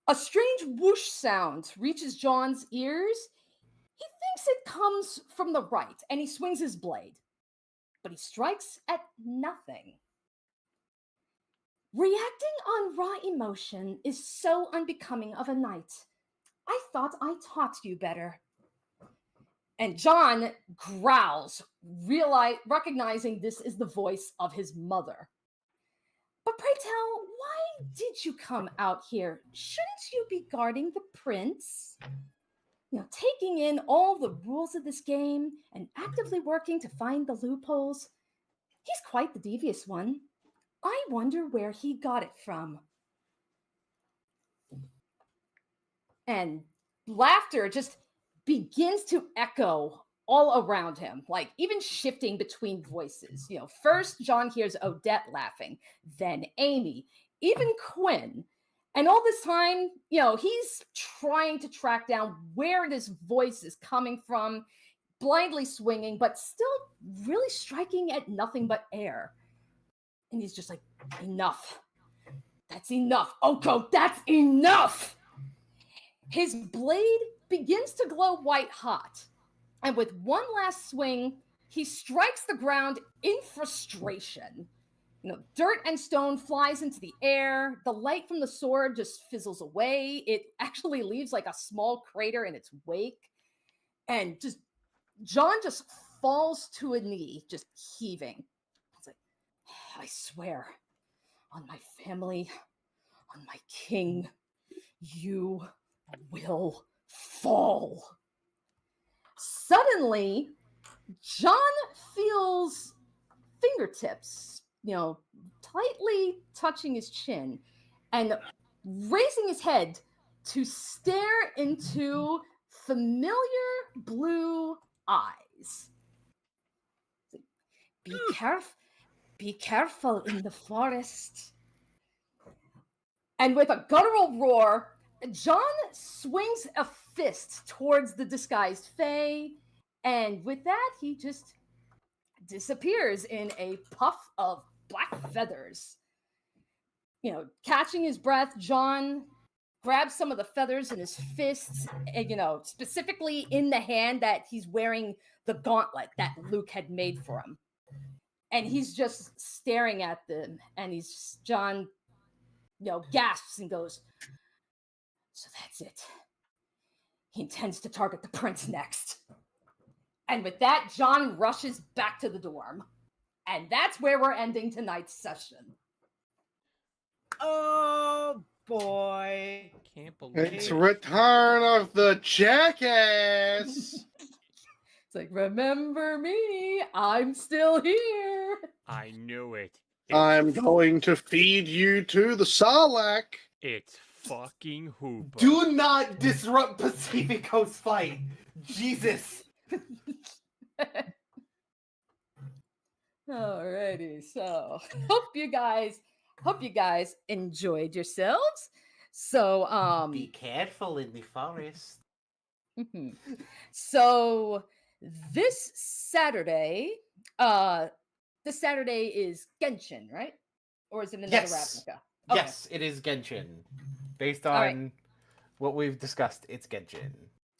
A strange whoosh sound reaches John's ears. He thinks it comes from the right, and he swings his blade, but he strikes at nothing. Reacting on raw emotion is so unbecoming of a knight. I thought I taught you better. And John growls, recognizing this is the voice of his mother. "But pray tell, why did you come out here? Shouldn't you be guarding the prince? Taking in all the rules of this game and actively working to find the loopholes. He's quite the devious one. I wonder where he got it from." And laughter just begins to echo all around him, like even shifting between voices. First John hears Odette laughing, then Amy, even Quinn. And all this time, he's trying to track down where this voice is coming from, blindly swinging, but still really striking at nothing but air. And he's just like, "Enough. That's enough. Oko, that's enough." His blade begins to glow white hot. And with one last swing, he strikes the ground in frustration. Dirt and stone flies into the air. The light from the sword just fizzles away. It actually leaves like a small crater in its wake. And John just falls to a knee, just heaving. It's like, "I swear on my family, on my king, you will fall." Suddenly, John feels fingertips, tightly touching his chin and raising his head to stare into familiar blue eyes. Be careful in the forest." And with a guttural roar, John swings a fist towards the disguised Fae, and with that, he just disappears in a puff of black feathers. Catching his breath, John grabs some of the feathers in his fists, and, specifically in the hand that he's wearing the gauntlet that Luke had made for him. And he's just staring at them, and John gasps and goes, "So that's it. He intends to target the prince next." And with that, John rushes back to the dorm. And that's where we're ending tonight's session. Oh boy. Can't believe It's it. return of the jackass. It's like, remember me, I'm still here. I knew it. I'm going to feed you to the Sarlacc. It's fucking Hooper. Do not disrupt Pacifico's fight. Jesus. Alrighty, so hope you guys enjoyed yourselves. So Be careful in the forest. So this Saturday is Genshin, right? Or is it another Yes. Ravnica? Okay. Yes, it is Genshin. Based on right. what we've discussed, it's Genshin.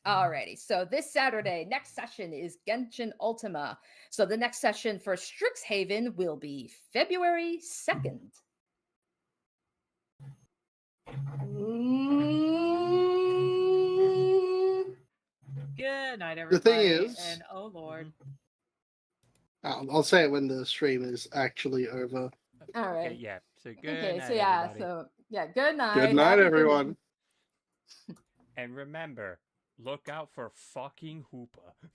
Alrighty, so this Saturday, next session is Genshin Ultima. So the next session for Strixhaven will be February 2nd. Good night, everybody. The thing is- and oh lord. I'll say it when the stream is actually over. All right. Okay, yeah. So good Okay, night, so yeah, everybody. so yeah, good night. Good night, Happy everyone. And remember, look out for fucking Hoopa.